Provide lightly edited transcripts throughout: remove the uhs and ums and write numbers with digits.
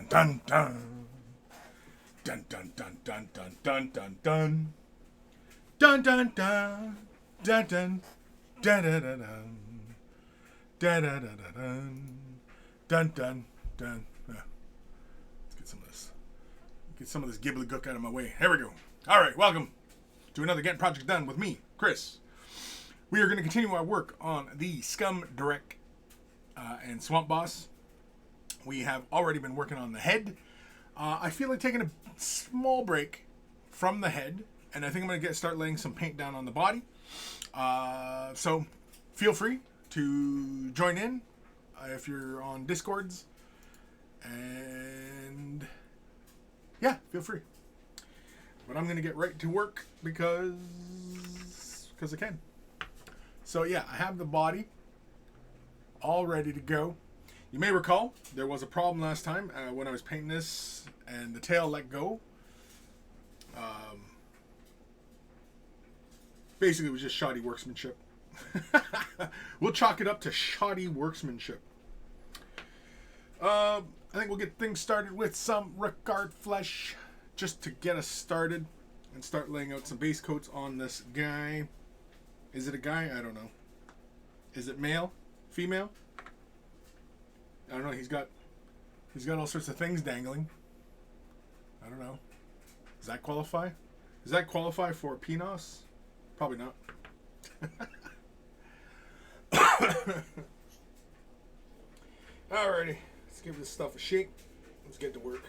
dun dun dun. Dun dun dun dun dun dun dun dun. Dun dun dun. Dun dun. Dun dun dun dun. Dun dun dun dun. Dun dun dun. Let's get some of this. Get some of this gibbly-gook out of my way. Here we go. All right, welcome to another Getting Project Done with me, Chris. We are going to continue our work on the SkumDrekk and SwampBoss. We have already been working on the head. I feel like taking a small break from the head, and I think I'm going to start laying some paint down on the body. So feel free to join in if you're on Discords, and yeah, feel free. But I'm going to get right to work because I can. So yeah, I have the body all ready to go. You may recall there was a problem last time when I was painting this and the tail let go. Basically, it was just shoddy workmanship. We'll chalk it up to shoddy workmanship. I think we'll get things started with some Ricard flesh just to get us started and start laying out some base coats on this guy. Is it a guy? I don't know. Is it male? Female? I don't know. He's got all sorts of things dangling. I don't know. Does that qualify? Does that qualify for Pinos? Probably not. Alrighty. Let's give this stuff a shake. Let's get to work.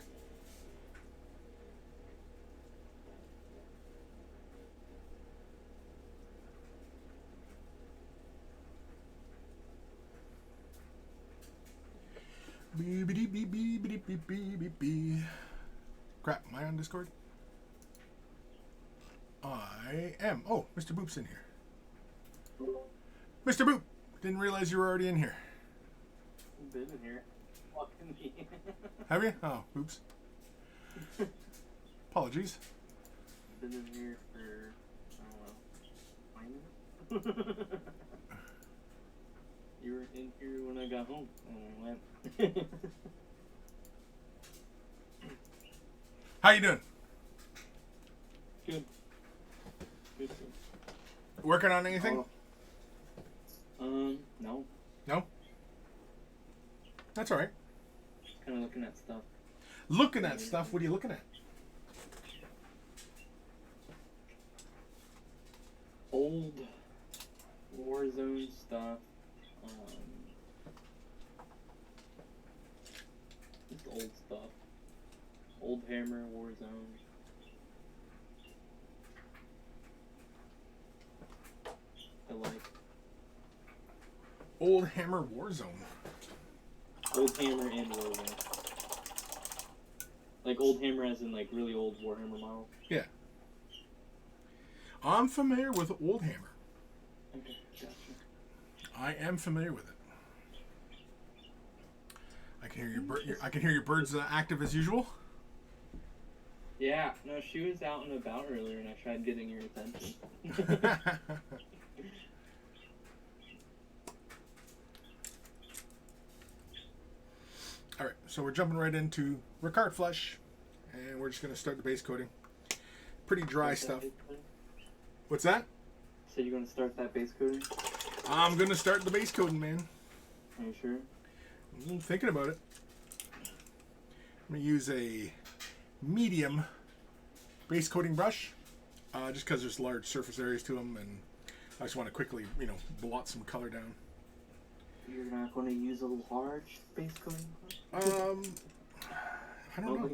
Crap, am I on Discord? I am. Oh, Mr. Boop's in here. Mr. Boop! Didn't realize you were already in here. I've been in here. Fucking me. Have you? Oh, oops. Apologies. I've been in here for, I don't know, 5 minutes? You were in here when I got home, and I went. How you doing? Good. Good. Working on anything? No. No? That's alright. Just kind of looking at stuff. Looking at stuff? What are you looking at? Old Warzone stuff. Just old stuff. Old Hammer, Warzone. I like. Old Hammer Warzone. Old Hammer and Warzone. Like Old Hammer as in like really old Warhammer model. Yeah. I'm familiar with Old Hammer. Okay, gotcha. I am familiar with it. I can hear your birds active as usual. Yeah, no, she was out and about earlier, and I tried getting her attention. All right, so we're jumping right into Ricard flesh, and we're just going to start the base coating. Pretty dry stuff. What's that? So you're going to start that base coating? I'm going to start the base coating, man. Are you sure? I'm thinking about it. I'm going to use a medium base coating brush, just because there's large surface areas to them, and I just want to quickly, blot some color down. You're not going to use a large base coating brush? I don't know.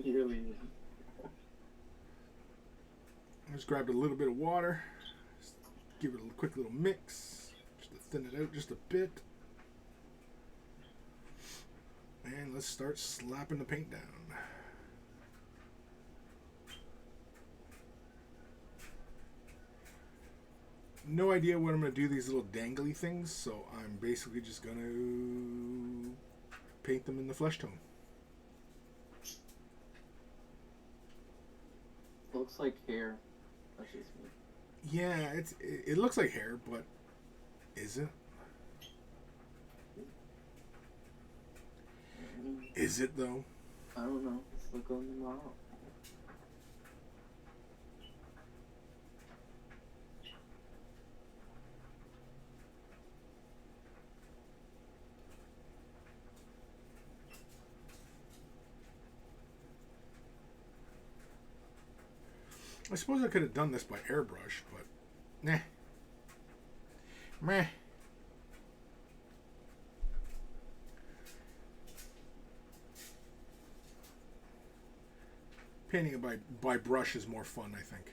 I just grabbed a little bit of water, just give it a quick little mix, just to thin it out just a bit. And let's start slapping the paint down. No idea what I'm going to do these little dangly things, so I'm basically just going to paint them in the flesh tone. Looks like hair. That's just me. Yeah, it looks like hair, but is it? Is it though? I don't know. Let's look on the model. I suppose I could have done this by airbrush, but nah. Meh. Painting it by brush is more fun, I think.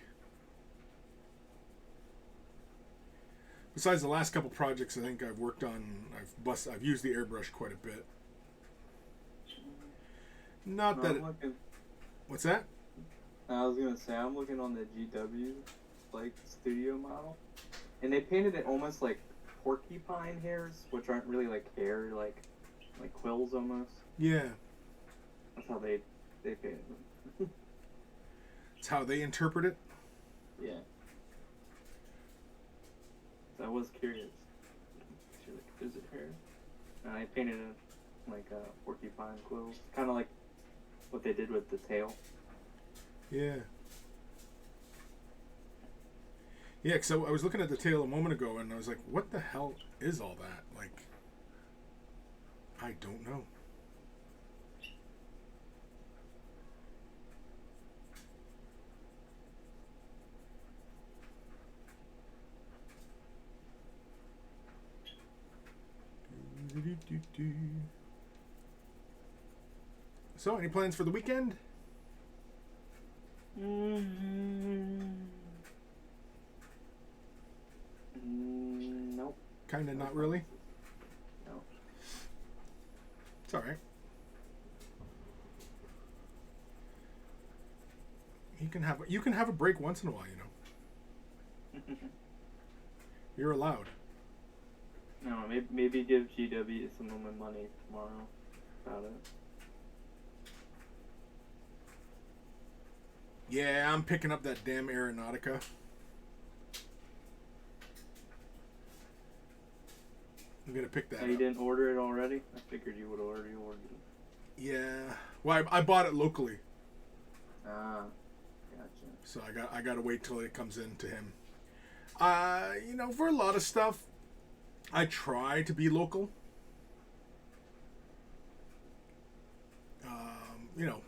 Besides the last couple projects I think I've worked on, I've used the airbrush quite a bit. Not that what's that? I was gonna say, I'm looking on the GW, like, studio model, and they painted it almost like porcupine hairs, which aren't really like hair, like quills almost. Yeah. That's how they painted them. It's how they interpret it? Yeah. So I was curious. Like, is it hair? And I painted it like porcupine quills, kind of like what they did with the tail. Yeah. Yeah, because I was looking at the tail a moment ago, and I was like, what the hell is all that? Like, I don't know. So, any plans for the weekend? Nope. Kind of not really? No. It's alright. You can have a break once in a while, you know. You're allowed. No, maybe give GW some of my money tomorrow about it. Yeah, I'm picking up that damn Aeronautica. I'm gonna pick that So up. you didn't order it already? I figured you would have already ordered it. Yeah. Well, I bought it locally. Ah, gotcha. So I gotta wait till it comes in to him. You know, for a lot of stuff, I try to be local. You know,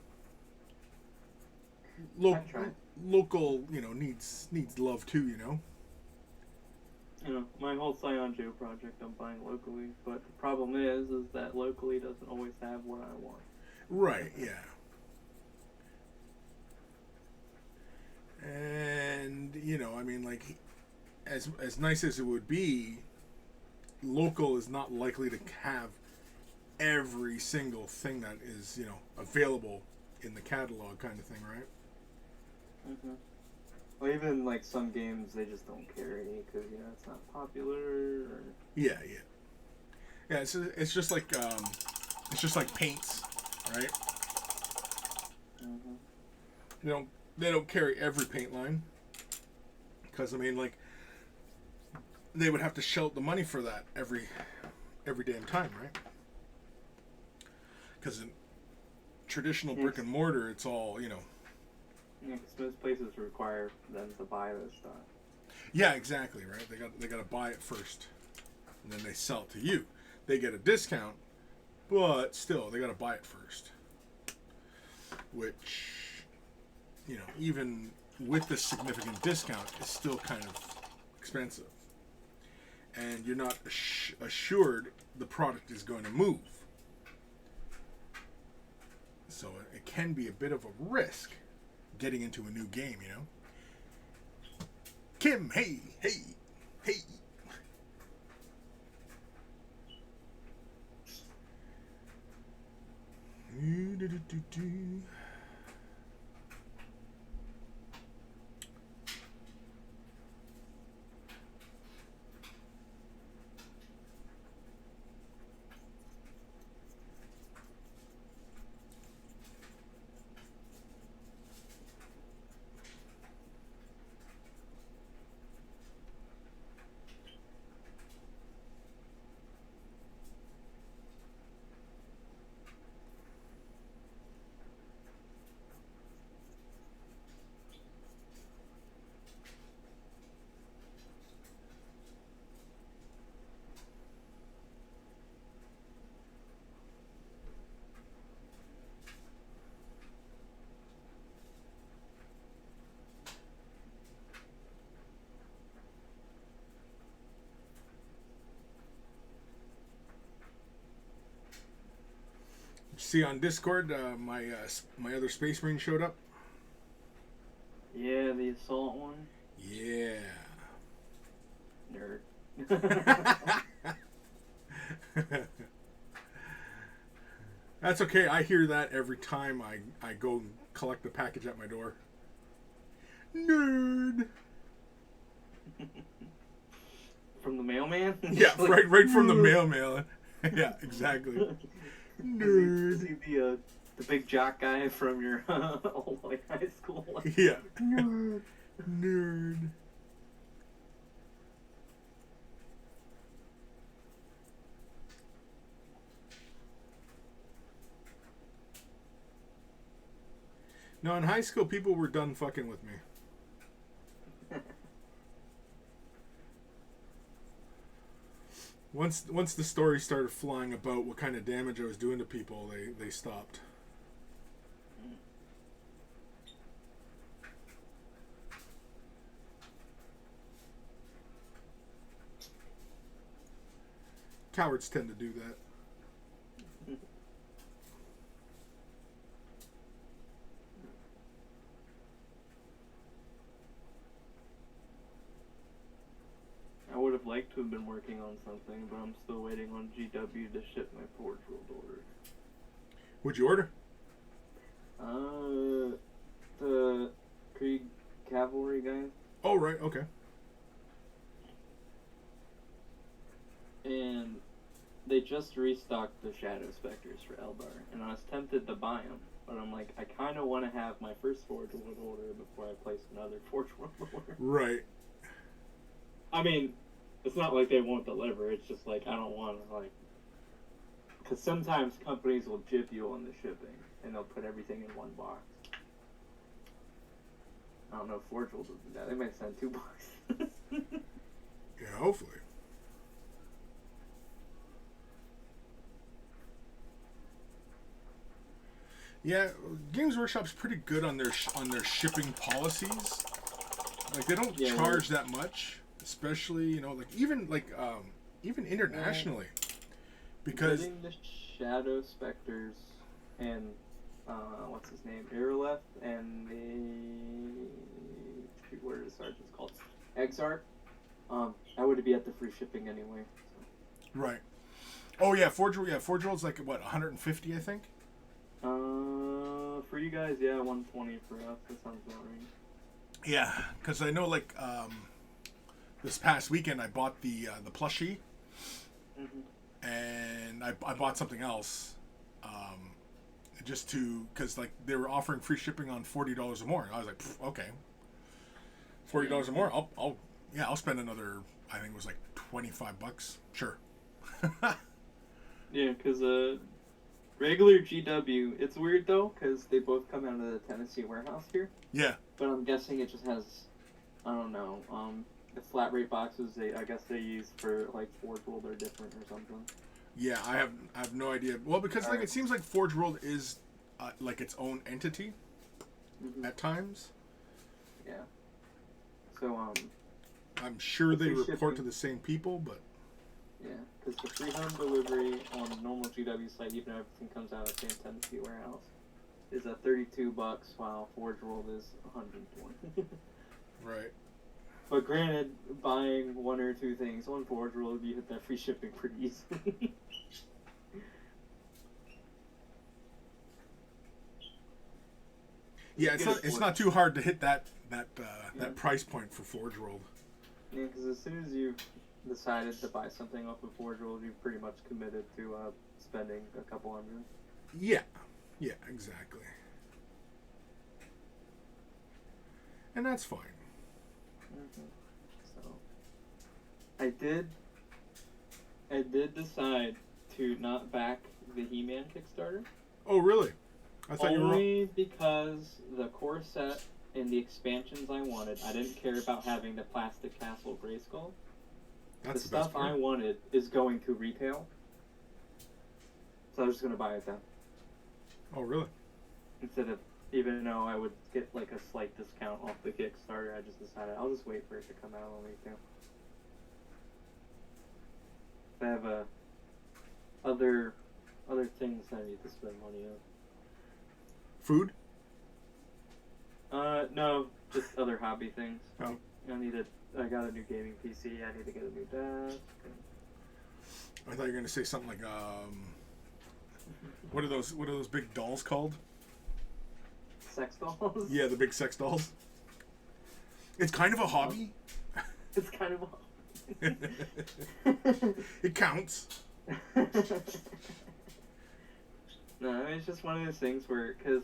local, you know, needs love too, you know. You know, my whole Scion Joe project I'm buying locally, but the problem is that locally doesn't always have what I want. Right, yeah. And, you know, I mean, like, as nice as it would be, local is not likely to have every single thing that is, you know, available in the catalog kind of thing, right? Mm-hmm. Well, even, like, some games, they just don't carry because, you know, it's not popular or... Yeah. Yeah, it's just like paints, right? Mm-hmm. They don't carry every paint line because, I mean, like, they would have to shell out the money for that every damn time, right? Because in traditional brick and mortar, it's all, you know. Yeah, because most places require them to buy this stuff. Yeah, exactly, right? They got to buy it first, and then they sell it to you. They get a discount, but still, they got to buy it first. Which, you know, even with the significant discount, is still kind of expensive. And you're not assured the product is going to move. So it can be a bit of a risk getting into a new game, you know? Kim, hey! See on Discord, my other Space Marine showed up. Yeah, the assault one. Yeah. Nerd. That's okay. I hear that every time I go and collect the package at my door. Nerd. From the mailman? Yeah, like, right from the mailman. Yeah, exactly. Nerd. See the big jock guy from your old like high school. Like, Yeah. nerd. Nerd. No, in high school, people were done fucking with me. Once the story started flying about what kind of damage I was doing to people, they stopped. Cowards tend to do that. I would have liked to have been working on something, but I'm still waiting on GW to ship my Forge World order. What'd you order? The Krieg Cavalry guys. Oh, right, okay. And they just restocked the Shadow Specters for Eldar, and I was tempted to buy them, but I'm like, I kind of want to have my first Forge World order before I place another Forge World order. Right. I mean, it's not like they won't deliver, it's just like, I don't want to, like... Because sometimes companies will jip you on the shipping, and they'll put everything in one box. I don't know if Forge World will do that. They might send 2 boxes. Yeah, hopefully. Yeah, Games Workshop's pretty good on their shipping policies. Like, they don't charge that much, especially, you know, like even internationally, because getting the Shadow Specters and what's his name, Aeroleth, and the what are the sergeants called, Exarch. I would be at the free shipping anyway. So. Right. Oh yeah, Forge World's like what, 150, I think. For you guys, yeah, 120 for us. That sounds about right. Yeah, because I know, like, this past weekend I bought the plushie, and I bought something else, just because like they were offering free shipping on $40 or more. And I was like, okay, $40 or more. I'll spend another. I think it was like $25. Sure. Yeah, because regular GW, it's weird though, because they both come out of the Tennessee warehouse here. Yeah. But I'm guessing it just has, I don't know, the flat rate boxes I guess they use for like Forge World are different or something. Yeah, I have no idea. Well, because like it seems like Forge World is like its own entity at times. Yeah. So I'm sure they report shipping to the same people, but yeah, because the free home delivery on the normal GW site, even though everything comes out of the same Tennessee warehouse, is at $32, while Forge World is $120. right. But granted, buying 1 or 2 things on Forge World, you hit that free shipping pretty easily. Yeah, it's not too hard to hit that price point for Forge World. Yeah, because as soon as you've decided to buy something off of Forge World, you've pretty much committed to spending a couple hundred. Yeah, exactly. And that's fine. So, I did decide to not back the He-Man Kickstarter. Oh, really? I thought Only because the core set and the expansions I wanted, I didn't care about having the plastic castle Grayskull. That's the stuff I wanted is going to retail. So I was just going to buy it then. Oh, really? Instead of, even though I would get like a slight discount off the Kickstarter, I just decided I'll just wait for it to come out on retail. I have other other things I need to spend money on. Food? No, just other hobby things. Oh. I got a new gaming PC. I need to get a new desk. I thought you were gonna say something like, what are those big dolls called? Sex dolls? Yeah, the big sex dolls. It's kind of a hobby. It's kind of a hobby. It counts. No, it's just one of those things where, because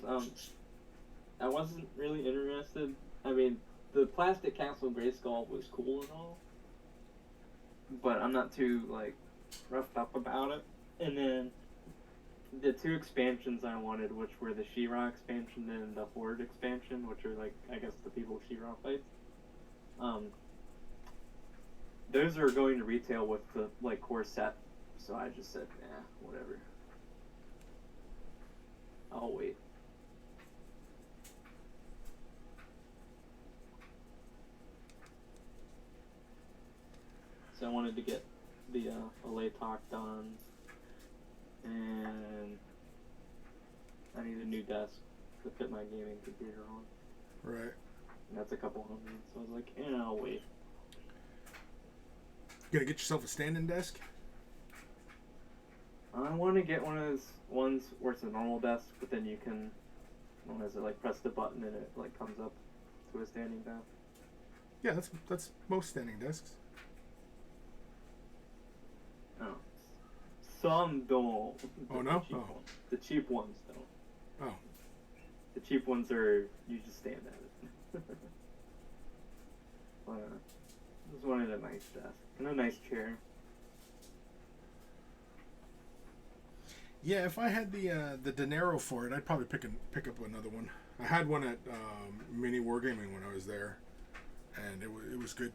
I wasn't really interested. I mean, the plastic Castle Grayskull was cool and all, but I'm not too, like, roughed up about it. And then the two expansions I wanted, which were the She-Ra expansion and the Horde expansion, which are, like, I guess the people She-Ra fights. Those are going to retail with the, like, core set, so I just said, nah, whatever. I'll wait. So I wanted to get the LA talk done, and I need a new desk to fit my gaming computer on. Right. And that's a couple hundred, so I was like, yeah, I'll wait. You gonna get yourself a standing desk? I want to get one of those ones where it's a normal desk, but then you can, one is it like press the button and it like comes up to a standing desk. Yeah, that's most standing desks. Oh. Some don't. Oh, no? Cheap Oh. ones. The cheap ones don't. Oh. The cheap ones are, you just stand at it. But, I just wanted a nice desk and a nice chair. Yeah, if I had the dinero for it, I'd probably pick up another one. I had one at Mini Wargaming when I was there, and it was good.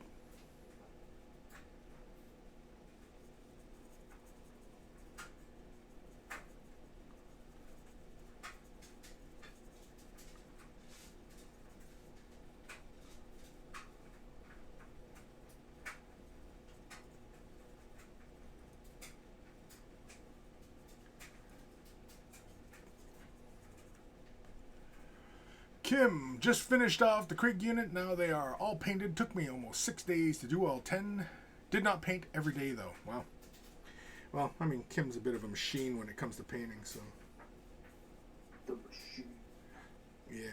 Kim just finished off the Krieg unit. Now they are all painted. Took me almost 6 days to do all 10. Did not paint every day though. Wow. Well, I mean, Kim's a bit of a machine when it comes to painting, so. The machine. Yeah.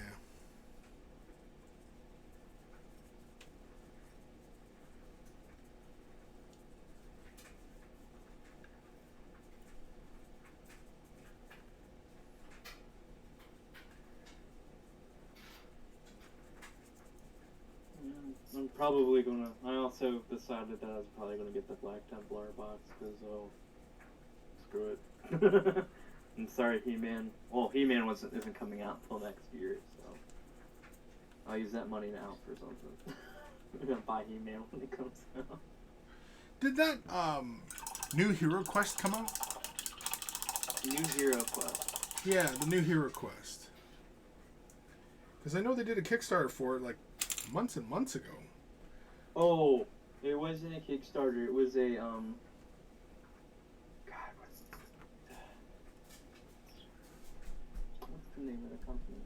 I'm probably gonna. I also decided that I was probably gonna get the Black Templar box because screw it. I'm sorry, He-Man. Well, He-Man isn't coming out until next year, so I'll use that money now for something. I'm gonna buy He-Man when it comes out. Did that new Hero Quest come out? New Hero Quest. Yeah, the new Hero Quest. Because I know they did a Kickstarter for it like months and months ago. Oh, it wasn't a Kickstarter. It was a God, what's the name of the company?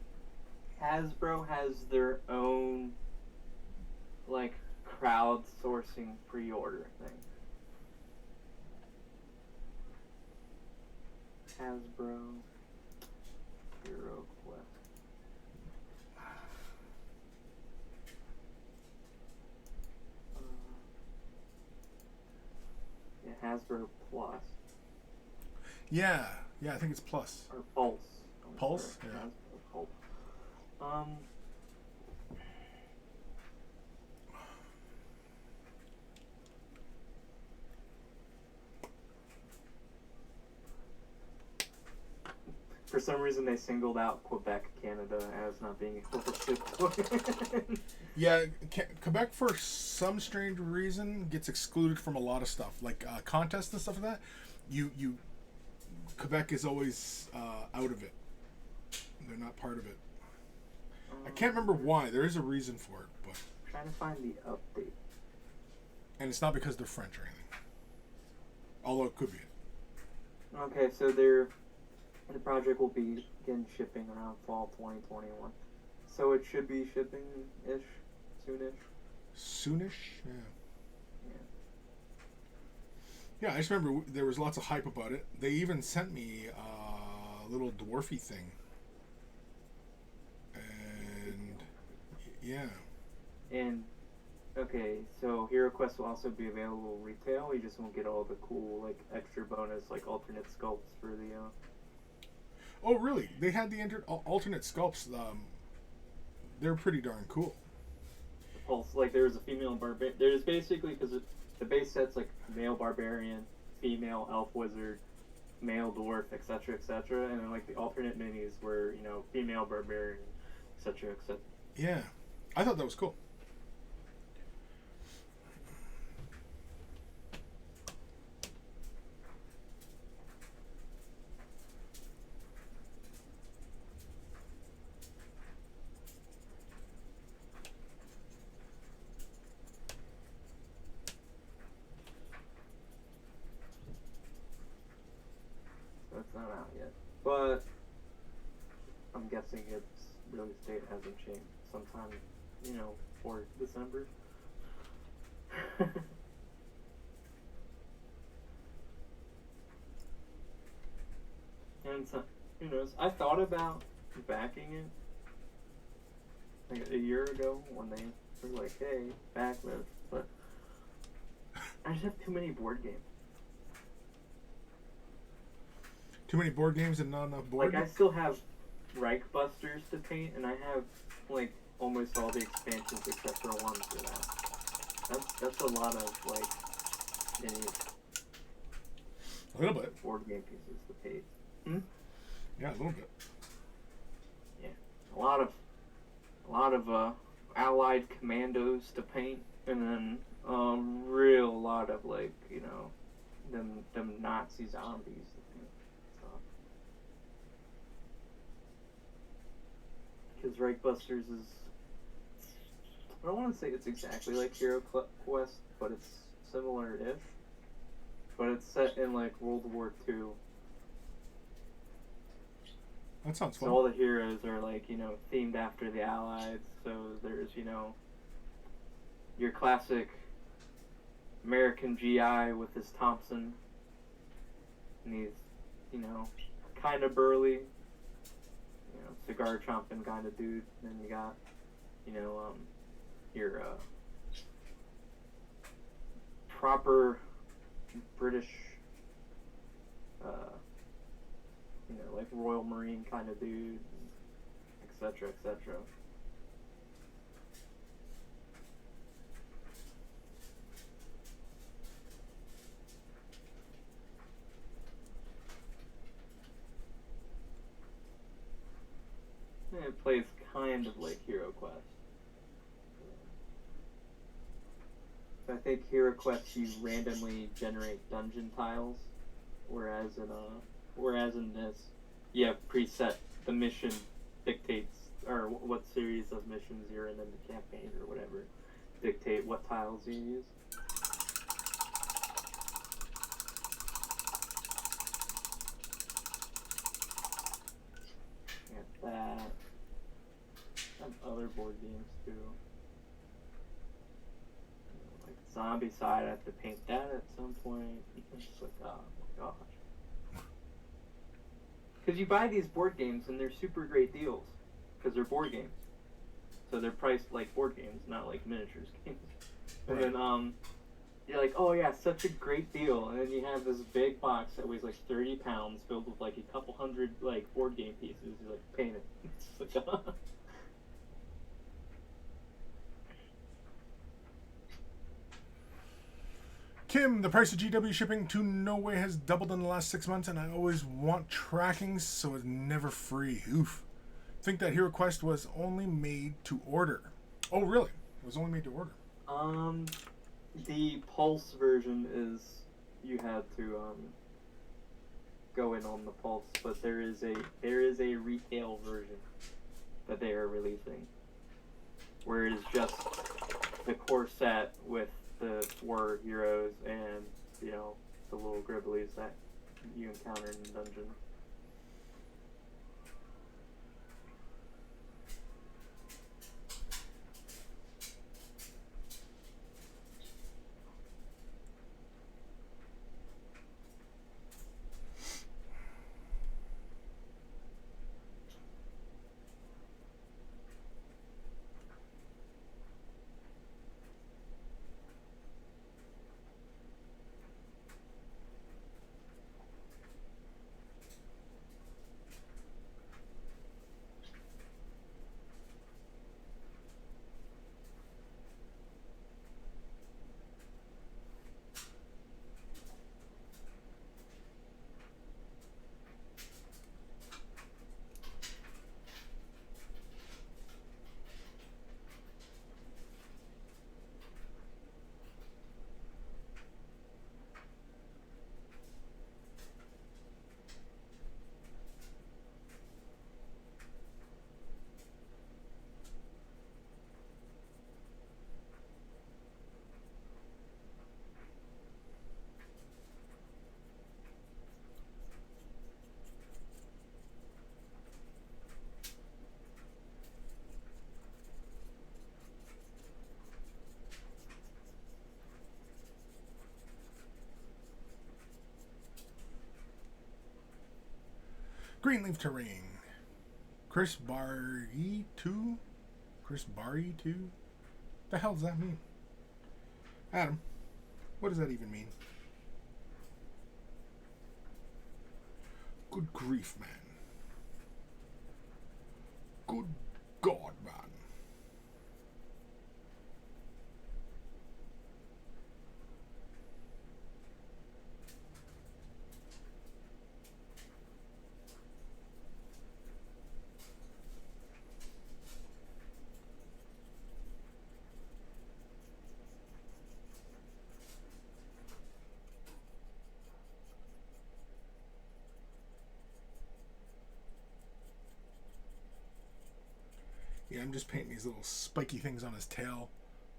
Hasbro has their own like crowdsourcing pre-order thing. Hasbro Hero Quest. Hasbro Plus. Yeah, I think it's Plus. Or Pulse. Pulse? Sorry. Yeah. Hasbro Pulse. For some reason, they singled out Quebec, Canada, as not being able to ship. Yeah, Quebec, for some strange reason, gets excluded from a lot of stuff, like contests and stuff like that. Quebec is always out of it. They're not part of it. I can't remember why. There is a reason for it, but I'm trying to find the update. And it's not because they're French or anything. Although it could be. Okay, so the project will begin shipping around fall 2021. So it should be shipping-ish, soonish. Soonish? Yeah. Yeah. Yeah, I just remember there was lots of hype about it. They even sent me a little dwarfy thing. And, yeah. And okay, so Hero Quest will also be available retail. You just won't get all the cool like extra bonus like alternate sculpts for the. Oh, really? They had the alternate sculpts. They're pretty darn cool. The pulse, like there's a female barbarian. There's basically because the base set's like male barbarian, female elf wizard, male dwarf, etc., etc., and then like the alternate minis were female barbarian, etc., etc. Yeah, I thought that was cool. It's not out yet, but I'm guessing its release date hasn't changed. Sometime, for December. And so, who knows? I thought about backing it like a year ago when they were like, "Hey, back this," but I just have too many board games. Too many board games and not enough board. Like I still have Reich Busters to paint, and I have like almost all the expansions except for one for that. That's a lot of like mini A little bit. board game pieces to paint. Yeah, a little bit. Yeah, a lot of allied commandos to paint, and then real lot of like them Nazi zombies to paint. Because Reich Busters is, I don't want to say it's exactly like Hero Quest, but it's similar-ish. But it's set in like World War II. That sounds fun. So all the heroes are like, themed after the Allies. So there's, your classic American GI with his Thompson. And he's, kind of burly. Cigar chomping kind of dude. And then you got, your proper British, like Royal Marine kind of dude, etc., etc. And it plays kind of like Hero Quest. So I think Hero Quest you randomly generate dungeon tiles, whereas in this you have preset. The mission dictates, or what series of missions you're in the campaign or whatever, dictate what tiles you use. That and other board games too. Like Zombie Side, I have to paint that at some point. It's just like, oh my gosh. Because you buy these board games and they're super great deals because they're board games, so they're priced like board games, not like miniatures games. And then you're like, oh yeah, such a great deal, and then you have this big box that weighs like 30 pounds filled with like a couple hundred like board game pieces. You're like, paint it. It's like, Kim, the price of GW shipping to Norway has doubled in the last 6 months, and I always want tracking, so it's never free. Oof. Think that Hero Quest was only made to order. Oh, really? It was only made to order. The Pulse version is you had to go in on the Pulse, but there is a retail version that they are releasing, where it is just the core set with the 4 heroes and the little gribblies that you encounter in the dungeon. Greenleaf Terrain. Chris Barry 2? Chris Barry 2? The hell does that mean? Adam, what does that even mean? Good grief, man. Good God, man. Yeah, I'm just painting these little spiky things on his tail,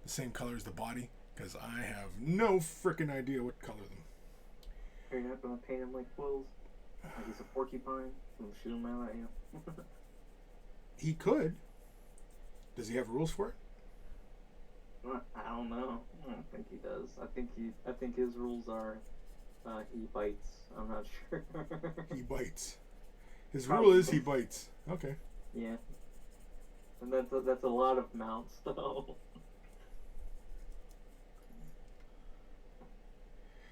the same color as the body, because I have no freaking idea what color them. You're not gonna paint him like quills? Like he's a porcupine? I'm shoot him out at you. He could. Does he have rules for it? I don't know. I don't think he does. I think his rules are he bites. I'm not sure. He bites. His Probably. rule is he bites. Okay. Yeah. And that's a lot of mounts, though.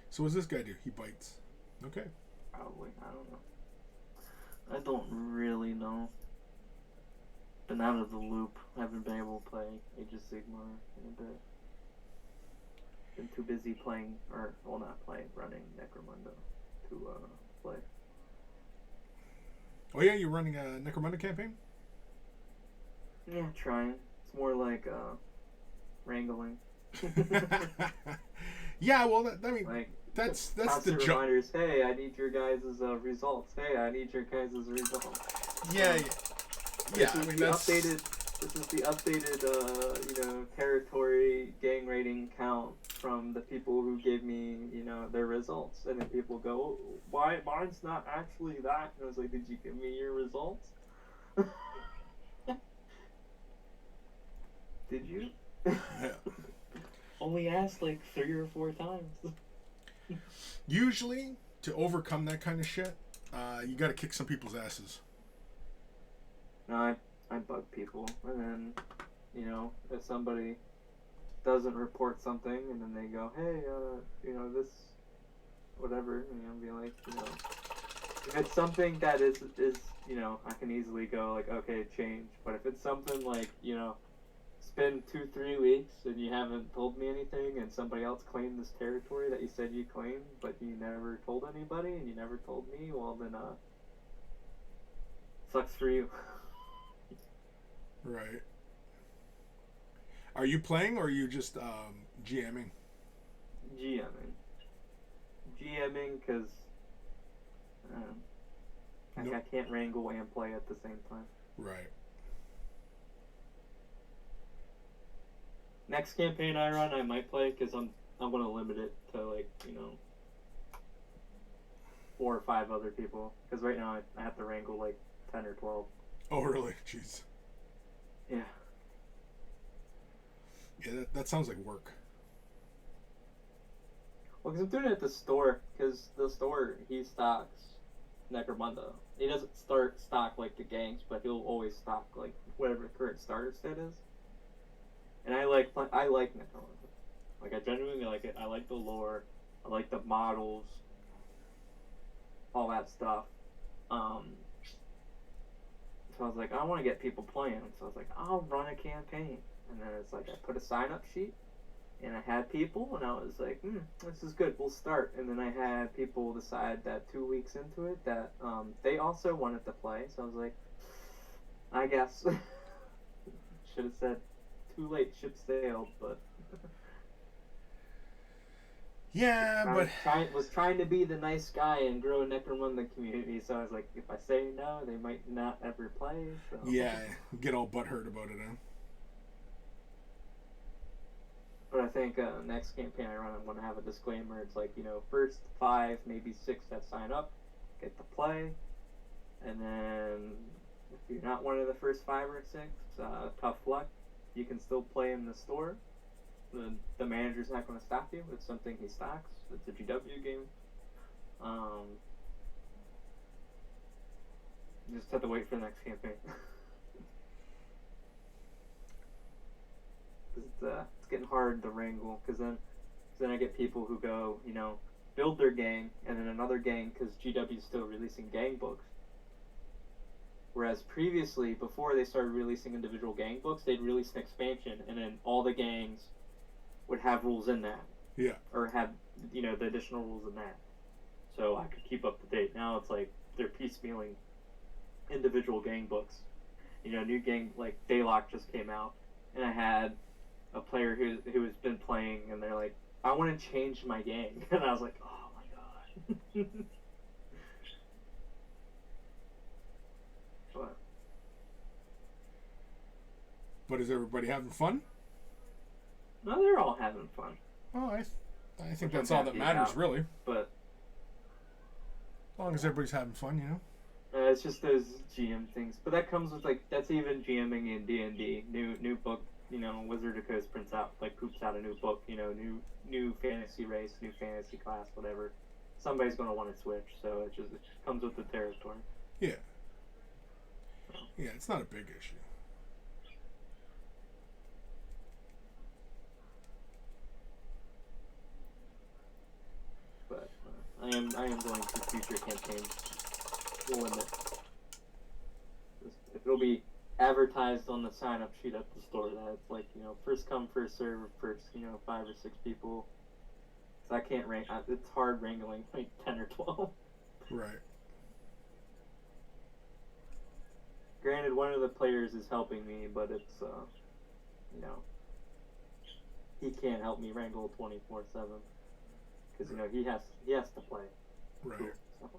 So what does this guy do? He bites. Okay. Probably. I don't know. I don't really know. Been out of the loop. I haven't been able to play Age of Sigmar in a bit. Been too busy playing, or, well, not playing, running Necromunda to play. Oh yeah, you're running a Necromunda campaign? Yeah, trying. It's more like wrangling. Yeah, well, I mean, like, that's the constant job. reminders. Hey, I need your guys' results. Hey, I need your guys' results. Yeah, yeah. I mean, that's This is the updated, territory gang rating count from the people who gave me, their results. And then people go, why? Mine's not actually that. And I was like, did you give me your results? Did you? Yeah. Only asked like 3 or 4 times. Usually, to overcome that kind of shit, you got to kick some people's asses. No, I bug people, and then, if somebody doesn't report something, and then they go, hey, this, whatever, be like, if it's something that is, I can easily go like, okay, change. But if it's something like, it's been 2-3 weeks and you haven't told me anything, and somebody else claimed this territory that you said you claimed, but you never told anybody, and you never told me, well then, sucks for you. Right. Are you playing or are you just GMing? GMing because Nope. I can't wrangle and play at the same time. Right. Next campaign I run, I might play because I'm gonna limit it to like 4 or 5 other people. Because right now I have to wrangle like 10 or 12. Oh, really? Jeez. Yeah. Yeah, that sounds like work. Well, because I'm doing it at the store. Because the store, he stocks Necromunda. He doesn't stock like the gangs, but he'll always stock like whatever the current starter set is. And I like Necromunda. Like, I genuinely like it. I like the lore. I like the models. All that stuff. So I was like, I want to get people playing. So I was like, I'll run a campaign. And then it's like, I put a sign-up sheet. And I had people, and I was like, this is good, we'll start. And then I had people decide that 2 weeks into it that they also wanted to play. So I was like, I guess. Should have said, too late, ship sailed, but... Yeah, was trying to be the nice guy and grow a Necromunda community, so I was like, if I say no, they might not ever play, so... Yeah, get all butthurt about it, huh? But I think next campaign I run, I'm going to have a disclaimer. It's like, first 5, maybe 6 that sign up, get to play. And then if you're not one of the first 5 or 6, tough luck. You can still play in the store. The manager's not going to stop you. It's something he stocks. It's a GW game. You just have to wait for the next campaign. It's getting hard to wrangle, because then I get people who go, build their gang, and then another gang, because GW is still releasing gang books. Whereas previously, before they started releasing individual gang books, they'd release an expansion, and then all the gangs would have rules in that. Yeah. Or have, the additional rules in that. So I could keep up to date. Now it's like they're piecemealing individual gang books. New gang, like Daylock just came out, and I had a player who has been playing, and they're like, I want to change my gang. And I was like, oh my god. But is everybody having fun? No, they're all having fun. Oh, I think that's all that matters, really. But as long as everybody's having fun, it's just those GM things. But that comes with, like, that's even GMing in D&D. New book, Wizard of Coast prints out, like, poops out a new book, new fantasy race, new fantasy class, whatever. Somebody's going to want to switch, so it just comes with the territory. Yeah. Yeah, it's not a big issue. But I am going to future campaigns limit. It'll be advertised on the sign-up sheet at the store that it's like, first come, first serve, first, 5 or 6 people. So I can't rank. It's hard wrangling like 10 or 12. Right. Granted, one of the players is helping me, but it's, he can't help me wrangle 24/7 because he has to play. Right. So.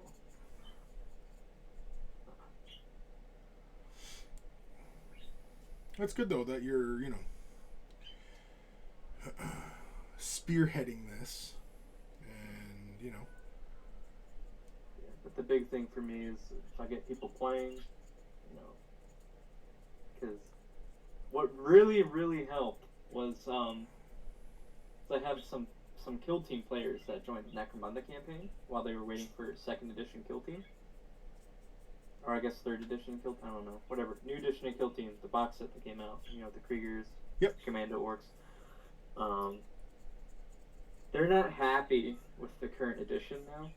It's good though that you're, spearheading this, and Yeah, but the big thing for me is if I get people playing, because what really, really helped was I have some Kill Team players that joined the Necromunda campaign while they were waiting for 2nd edition Kill Team. Or I guess 3rd edition Kill Team, I don't know, whatever. New edition of Kill Team, the box set that came out, the Kriegers, yep. Commando Orcs. They're not happy with the current edition now.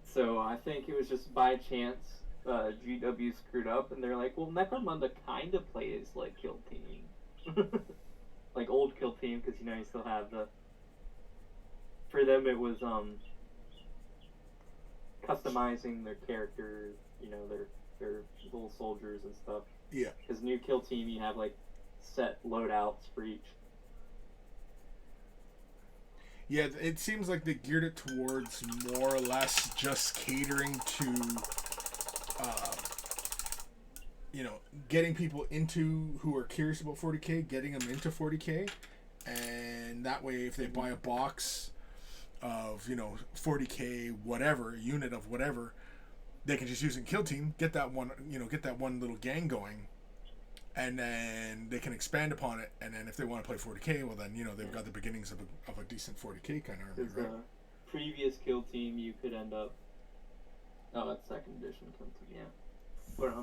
So I think it was just by chance GW screwed up, and they're like, well, Necromunda kind of plays like Kill Team. Like old Kill Team, because, you still have the... For them, it was, customizing their characters, their little soldiers and stuff. Yeah. Because new Kill Team, you have, like, set loadouts for each. Yeah, it seems like they geared it towards more or less just catering to, getting people who are curious about 40K, getting them into 40K, and that way if they buy a box of 40k whatever unit of whatever, they can just use it in kill team, get that one little gang going, and then they can expand upon it. And then if they want to play 40k, well then they've got the beginnings of a decent 40k kind of army, right? Previous kill team, you could end up. Oh, that's second edition kill team, yeah. But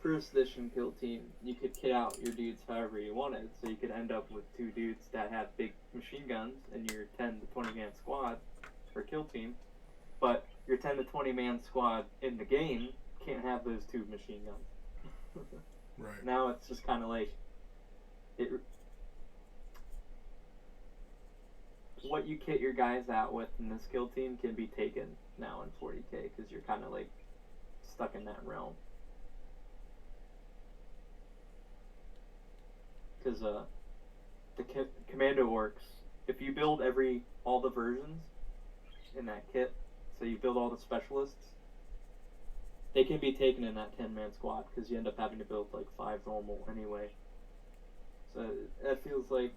first edition kill team, you could kit out your dudes however you wanted, so you could end up with 2 dudes that have big machine guns in your 10 to 20 man squad for kill team, but your 10 to 20 man squad in the game can't have those 2 machine guns. Right. Now it's just kind of like what you kit your guys out with in this kill team can be taken now in 40k, because you're kind of like stuck in that realm. Because the commando orcs, if you build all the versions in that kit, so you build all the specialists, they can be taken in that 10-man squad, because you end up having to build like 5 normal anyway. So that feels like,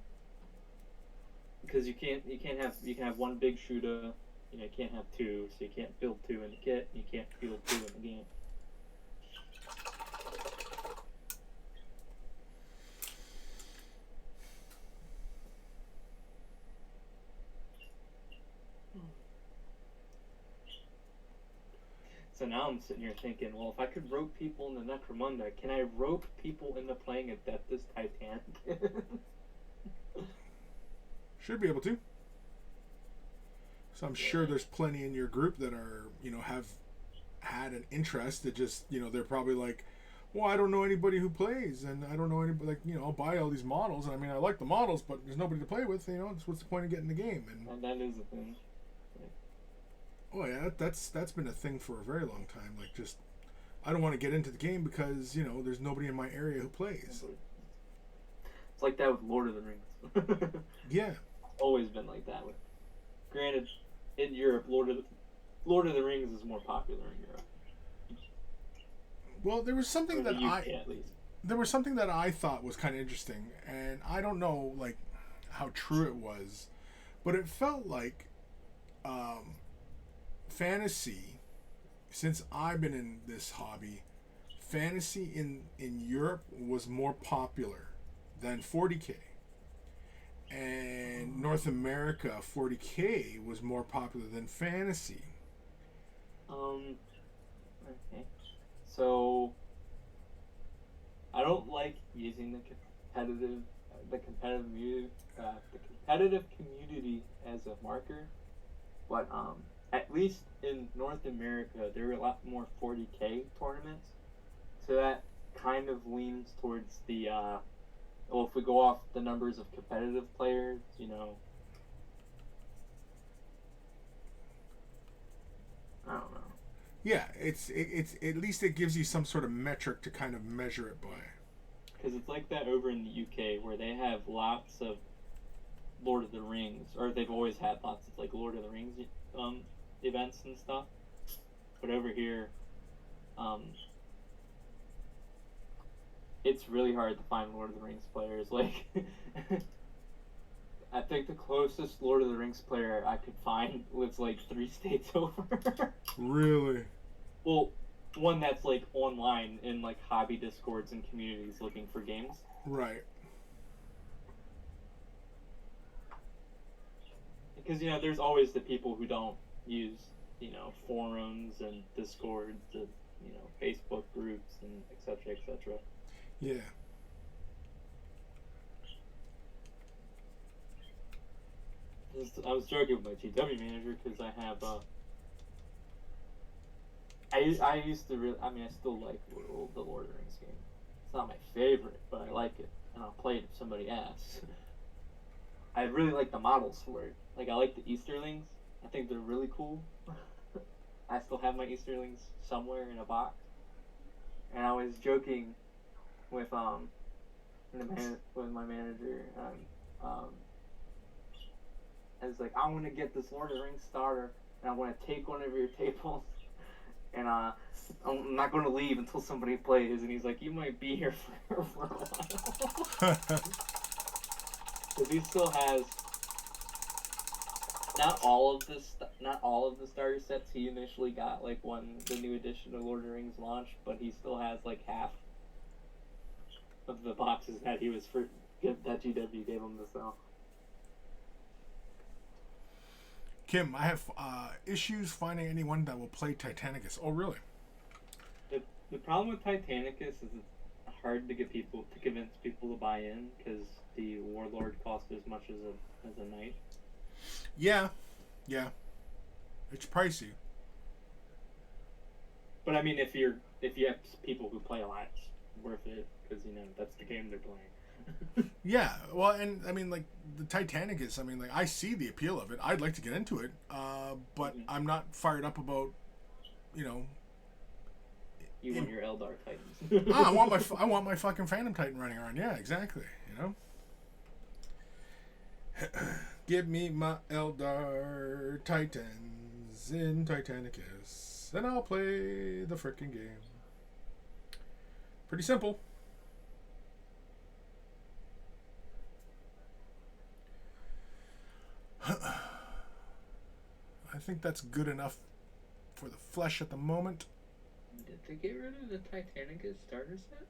because you can have 1 big shooter, you can't have 2, so you can't build 2 in the kit, and you can't build 2 in the game. So now I'm sitting here thinking, well, if I could rope people into Necromunda, can I rope people into playing Adeptus Titanicus? Should be able to. So I'm sure there's plenty in your group that are, have had an interest that just, they're probably like, well, I don't know anybody who plays, and I don't know anybody, I'll buy all these models, and I mean, I like the models, but there's nobody to play with, what's the point of getting the game? And that is a thing. Oh yeah, that's been a thing for a very long time. Like, just I don't want to get into the game because there's nobody in my area who plays. It's like that with Lord of the Rings. Yeah, always been like that. Granted, in Europe, Lord of the Rings is more popular in Europe. Well, there was something that there was something that I thought was kind of interesting, and I don't know like how true it was, but it felt like. Fantasy, since I've been in this hobby, fantasy in Europe was more popular than 40k. And North America, 40k was more popular than fantasy. Okay. So, I don't like using the competitive community as a marker, but at least in North America, there are a lot more 40k tournaments, so that kind of leans towards the, well, if we go off the numbers of competitive players, I don't know. Yeah, it's at least it gives you some sort of metric to kind of measure it by. Because it's like that over in the UK, where they have lots of Lord of the Rings, or they've always had lots of like Lord of the Rings events and stuff, but over here it's really hard to find Lord of the Rings players. Like I think the closest Lord of the Rings player I could find lives like 3 states over. Really? Well, one that's like online in like hobby discords and communities looking for games. Right. Because there's always the people who don't use forums and discords and Facebook groups and etc. Yeah. I was joking with my GW manager because I have I used to really, I still like the Lord of the Rings game. It's not my favorite, but I like it, and I'll play it if somebody asks. I really like the models for it. Like, I like the Easterlings. I think they're really cool. I still have my Easterlings somewhere in a box. And I was joking with my manager. I was like, I want to get this Lord of the Rings starter, and I want to take one of your tables, and I'm not going to leave until somebody plays. And he's like, you might be here for a while. Because he still has not all of the starter sets he initially got like when the new edition of Lord of the Rings launched, but he still has like half of the boxes that he was that GW gave him to sell. Kim, I have issues finding anyone that will play Titanicus. Oh, really? The problem with Titanicus is it's hard to get people to convince people to buy in because the Warlord costs as much as a knight. Yeah, it's pricey. But I mean, if you have people who play a lot, it's worth it because that's the game they're playing. Yeah, well, and I mean, like the Titanicus. I mean, like I see the appeal of it. I'd like to get into it, but I'm not fired up about, you know. You want your Eldar Titans. I want my fucking Phantom Titan running around. Yeah, exactly. You know. Give me my Eldar Titans in Titanicus, and I'll play the frickin' game. Pretty simple. I think that's good enough for the flesh at the moment. Did they get rid of the Titanicus starter set?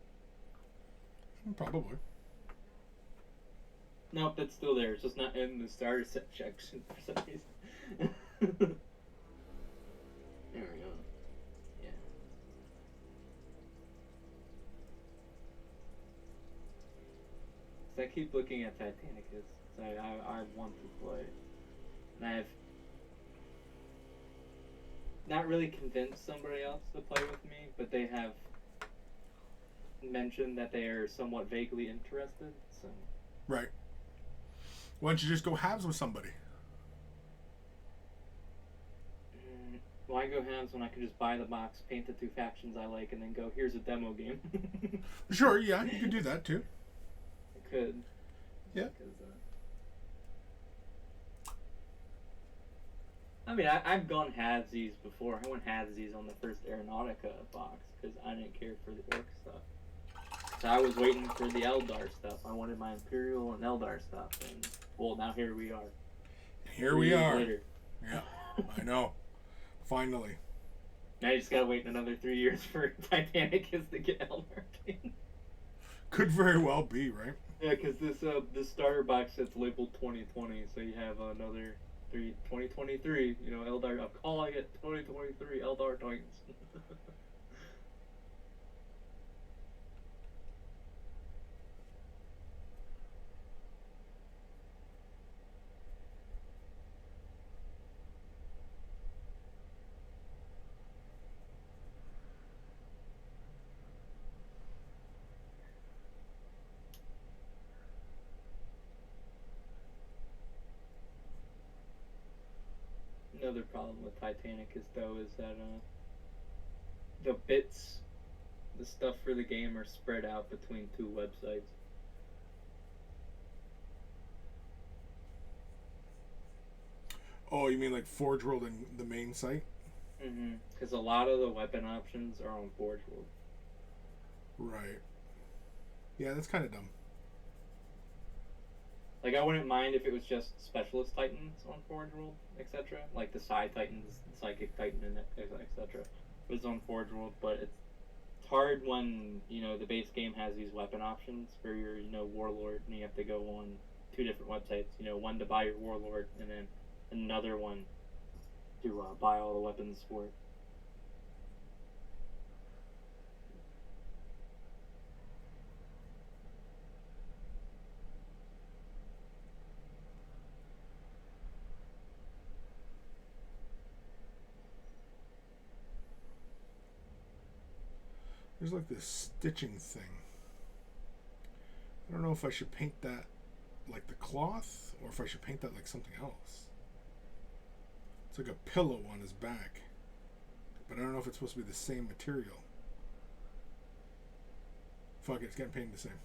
Probably. Nope, it's still there. It's just not in the starter set section for some reason. There we go. Yeah. So I keep looking at Titanicus. So I want to play. And I have not really convinced somebody else to play with me, but they have mentioned that they are somewhat vaguely interested. So. Right. Why don't you just go halves with somebody? Why go halves when I could just buy the box, paint the two factions I like, and then go, here's a demo game? Sure, yeah, you could do that too. I could. Yeah. I mean, I've gone halvesies before. I went halvesies on the first Aeronautica box because I didn't care for the Orc stuff. So I was waiting for the Eldar stuff. I wanted my Imperial and Eldar stuff, and well, now here we are. Here we are. Later. Yeah, I know. Finally. Now you just gotta wait another 3 years for Titanicus to get Eldar. Could very well be, right? Yeah, because this starter box set's labeled 2020, so you have another 2023. Eldar. I'm calling it 2023 Eldar Titans. Another problem with Titanicus, though, is that the bits, the stuff for the game, are spread out between two websites. Oh, you mean like Forge World and the main site? Mm-hmm. Because a lot of the weapon options are on Forge World. Right. Yeah, that's kind of dumb. Like, I wouldn't mind if it was just Specialist Titans on Forge World, etc. Like the Psi Titans, Psychic Titan, and etc. was on Forge World, but it's hard when, the base game has these weapon options for your, Warlord, and you have to go on two different websites. One to buy your Warlord, and then another one to buy all the weapons for it. There's like this stitching thing. I don't know if I should paint that like the cloth or if I should paint that like something else. It's like a pillow on his back. But I don't know if it's supposed to be the same material. Fuck it, it's getting painted the same.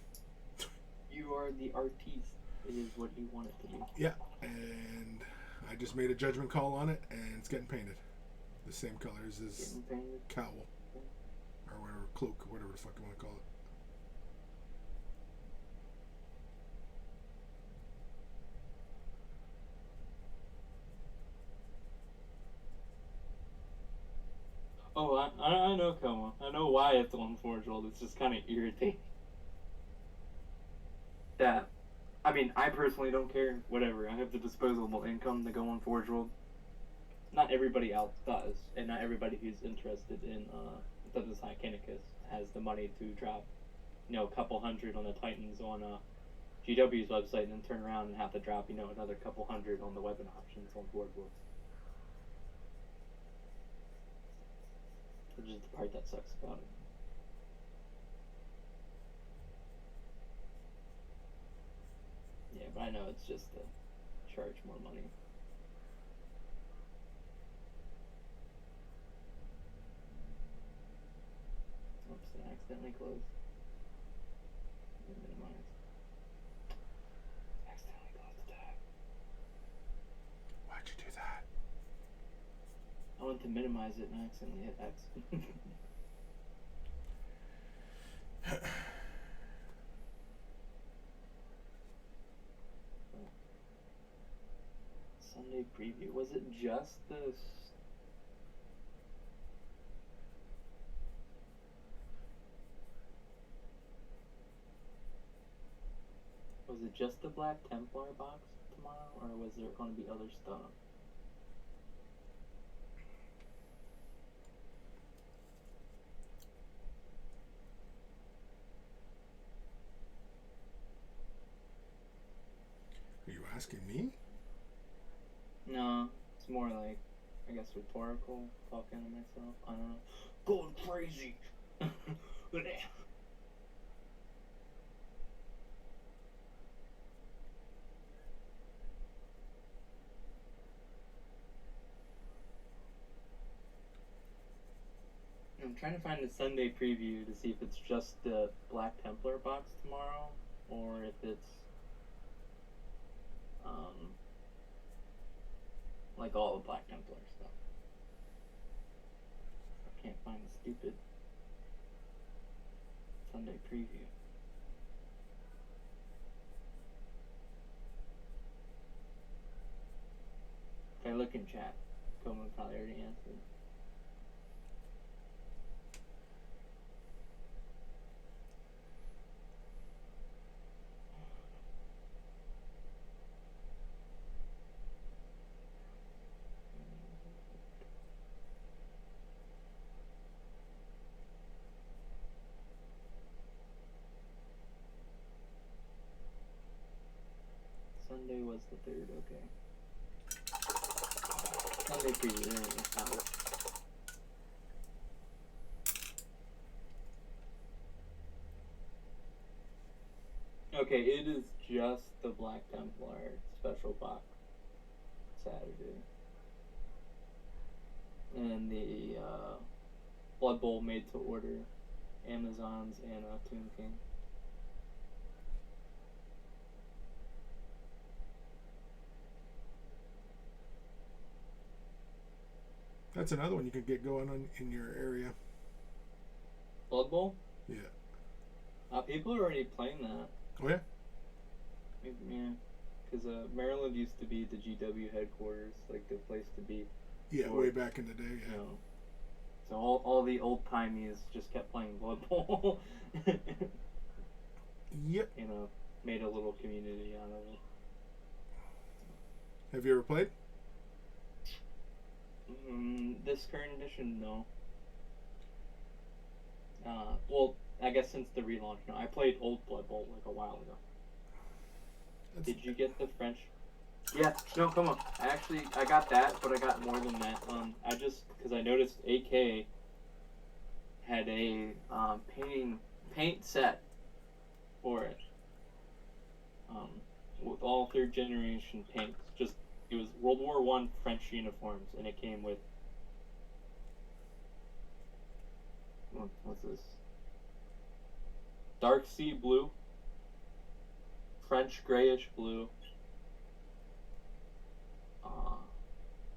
You are the artiste. It is what you want it to be. Yeah, and I just made a judgment call on it, and it's getting painted. The same color as his cowl. Or whatever, cloak, or whatever the fuck you want to call it. Oh, I know Coma. I know why it's on Forge World. It's just kind of irritating. That, I mean, I personally don't care. Whatever. I have the disposable income to go on Forge World. Not everybody else does, and not everybody who's interested in the Titanicus has the money to drop, a couple hundred on the Titans on GW's website and then turn around and have to drop, another couple hundred on the weapon options on Forge World. Which is the part that sucks about it. Yeah, but I know it's just to charge more money. Oops, I accidentally closed. Minimize. Accidentally closed the tab. Why'd you do that? I went to minimize it and I accidentally hit X. Sunday preview. Was it just the... Was it just the Black Templar box tomorrow, or was there going to be other stuff? Are you asking me? No, it's more like, I guess, rhetorical, talking to myself. I don't know. Going crazy! I'm trying to find the Sunday preview to see if it's just the Black Templar box tomorrow, or if it's like all the Black Templar stuff. I can't find the stupid Sunday preview. If I look in chat, Coleman probably already answered. Sunday was the 3rd, okay. Sunday preview, there we go, found it. Okay, it is just the Black Templar special box Saturday. And the Blood Bowl made to order, Amazons, and Tomb King. That's another one you could get going on in your area. Blood Bowl? Yeah. People are already playing that. Oh, yeah? Yeah. Because Maryland used to be the GW headquarters, like the place to be. Yeah, way back in the day, yeah. So all the old-timies just kept playing Blood Bowl. Yep. Made a little community out of it. Have you ever played? This current edition, no. Well, I guess since the relaunch, no. I played Old Blood Bowl like a while ago. Did you get the French? Yeah, no, come on. I got that, but I got more than that. Because I noticed AK had a paint set for it. With all 3rd generation paints. It was World War I French uniforms, and it came with... What's this? Dark sea blue, French grayish blue,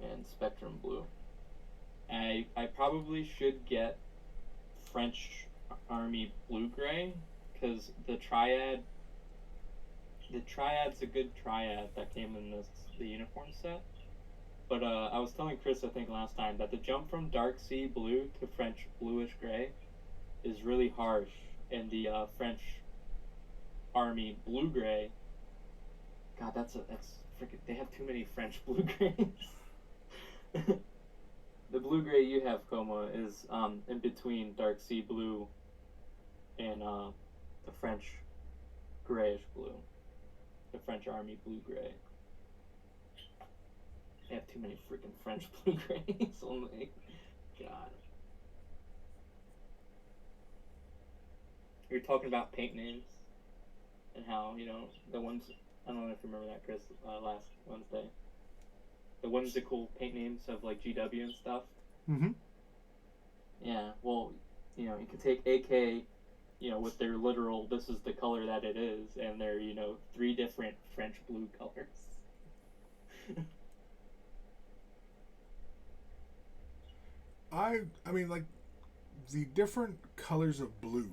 and spectrum blue. I probably should get French Army blue-gray, because the Triad's a good Triad that came in the uniform set. But I was telling Chris, I think last time, that the jump from dark sea blue to French bluish gray is really harsh, and the French army blue gray. God, that's freaking. They have too many French blue grays. The blue gray you have, Coma, is in between dark sea blue and the French grayish blue. The French army blue gray. They have too many freaking French blue grays. Oh my god. You're talking about paint names and how, the ones, I don't know if you remember that, Chris, last Wednesday. The whimsical paint names of like GW and stuff. Mm-hmm. Yeah, well, you could take AK, with their literal, this is the color that it is, and their, 3 different French blue colors. I mean, like, the different colors of blue,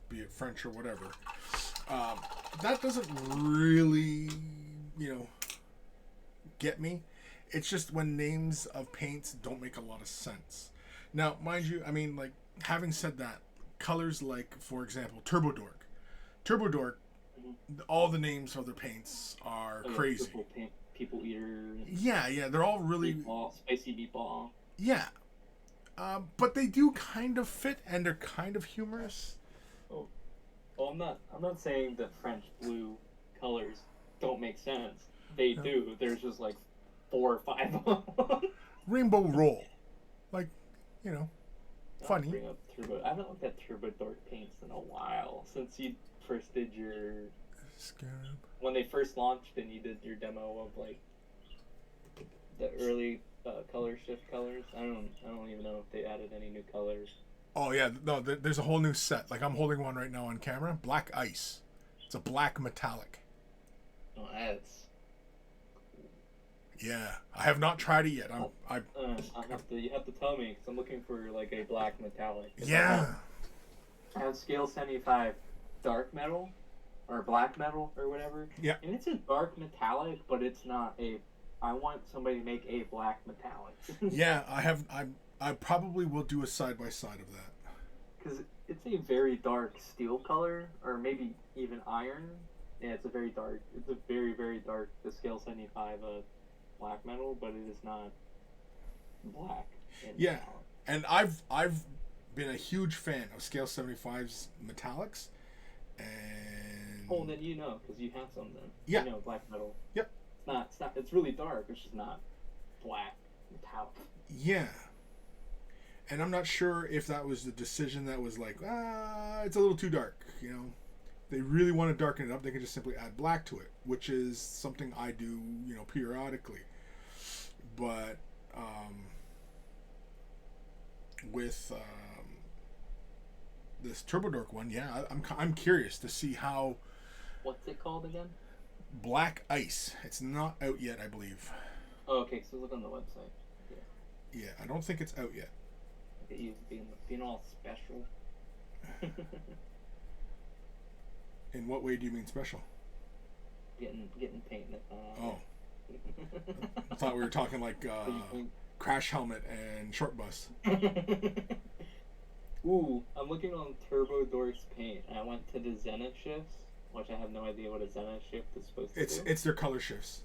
be it French or whatever, that doesn't really, get me. It's just when names of paints don't make a lot of sense. Now, mind you, I mean, like, having said that, colors like, for example, Dork, all the names of their paints are crazy. People eater. Yeah, they're all really... Meatball, spicy meatball. Yeah. But they do kind of fit, and they're kind of humorous. Oh, I'm not saying that French blue colors don't make sense. They do. There's just like 4 or 5 of them. Rainbow Roll. Like, funny. Bring up Turbo. I haven't looked at Turbo Dork paints in a while, since you first did your... Scarab. When they first launched and you did your demo of, like, the early color shift colors. I don't even know if they added any new colors. Oh, yeah. No, there's a whole new set. Like, I'm holding one right now on camera. Black Ice. It's a black metallic. Oh, that's... Yeah. I have not tried it yet. You have to tell me, because I'm looking for, like, a black metallic. Yeah. I have Scale 75 dark metal, or black metal, or whatever. Yeah. And it's a dark metallic, but it's not a... I want somebody to make a black metallic. Yeah, I probably will do a side-by-side of that. Because it's a very dark steel color, or maybe even iron. Yeah, it's a very, very dark, the Scale 75 black metal, but it is not black. Yeah, and I've been a huge fan of Scale 75's metallics, and... Oh, then because you have some then. Yeah. Black metal. Yep. It's really dark, it's just not black metallic. Yeah. And I'm not sure if that was the decision that was like, it's a little too dark, They really want to darken it up, they can just simply add black to it, which is something I do, periodically. But with this Turbo Dork one, yeah, I'm curious to see how... What's it called again? Black Ice. It's not out yet, I believe. Oh, okay, so look on the website. Yeah, I don't think it's out yet. Look at you being all special. In what way do you mean special? Getting paint in it. Oh. I thought we were talking like Crash Helmet and Short Bus. Ooh, I'm looking on Turbo Dork's paint, and I went to the Zenith shifts, which I have no idea what a Zenith shift is supposed to do. It's their color shifts.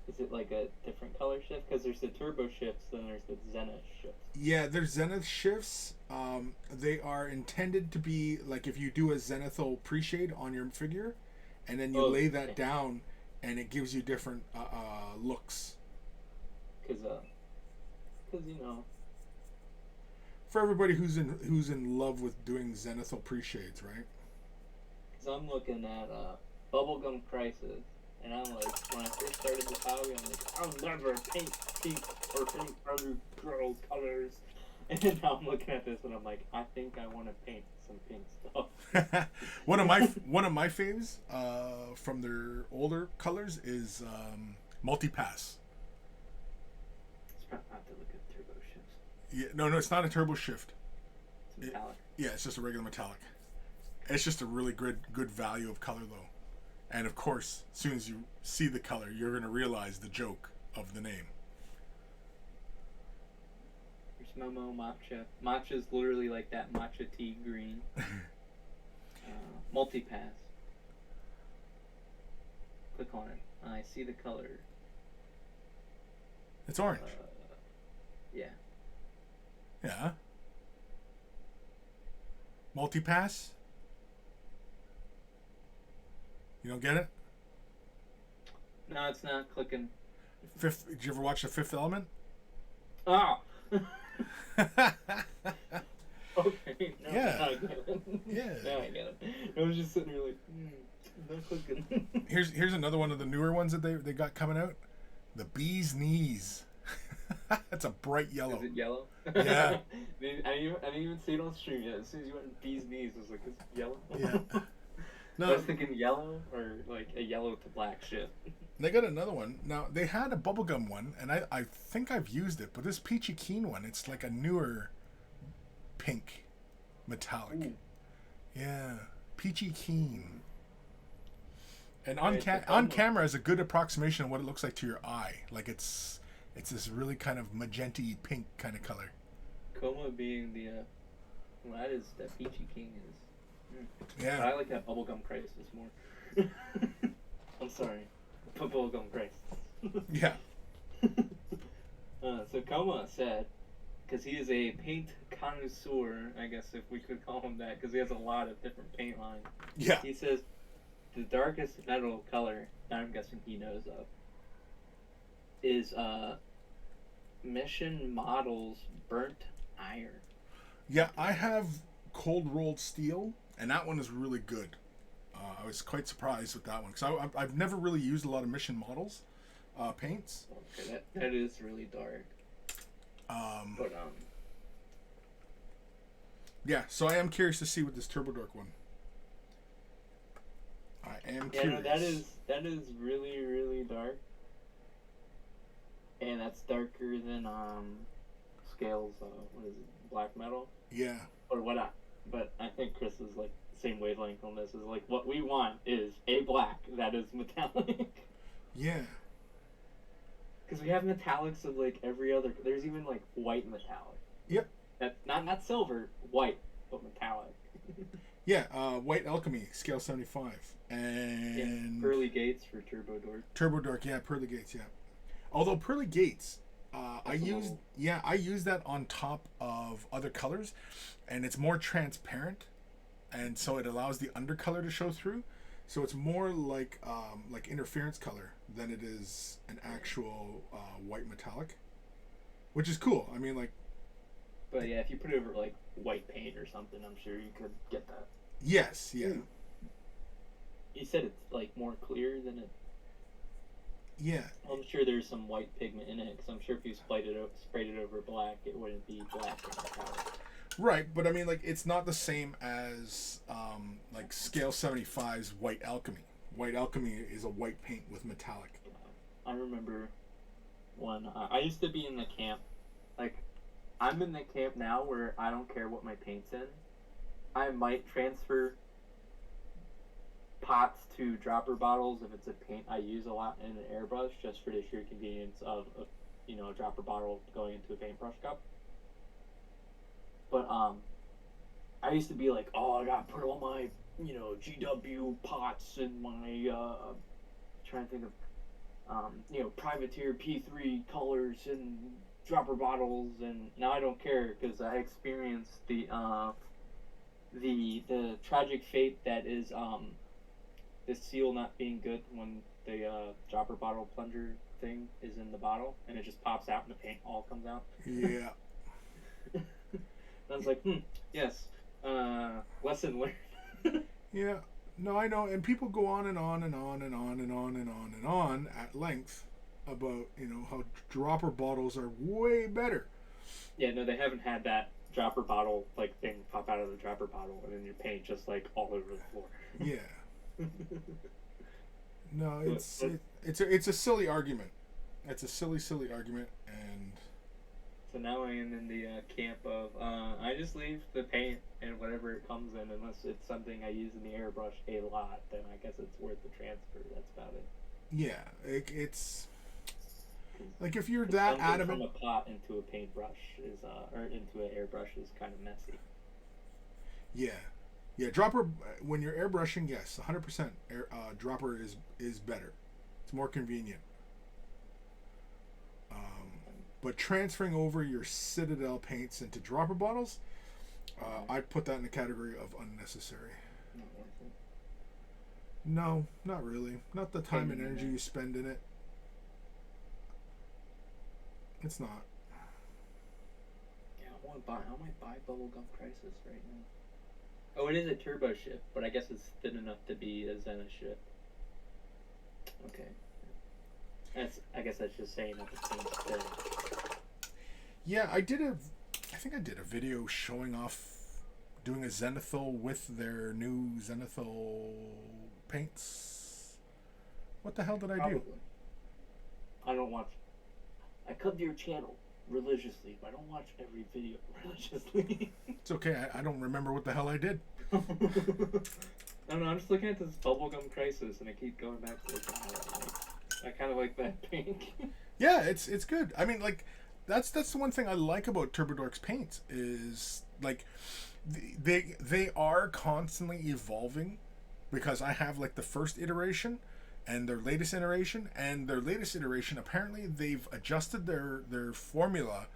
Is it like a different color shift? Because there's the Turbo shifts, then there's the Zenith shifts. Yeah, there's Zenith shifts. They are intended to be like if you do a Zenithal pre-shade on your figure, and then you lay that down, and it gives you different looks. Because for everybody who's in love with doing Zenithal pre-shades, right? Because I'm looking at Bubblegum Crisis, and I'm like, when I first started this hobby, I'm like, I'll never paint pink or paint other girls' colors. And now I'm looking at this, and I'm like, I think I want to paint some pink stuff. one of my faves from their older colors is Multipass. It's not to look at turbo shifts. Yeah, no, it's not a turbo shift. It's metallic. Yeah, it's just a regular metallic. It's just a really good value of color though. And of course, as soon as you see the color, you're going to realize the joke of the name. There's Momo Matcha. Matcha's literally like that matcha tea green. Multipass. Click on it. I see the color. It's orange. Yeah. Yeah. Multipass? You don't get it? No, it's not clicking. Did you ever watch The Fifth Element? Oh! Okay. No, Yeah. now I get it. Yeah. Now I get it. I was just sitting here like, not clicking. Here's another one of the newer ones that they got coming out. The Bee's Knees. That's a bright yellow. Is it yellow? Yeah. I didn't even see it on stream yet. As soon as you went Bee's Knees, I was like, is it yellow? Yeah. No. I was thinking yellow or like a yellow to black shit. They got another one. Now, they had a bubblegum one, and I think I've used it, but this Peachy Keen one, it's like a newer pink metallic. Ooh. Yeah. Peachy Keen. And on camera is a good approximation of what it looks like to your eye. Like it's this really kind of magenta-y pink kind of color. Coma being the well, that Peachy King is. Yeah. But I like that bubblegum crisis more. I'm sorry. Bubblegum crisis. Yeah. So Coma said, because he is a paint connoisseur, I guess if we could call him that, because he has a lot of different paint lines. Yeah. He says, the darkest metal color that I'm guessing he knows of is Mission Models Burnt Iron. Yeah, I have cold rolled steel, and that one is really good. I was quite surprised with that one because I've never really used a lot of Mission Models paints. Okay, that is really dark. Yeah, so I am curious to see with this Turbo Dork one. I am curious. No, that is really, really dark. And that's darker than Scales, what is it, black metal? Yeah. Or what but I think Chris is like same wavelength on this. Is like what we want is a black that is metallic. Yeah. Because we have metallics of like every other. There's even like white metallic. Yep. That's not silver, white, but metallic. Yeah, White Alchemy, scale 75. And yeah, Pearly Gates for Turbo Dork. Turbo Dork, yeah, Pearly Gates, yeah. Although Pearly Gates, I use that on top of other colors, and it's more transparent, and so it allows the undercolor to show through. So it's more like interference color than it is an actual white metallic, which is cool. I mean, like. But yeah, if you put it over like white paint or something, I'm sure you could get that. Yes, yeah. You said it's like more clear than it. Yeah. I'm sure there's some white pigment in it, because I'm sure if you sprayed it over black, it wouldn't be black or metallic. Right, but I mean, like, it's not the same as like Scale 75's White Alchemy. White Alchemy is a white paint with metallic. I remember when I used to be in the camp. Like, I'm in the camp now where I don't care what my paint's in. I might transfer pots to dropper bottles if it's a paint I use a lot in an airbrush, just for the sheer convenience of a dropper bottle going into a paintbrush cup. But I used to be like, oh, I gotta put all my GW pots and my trying to think of privateer P3 colors and dropper bottles, and now I don't care because I experienced the tragic fate that is the seal not being good when the dropper bottle plunger thing is in the bottle and it just pops out and the paint all comes out. Yeah. I was like, yes, lesson learned. Yeah, no, I know, and people go on and on and on and on and on and on and on at length about how dropper bottles are way better. Yeah, no, they haven't had that dropper bottle like thing pop out of the dropper bottle and then your paint just like all over the floor. Yeah. No, it's a silly argument. It's a silly argument, and So now I am in the camp of I just leave the paint and whatever it comes in, unless it's something I use in the airbrush a lot. Then I guess it's worth the transfer. That's about it. Yeah, it's like if you're that adamant. From a pot into a paintbrush is or into an airbrush is kind of messy. Yeah, yeah. Dropper when you're airbrushing, yes, 100%. Dropper is better. It's more convenient. But transferring over your Citadel paints into dropper bottles, I'd put that in the category of unnecessary. Not worth it. No, not really. Not the time and energy you spend in it. It's not. Yeah, I might buy Bubblegum Crisis right now. Oh, it is a turbo ship, but I guess it's thin enough to be a Zenith ship. Okay. I guess that's just saying that the paint's thin. Yeah, I think I did a video showing off doing a Zenithal with their new Zenithal paints. What the hell did I do? I don't watch. I come to your channel religiously, but I don't watch every video religiously. It's okay. I don't remember what the hell I did. I don't know. I'm just looking at this Bubblegum Crisis, and I keep going back to the I kind of like that pink. Yeah, it's good. I mean, like, that's the one thing I like about TurboDork's paints is like they are constantly evolving, because I have like the first iteration and their latest iteration, and their latest iteration apparently they've adjusted their formula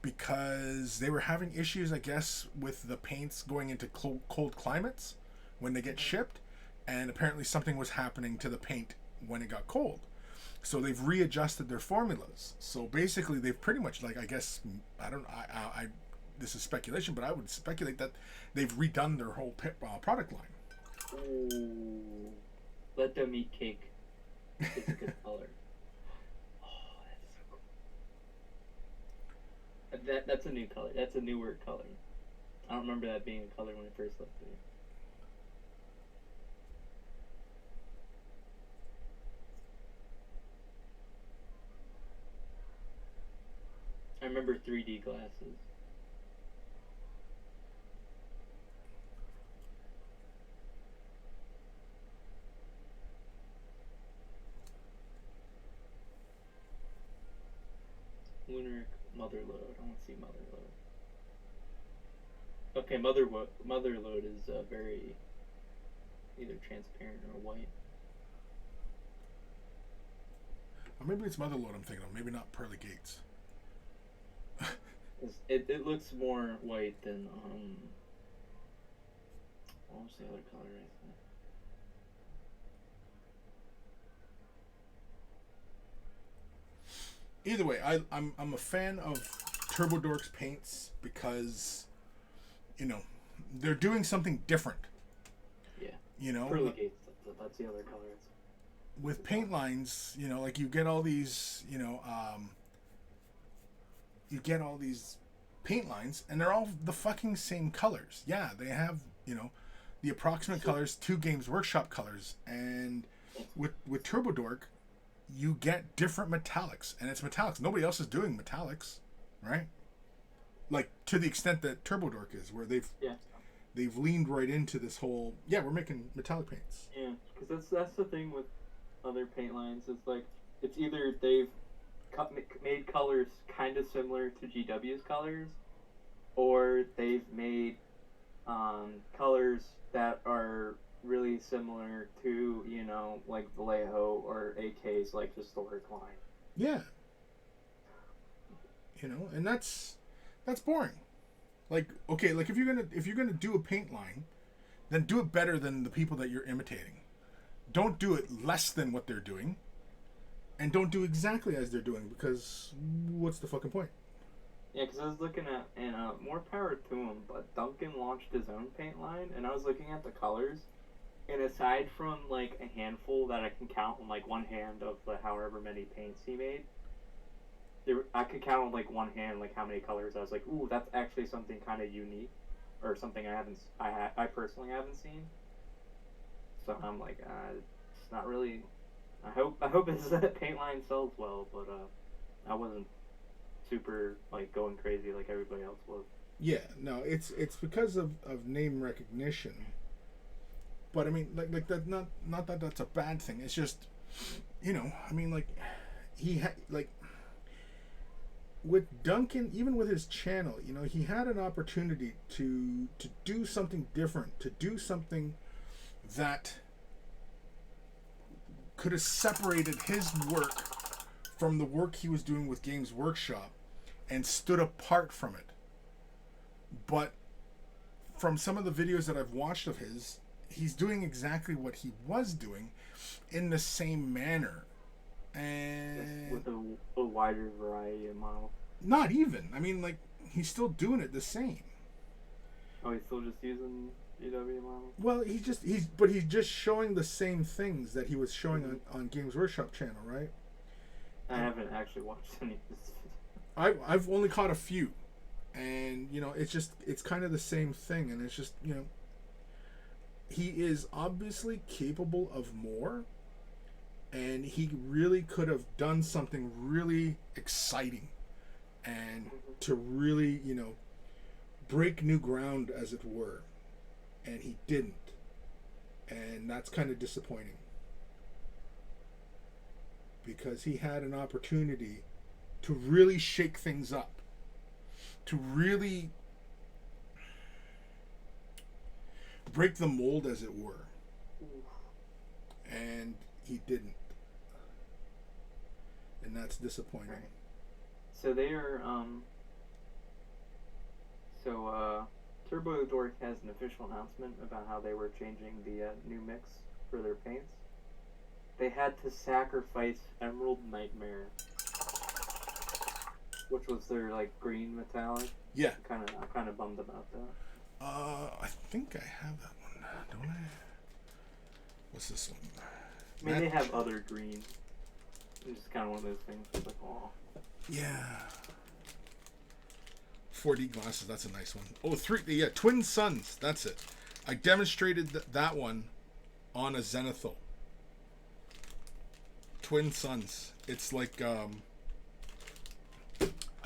because they were having issues, I guess, with the paints going into cold climates when they get shipped, and apparently something was happening to the paint when it got cold. So they've readjusted their formulas. So basically, they've pretty much, like, I guess, I this is speculation, but I would speculate that they've redone their whole product line. Ooh, let them eat cake. It's a good color. Oh, that's so cool. That's a new color. That's a newer color. I don't remember that being a color when I first looked at it. I remember 3D glasses. Lunar Motherload. I want to see Motherload. Okay, Motherload is very either transparent or white. Or maybe it's Motherload I'm thinking of. Maybe not Pearly Gates. It looks more white than what was the other color I thought? Either way, I'm a fan of TurboDork's paints because, you know, they're doing something different. Yeah. You know, Pearly Gates. That's the other color. With paint lines, you know, like you get all these, you get all these paint lines, and they're all the fucking same colors. Yeah, they have, the approximate colors, 2 Games Workshop colors, and with TurboDork, you get different metallics, and it's metallics. Nobody else is doing metallics, right? Like, to the extent that TurboDork is, where they've leaned right into this whole, we're making metallic paints. Yeah, because that's the thing with other paint lines. It's like, it's either they've made colors kind of similar to GW's colors, or they've made colors that are really similar to, like Vallejo or AK's like historic line. Yeah. And that's boring. Like, okay, like if you're gonna do a paint line, then do it better than the people that you're imitating. Don't do it less than what they're doing. And don't do exactly as they're doing, because what's the fucking point? Yeah, because I was looking at, and more power to him, but Duncan launched his own paint line, and I was looking at the colors, and aside from, like, a handful that I can count on, like, one hand of the however many paints he made, I could count on, like, one hand, like, how many colors. I was like, ooh, that's actually something kind of unique, or something I personally haven't seen. So I'm like, it's not really... I hope that paint line sells well, but I wasn't super like going crazy like everybody else was. Yeah, no, it's because of name recognition. But I mean, like that. Not that that's a bad thing. It's just, I mean, like he had like with Duncan, even with his channel, he had an opportunity to do something different, to do something that could have separated his work from the work he was doing with Games Workshop and stood apart from it. But from some of the videos that I've watched of his, he's doing exactly what he was doing in the same manner. And with a wider variety of models. Not even. I mean, like, he's still doing it the same. Oh, he's still just using GW models? Well, he's just showing the same things that he was showing on Games Workshop channel, right? I haven't actually watched any of this. I've only caught a few. And, it's kind of the same thing. And it's just, he is obviously capable of more. And he really could have done something really exciting. And to really, break new ground, as it were. And he didn't. And that's kind of disappointing. Because he had an opportunity to really shake things up. To really break the mold, as it were. And he didn't. And that's disappointing. Right. So they are, Turbo Dork has an official announcement about how they were changing the new mix for their paints. They had to sacrifice Emerald Nightmare, which was their like green metallic. Yeah. I'm kind of bummed about that. I think I have that one, don't I? What's this one? I mean, they have other green. It's just kind of one of those things. It's like, oh. Yeah. 4D glasses. That's a nice one. Oh, Twin Suns. That's it. I demonstrated that one on a Zenithal. Twin Suns. It's like, I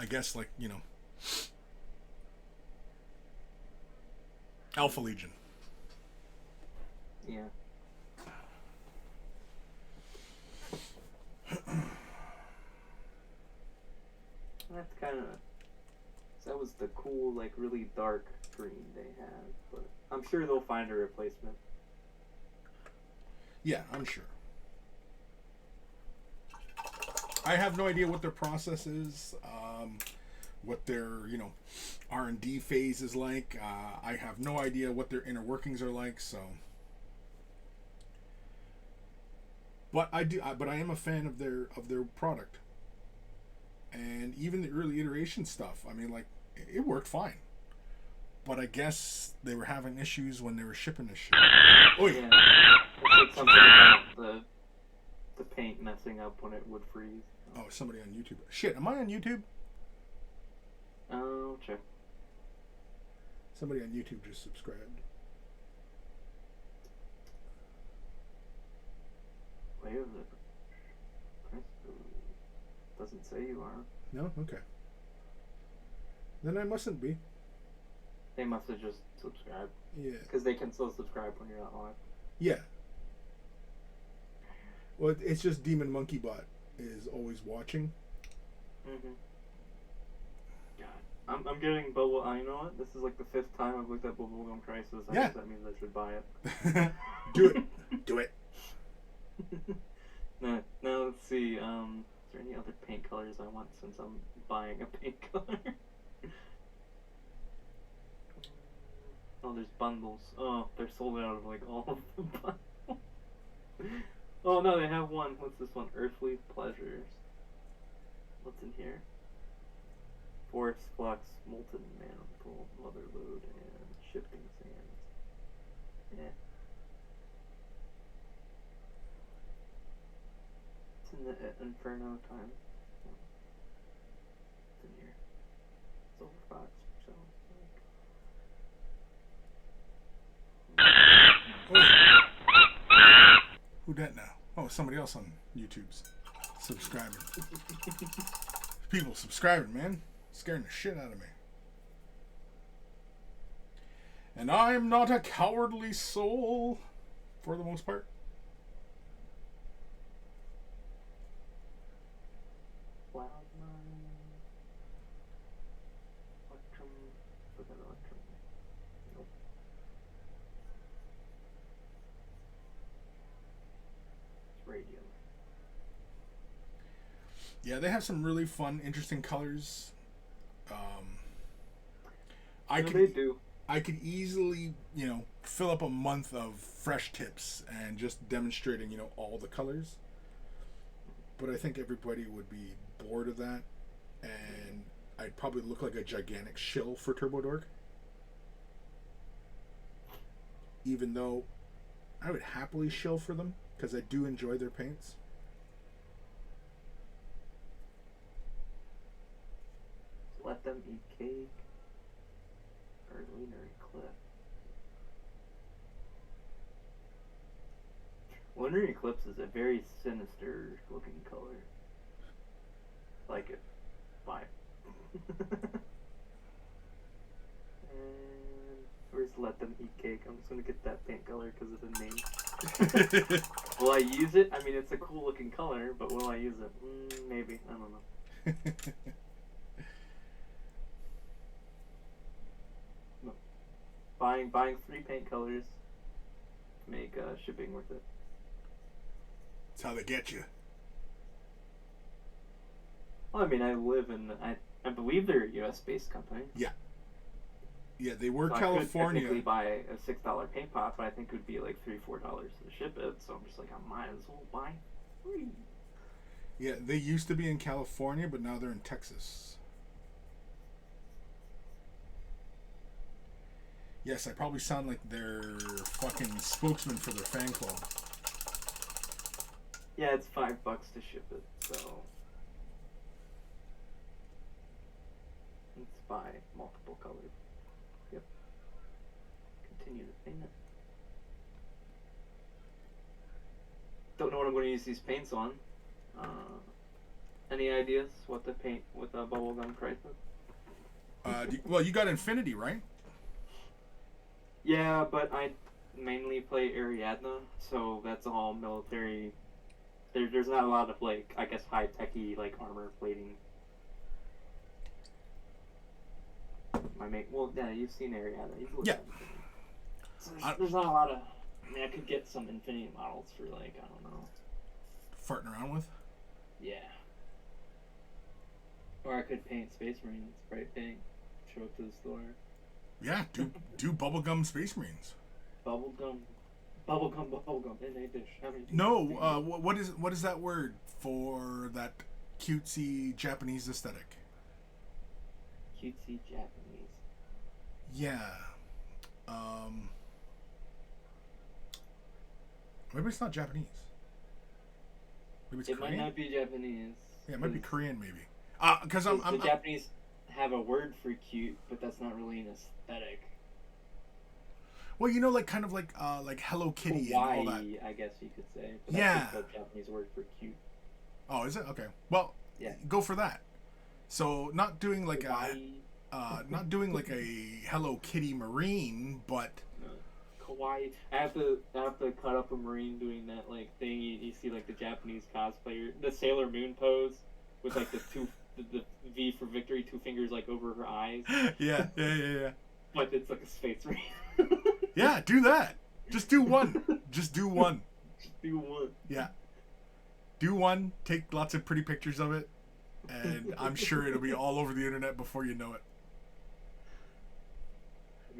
guess like, Alpha Legion. Yeah. That's kind of... That was the cool, like, really dark green they had. But I'm sure they'll find a replacement. Yeah, I'm sure. I have no idea what their process is, what their, R&D phase is like. I have no idea what their inner workings are like, so... But I am a fan of their product. And even the early iteration stuff, I mean, like, it worked fine. But I guess they were having issues when they were shipping this shit. Oh yeah. It's like something about the paint messing up when it would freeze. Oh, somebody on YouTube. Shit, am I on YouTube? Oh, check. Somebody on YouTube just subscribed. Way of the doesn't say you are. No? Okay. Then I mustn't be. They must have just subscribed. Yeah. Because they can still subscribe when you're not live. Yeah. Well, it's just Demon Monkey Bot is always watching. Mm-hmm. God. I'm getting bubble... you know what? This is like the 5th time I've looked at Bubblegum Crisis. I guess that means I should buy it. Do it. Do it. Now let's see. Is there any other paint colors I want since I'm buying a paint color? Oh, there's bundles. Oh, they're sold out of like all of the bundles. Oh no, they have one. What's this one? Earthly Pleasures. What's in here? Forest Flux, Molten Mantle, Motherload, and Shifting Sands. Yeah. It's in the Inferno time. It's in here. Silver Fox, so Who that now? Oh, somebody else on YouTube's subscribing. People subscribing, man. Scaring the shit out of me. And I'm not a cowardly soul, for the most part. Yeah, they have some really fun, interesting colors. They do. I could easily, fill up a month of fresh tips and just demonstrating, all the colors. But I think everybody would be bored of that, and I'd probably look like a gigantic shill for Turbo Dork. Even though I would happily shill for them, because I do enjoy their paints. Let them eat cake. Or lunar eclipse. Lunar eclipse is a very sinister looking color. Like it. Bye. And where's let them eat cake? I'm just gonna get that paint color because of the name. Will I use it? I mean, it's a cool looking color, but will I use it? Maybe. I don't know. Buying 3 paint colors to make shipping worth it. That's how they get you. Well, I mean, I believe they're a U.S. based company. Yeah. Yeah, they were so California. I could technically buy a $6 paint pot, but I think it would be like $3-4 to ship it. So I'm just like, I might as well buy 3. Yeah, they used to be in California, but now they're in Texas. Yes, I probably sound like their fucking spokesman for their fan club. Yeah, it's $5 to ship it, so let's buy multiple colors. Yep. Continue to paint it. Don't know what I'm going to use these paints on. Any ideas what to paint with a bubblegum crisis? Well, you got Infinity, right? Yeah, but I mainly play Ariadna, so that's all military. There's not a lot of, like, I guess, high-techy, like, armor plating. Well, yeah, you've seen Ariadna. Yeah. So there's not a lot of... I mean, I could get some Infinity models for, like, I don't know. Farting around with? Yeah. Or I could paint Space Marines, bright pink, show up to the store. Yeah, do bubblegum Space Marines. Bubblegum in a dish. How many No, what is that word for that cutesy Japanese aesthetic? Cutesy Japanese. Yeah. Maybe it's not Japanese. Maybe it's Korean. Might not be Japanese. Yeah, it might be Korean, maybe. Because the Japanese have a word for cute, but that's not really an aesthetic. Well, like kind of like Hello Kitty Kawaii, and all that. I guess you could say. But yeah. That's the Japanese word for cute. Oh, is it? Okay. Well, yeah. Go for that. So not doing like Kawaii. not doing like a Hello Kitty Marine, but Kawaii. I have to cut up a Marine doing that like thing. You see like the Japanese cosplayer, the Sailor Moon pose with like the the V for victory, 2 fingers like over her eyes. Yeah. But it's like a space Marine. Yeah, do that. Just do one. Just do one. Just do one. Yeah. Do one. Take lots of pretty pictures of it, and I'm sure it'll be all over the internet before you know it.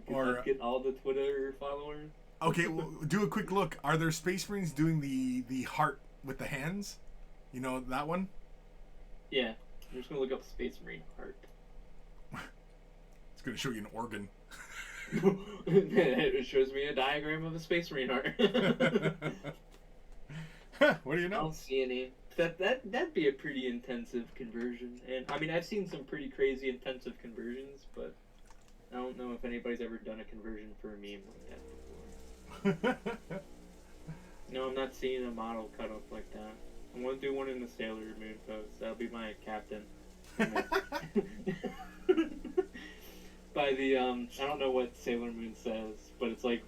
Or get all the Twitter followers. Okay, well, do a quick look. Are there Space Marines doing the heart with the hands? You know that one? Yeah. I'm just gonna look up Space Marine heart. It's gonna show you an organ. It shows me a diagram of a Space Marine heart. What do you know? I don't see any. That'd be a pretty intensive conversion, and I mean I've seen some pretty crazy intensive conversions, but I don't know if anybody's ever done a conversion for a meme like that before. No, I'm not seeing a model cut up like that. I want to do one in the Sailor Moon pose. That'll be my captain. By the I don't know what Sailor Moon says, but it's like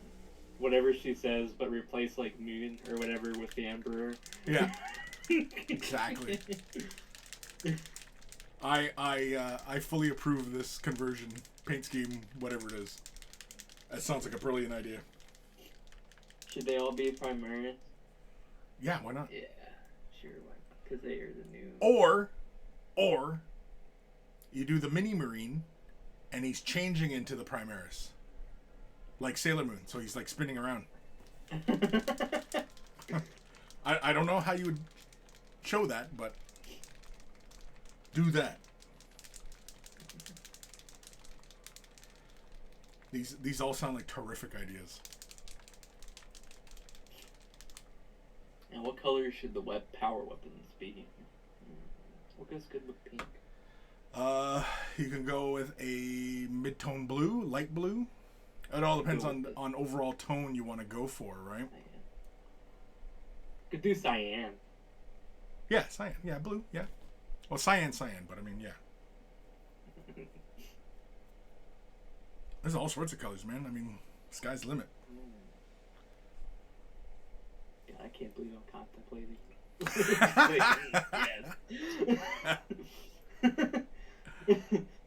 whatever she says, but replace like Moon or whatever with the Emperor. Yeah. Exactly. I fully approve this conversion paint scheme, whatever it is. That sounds like a brilliant idea. Should they all be Primaris? Yeah, why not? Yeah, sure, because they are the new. Or you do the mini Marine, and he's changing into the Primaris, like Sailor Moon. So he's like spinning around. I don't know how you would show that, but do that. These all sound like terrific ideas. And what color should the power weapons be? What goes good with pink? You can go with a mid-tone blue, light blue. It all depends on overall tone you want to go for, right? Could do cyan. Yeah, cyan. Yeah, blue. Yeah. Well, cyan, but I mean, yeah. There's all sorts of colors, man. I mean, sky's the limit. Yeah, I can't believe I'm contemplating.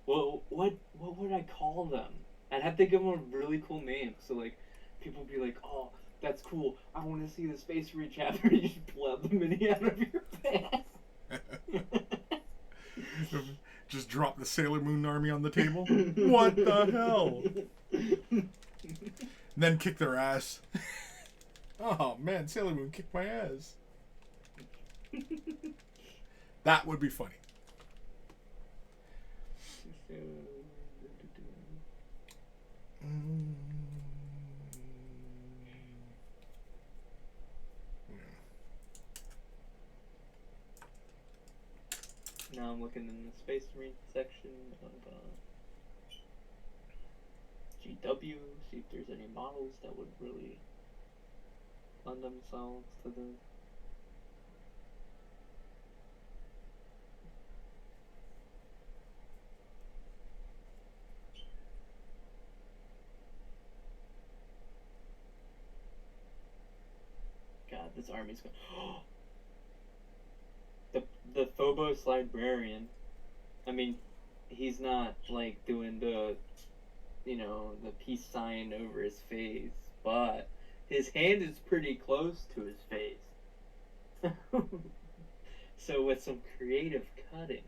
Well, what would I call them? I'd have to give them a really cool name. So like, people would be like, "Oh, that's cool. I want to see the Space Marine chapter." You just pull out the mini out of your pants. Just drop the Sailor Moon army on the table. What the hell? Then kick their ass. Oh man, Sailor Moon kicked my ass. That would be funny. Now I'm looking in the Space Marine section of GW, see if there's any models that would really lend themselves to the. God, this army's going. The Phobos librarian. I mean, he's not like doing the, the peace sign over his face, but his hand is pretty close to his face. So with some creative cutting.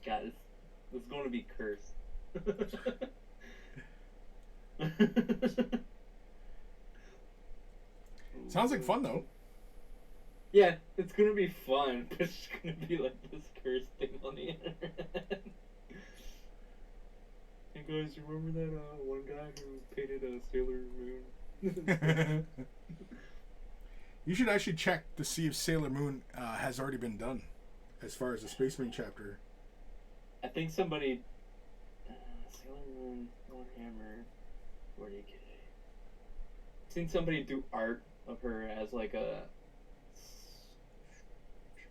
God, it's going to be cursed. Sounds like fun though. Yeah, it's gonna be fun, but it's gonna be like this cursed thing on the internet. Hey guys, you remember that one guy who painted a Sailor Moon? You should actually check to see if Sailor Moon has already been done, as far as the Space Marine chapter. I think somebody Sailor Moon, Warhammer, 40k. I've seen somebody do art of her as like a,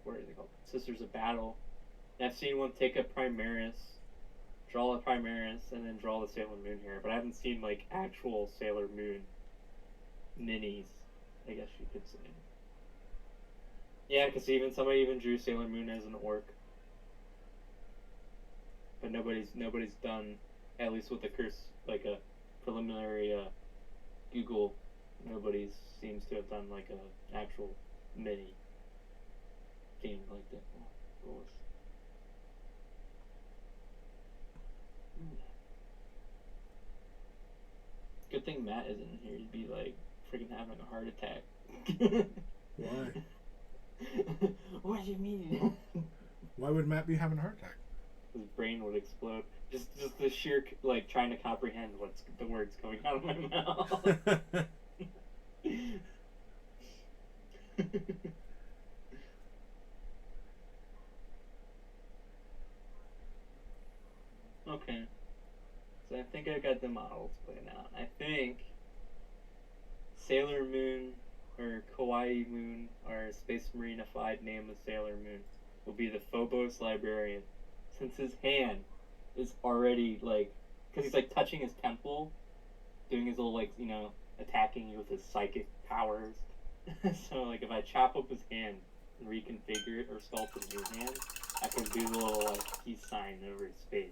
what are they called? Sisters of Battle. And I've seen one take a Primaris, draw a Primaris, and then draw the Sailor Moon here. But I haven't seen like actual Sailor Moon minis, I guess you could say. Yeah, because somebody even drew Sailor Moon as an orc. But nobody's done, at least with the curse, like a preliminary Google. Nobody seems to have done like a actual mini theme like that. Oh, of course. Good thing Matt isn't here. He'd be like freaking having a heart attack. Why? What do you mean? Why would Matt be having a heart attack? His brain would explode. Just the sheer like trying to comprehend what's the words coming out of my mouth. Okay. So I think I got the models playing out. I think Sailor Moon or Kawaii Moon, or Space Marine-ified name of Sailor Moon, will be the Phobos Librarian, since his hand is already, like, because he's, like, touching his temple, doing his little, like, you know, attacking you with his psychic powers. So, like, if I chop up his hand and reconfigure it or sculpt it in his hand, I can do the little, like, peace sign over his face.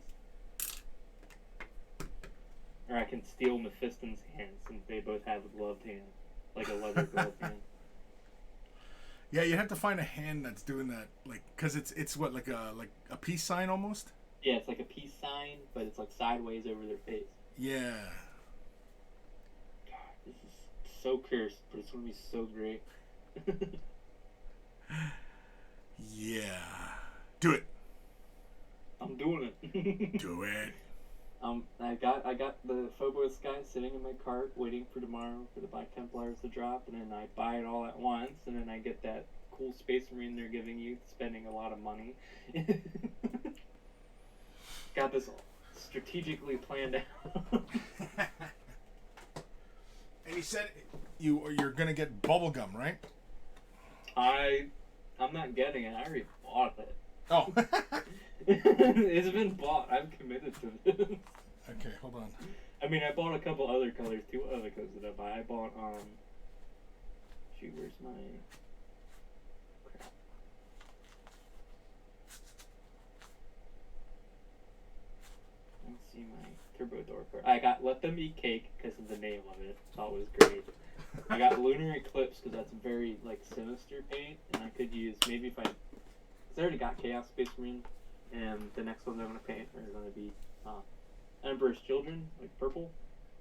Or I can steal Mephiston's hand, since they both have a gloved hand. Like a leather gloved hand. Yeah, you have to find a hand that's doing that, like, cause it's what, like a peace sign almost. Yeah, it's like a peace sign, but it's like sideways over their face. Yeah. God, this is so cursed, but it's gonna be so great. Yeah. Do it. I'm doing it. Do it. I got the Phobos guy sitting in my cart, waiting for tomorrow for the Black Templars to drop, and then I buy it all at once, and then I get that cool Space Marine they're giving you, spending a lot of money. Got this strategically planned out. And you said you're gonna get bubblegum, right? I'm not getting it. I already bought it. Oh. It's been bought. I'm committed to this. Okay, hold on. I mean, I bought a couple other colors too. What other colors did I buy? I bought shoot, where's my crap? Let's see my Turbo Dork card. I got Let Them Eat Cake because of the name of it. Thought it was great. I got Lunar Eclipse because that's very like sinister paint, and I could use maybe if I. Cause I already got Chaos Space Marine, and the next ones I'm gonna paint are gonna be Emperor's Children, like purple.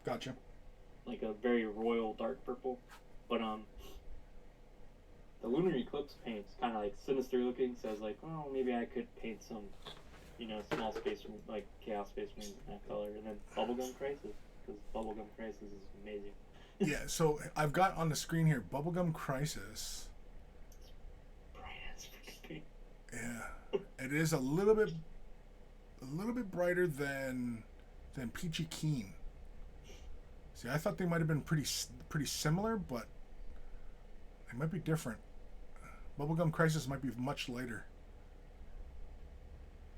Gotcha. Like a very royal dark purple, but the Lunar Eclipse paint's kind of like sinister looking. So I was like, oh, maybe I could paint some, you know, small space like Chaos Space Marines in that color, and then Bubblegum Crisis, because Bubblegum Crisis is amazing. Yeah, so I've got on the screen here Bubblegum Crisis. It's bright as freaking pink. Yeah, it is a little bit brighter than Peachy Keen. See, I thought they might have been pretty similar, but they might be different. Bubblegum Crisis might be much lighter.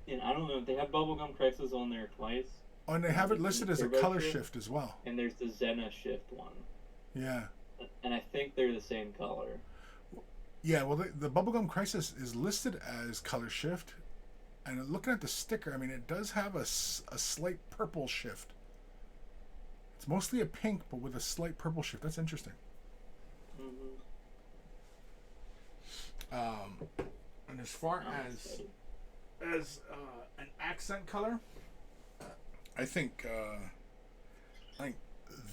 And I don't know if they have Bubblegum Crisis on there twice. Oh, and they have it listed as a color shift as well. And there's the Zena shift one. Yeah. And I think they're the same color. Yeah, well, the Bubblegum Crisis is listed as color shift. And looking at the sticker, I mean, it does have a slight purple shift. It's mostly a pink, but with a slight purple shift. That's interesting. Mm-hmm. And as far as an accent color, I think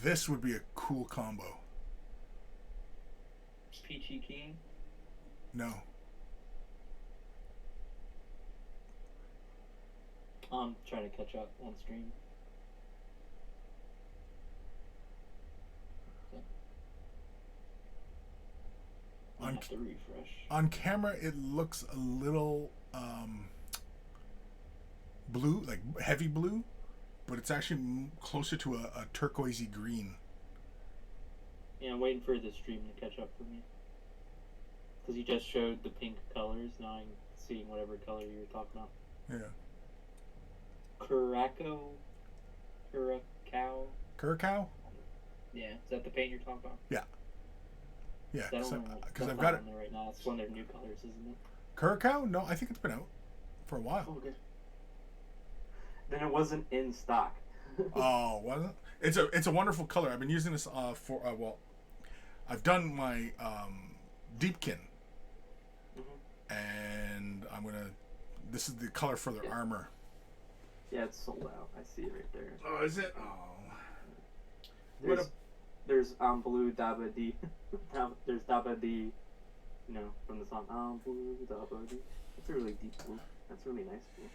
this would be a cool combo. Peachy Keen? No. I'm trying to catch up on stream. I have to refresh. On camera, it looks a little blue, like heavy blue, but it's actually closer to a turquoisey green. Yeah, I'm waiting for the stream to catch up for me. Because you just showed the pink colors, now I'm seeing whatever color you were talking about. Yeah. Curacao? Curacao? Yeah, is that the paint you're talking about? Yeah. Yeah, because I've got got it. Right now. It's one of their new colors, isn't it? Curacao? No, I think it's been out for a while. Oh, okay. Then it wasn't in stock. Oh, wasn't? It's a wonderful color. I've been using this for I've done my Deepkin, and I'm gonna. This is the color for their armor. Yeah, it's sold out. I see it right there. Oh, is it? Oh. There's Blue Daba D. There's Daba D, you know, from the song Blue Daba D. That's a really deep blue. That's really nice blue.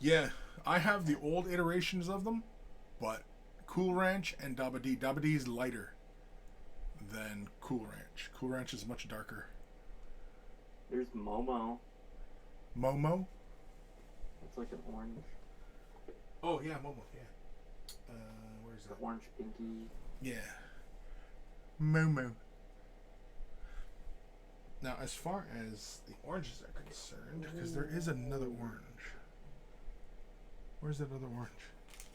Yeah, I have the old iterations of them, but Cool Ranch and Daba D. Daba D is lighter than Cool Ranch. Cool Ranch is much darker. There's Momo. Momo? It's like an orange. Oh, yeah, Momo, yeah. Where's that? Orange pinky. Yeah. Momo. Now, as far as the oranges are concerned, because there is another orange. Where's that other orange?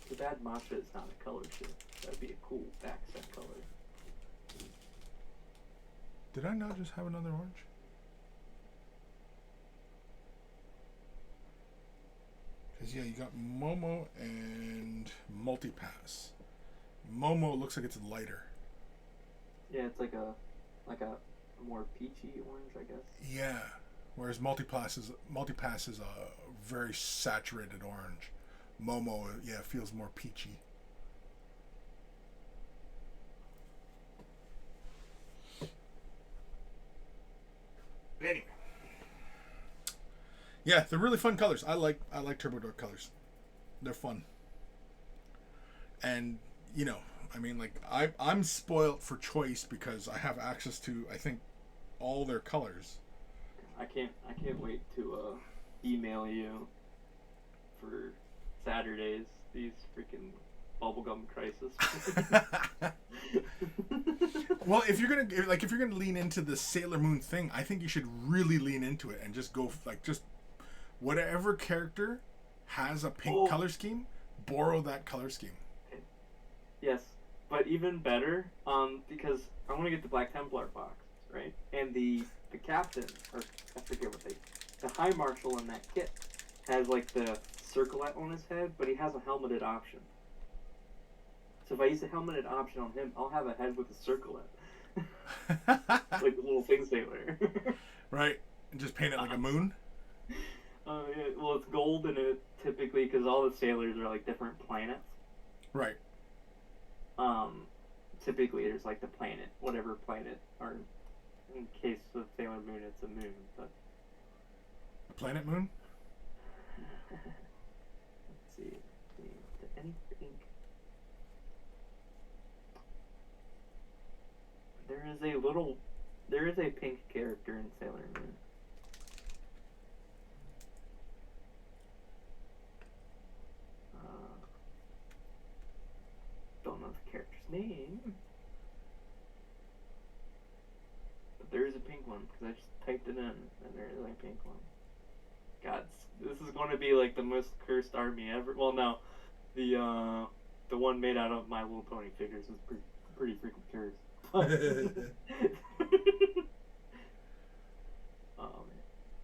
Too bad Masha is not a color shift. That'd be a cool accent color. Did I not just have another orange? Because, yeah, you got Momo and Multipass. Momo looks like it's lighter. Yeah, it's like a more peachy orange, I guess. Yeah. Whereas Multipass is a very saturated orange. Momo, yeah, feels more peachy. Anyway. Yeah, they're really fun colors. I like Turbo Dork colors. They're fun. And, you know, I mean, like, I'm spoiled for choice because I have access to, I think, all their colors. I can't wait to email you for Saturdays these freaking bubblegum crisis. Well, if you're gonna lean into the Sailor Moon thing, I think you should really lean into it and just go just whatever character has a pink color scheme, borrow that color scheme. Yes, but even better, because I want to get the Black Templar box, right? And the captain, or I forget what the High Marshal in that kit has like the circlet on his head, but he has a helmeted option. So if I use the helmeted option on him, I'll have a head with a circlet. Like the little things they wear. Right. And just paint it like a moon? Yeah, well, it's gold in it, typically, because all the sailors are like different planets. Right. Typically there's like the planet, whatever planet, or in case of Sailor Moon, it's a moon, but... A planet moon? Let's see. Any pink? There is a pink character in Sailor Moon. Don't know the character's name. But there is a pink one, because I just typed it in, and there is a pink one. God, this is going to be like the most cursed army ever. Well, no, the one made out of My Little Pony figures is pretty freaking cursed. Oh man,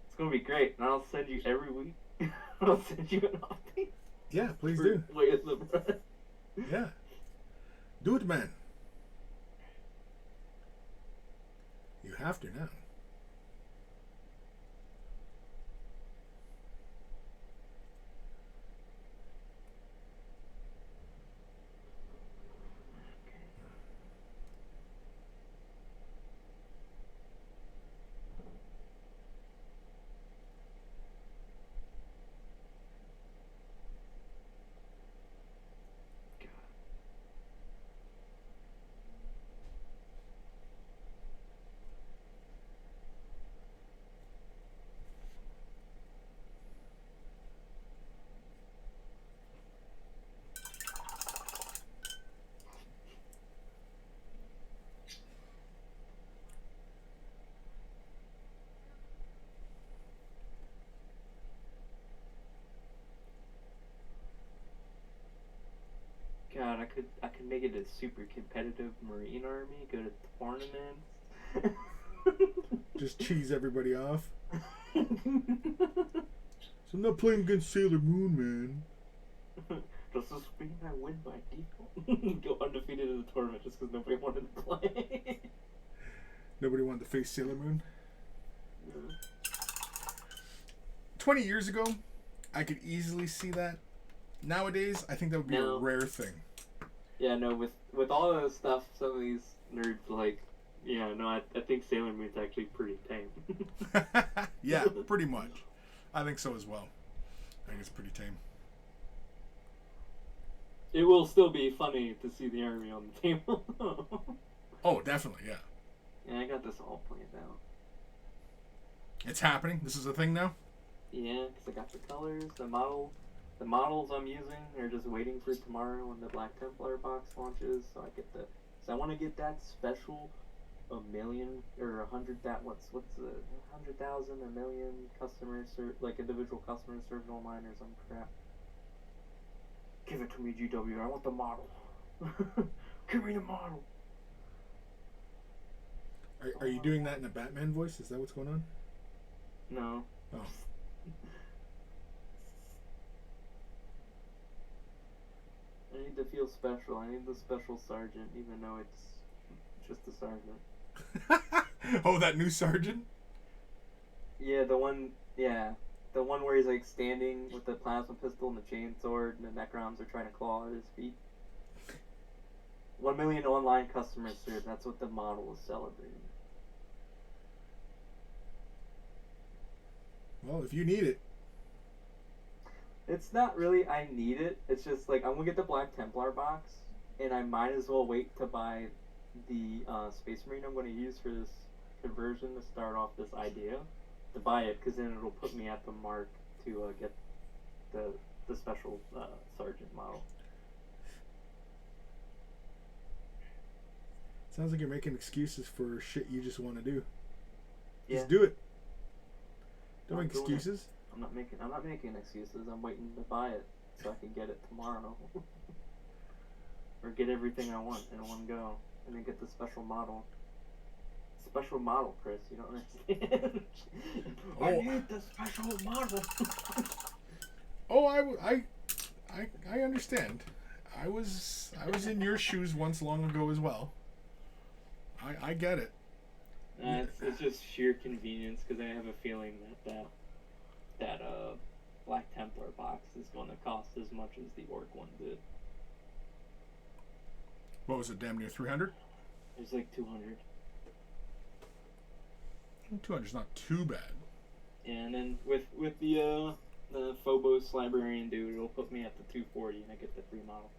it's gonna be great, and I'll send you every week. I'll send you an update. Yeah, please do. The Yeah, do it, man. You have to now. God, I could make it a super competitive Marine army, go to tournaments. Just cheese everybody off. So I'm not playing against Sailor Moon, man. Does this mean I win by default? Go undefeated in the tournament just because nobody wanted to play. Nobody wanted to face Sailor Moon? Yeah. 20 years ago, I could easily see that. Nowadays, I think that would be a rare thing. Yeah, no, with all of this stuff, some of these nerds, like, yeah, no, I think Sailor Moon's actually pretty tame. Yeah, pretty much. I think so as well. I think it's pretty tame. It will still be funny to see the army on the table. Oh, definitely, yeah. Yeah, I got this all planned out. It's happening? This is a thing now? Yeah, because I got the colors, the models I'm using are just waiting for tomorrow when the Black Templar box launches, so I want to get that special a million or 100 that what's the 100,000 a million customers like individual customers served online or some crap. Give it to me, GW. I want the model. Give me the model. Are you doing that in a Batman voice? Is that what's going on? No. Oh. I need to feel special. I need the special sergeant, even though it's just a sergeant. Oh, that new sergeant? Yeah, the one where he's like standing with the plasma pistol and the chainsword, and the Necrons are trying to claw at his feet. 1 million online customers served. That's what the model is celebrating. Well, if you need it. It's not really I need it. It's just like I'm gonna get the Black Templar box, and I might as well wait to buy the Space Marine I'm going to use for this conversion to start off this idea. To buy it, because then it'll put me at the mark to get the special sergeant model. Sounds like you're making excuses for shit you just want to do. Yeah. Just do it. Don't I'm make excuses. I'm not making excuses. I'm waiting to buy it so I can get it tomorrow. Or get everything I want in one go, and then get the special model. Special model, Chris. You don't understand. Oh. I need the special model. Oh, I understand. I was in your shoes once long ago as well. I get it. It's just sheer convenience, because I have a feeling that Black Templar box is going to cost as much as the Orc one did. What was it? Damn near 300. It was like 200. 200's not too bad. Yeah, and then with the Phobos Librarian dude, it'll put me at the 240, and I get the free model.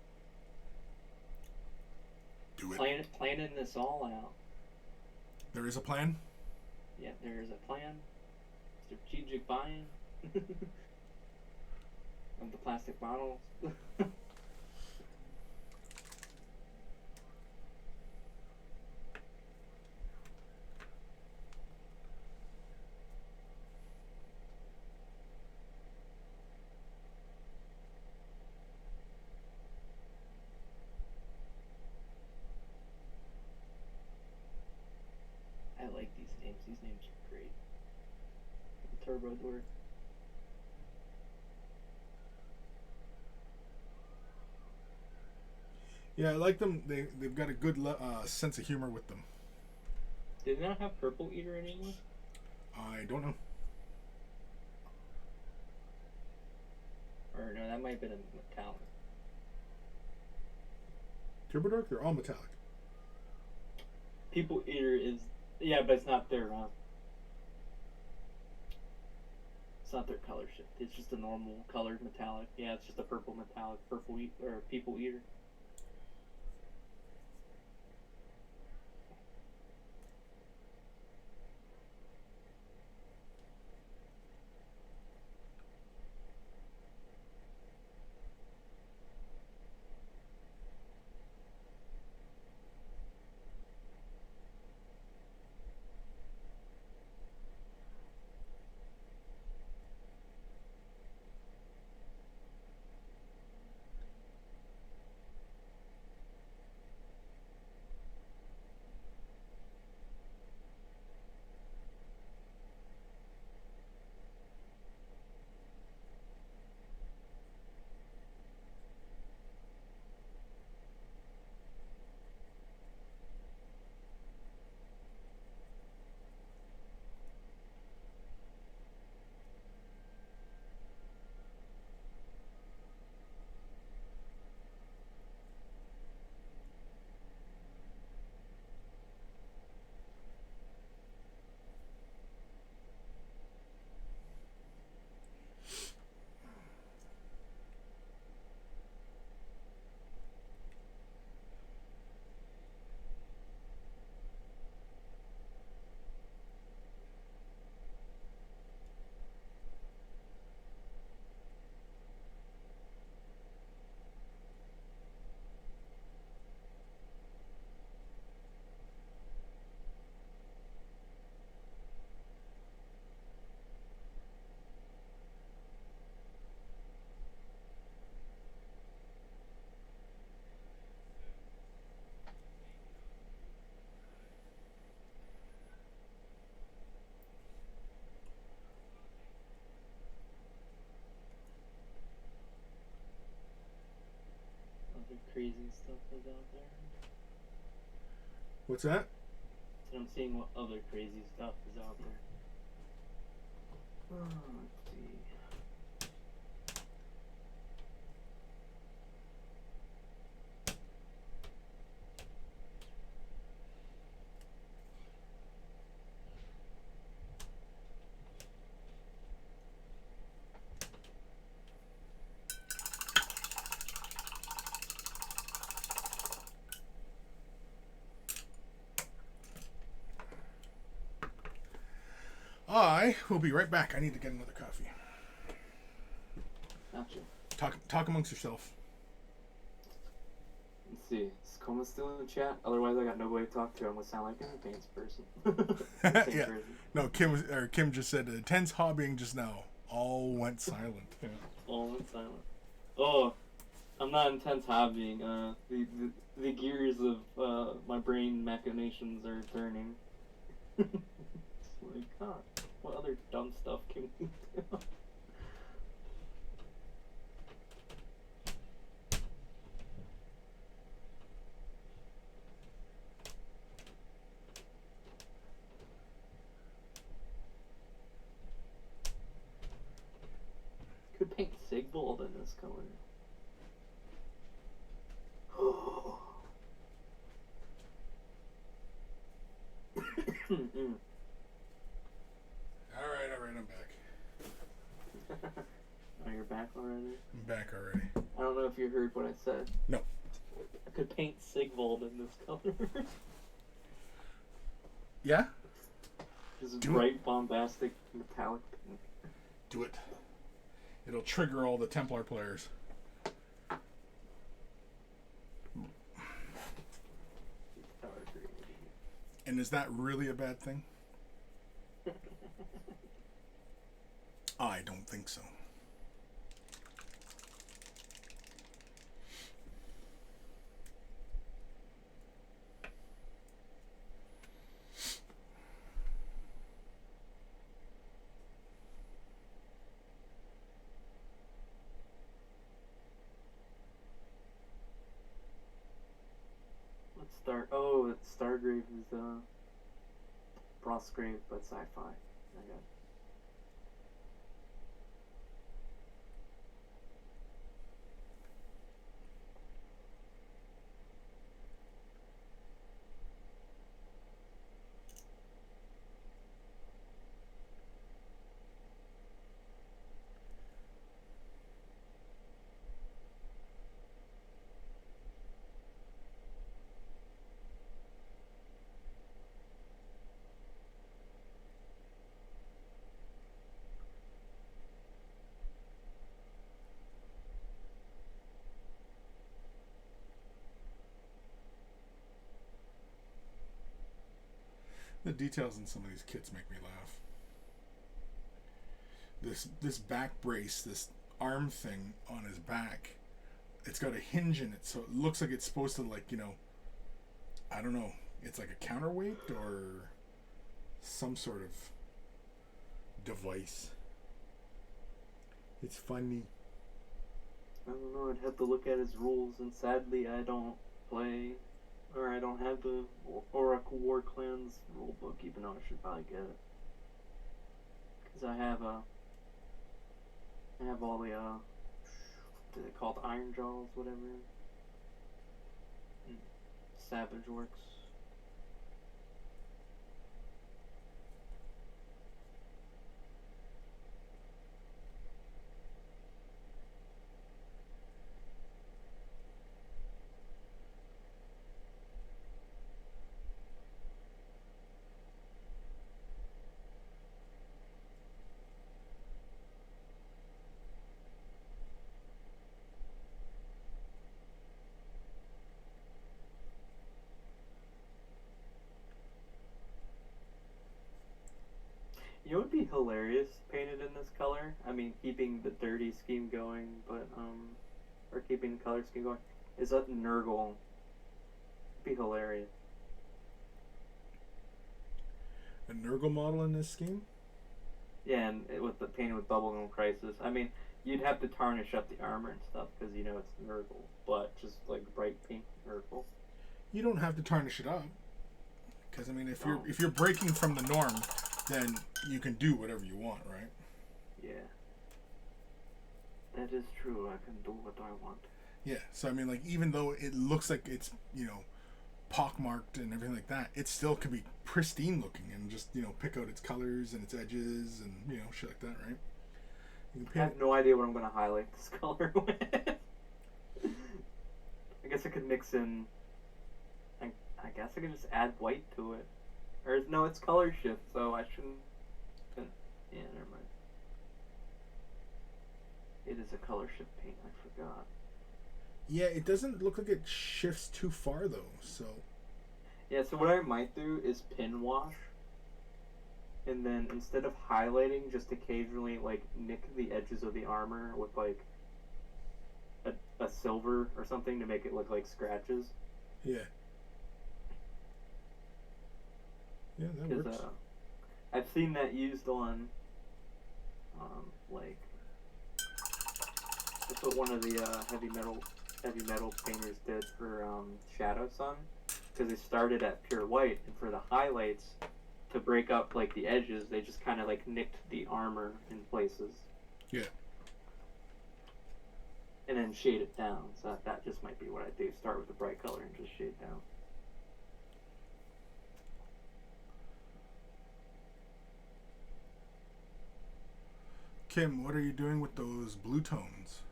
Do it. Planning this all out. There is a plan? Yeah, there is a plan. Strategic buying of the plastic models. I like these names. These names are great. Turbo Dork. Yeah, I like them. They've got a good sense of humor with them. Did they not have Purple Eater anymore? I don't know. Or no, that might have been a metallic. Turbo Dork, they're all metallic. People Eater is, yeah, but it's not their it's not their color shift. It's just a normal colored metallic. Yeah, it's just a purple metallic, People Eater. other crazy stuff is out there. What's that? So I'm seeing what other crazy stuff is out there. Let's see. I will be right back. I need to get another coffee. Gotcha. Talk amongst yourself. Let's see. Is Coma still in the chat? Otherwise, I got nobody to talk to. I'm gonna sound like an intense person. Yeah. No, Kim just said intense hobbying just now. All went silent. Yeah. All went silent. Oh, I'm not intense hobbying. The gears of my brain machinations are turning. It's like, huh, what other dumb stuff can we do? Could paint Sigbold in this color. All right, I'm back. Oh, you're back already? I'm back already. I don't know if you heard what I said. No. I could paint Sigvold in this color. Yeah? This is bright, bombastic, metallic pink. Do it. It'll trigger all the Templar players. And is that really a bad thing? I don't think so. Oh, Stargrave is Frostgrave, but sci-fi. I got. The details in some of these kits make me laugh. This back brace, this arm thing on his back, it's got a hinge in it, so it looks like it's supposed to, like, you know, I don't know, it's like a counterweight or some sort of device. It's funny. I don't know, I'd have to look at his rules, and sadly I don't play, or I don't have the Orruk Warclans rulebook, even though I should probably get it. Because I have all the, what are they called, Iron Jaws, whatever. Savage Orcs. You know what would be hilarious painted in this color? I mean, keeping the dirty scheme going, but, or keeping the color scheme going, is that Nurgle. It'd be hilarious. A Nurgle model in this scheme? Yeah, and with the painted with Bubblegum Crisis. I mean, You'd have to tarnish up the armor and stuff because you know it's Nurgle, but just like bright pink Nurgle. You don't have to tarnish it up, because I mean, if you're breaking from the norm, then you can do whatever you want, right? Yeah. That is true. I can do what I want. Yeah. So I mean, like, even though it looks like it's, you know, pockmarked and everything like that, it still could be pristine looking and just, you know, pick out its colors and its edges and, you know, shit like that, right? I have no idea what I'm going to highlight this color with. I guess I could mix in... I guess I could just add white to it. Or, no, it's color shift, so I shouldn't... Yeah, never mind. It is a color shift paint, I forgot. Yeah, it doesn't look like it shifts too far, though, so... Yeah, so what I might do is pin wash. And then instead of highlighting, just occasionally, like, nick the edges of the armor with, like, a silver or something to make it look like scratches. Yeah. Yeah, that works. I've seen that used on, like, that's what one of the heavy metal painters did for Shadow Sun, because they started at pure white, and for the highlights, to break up like the edges, they just kind of like nicked the armor in places. Yeah. And then shade it down. So that just might be what I do. Start with a bright color and just shade down. Kim, what are you doing with those blue tones?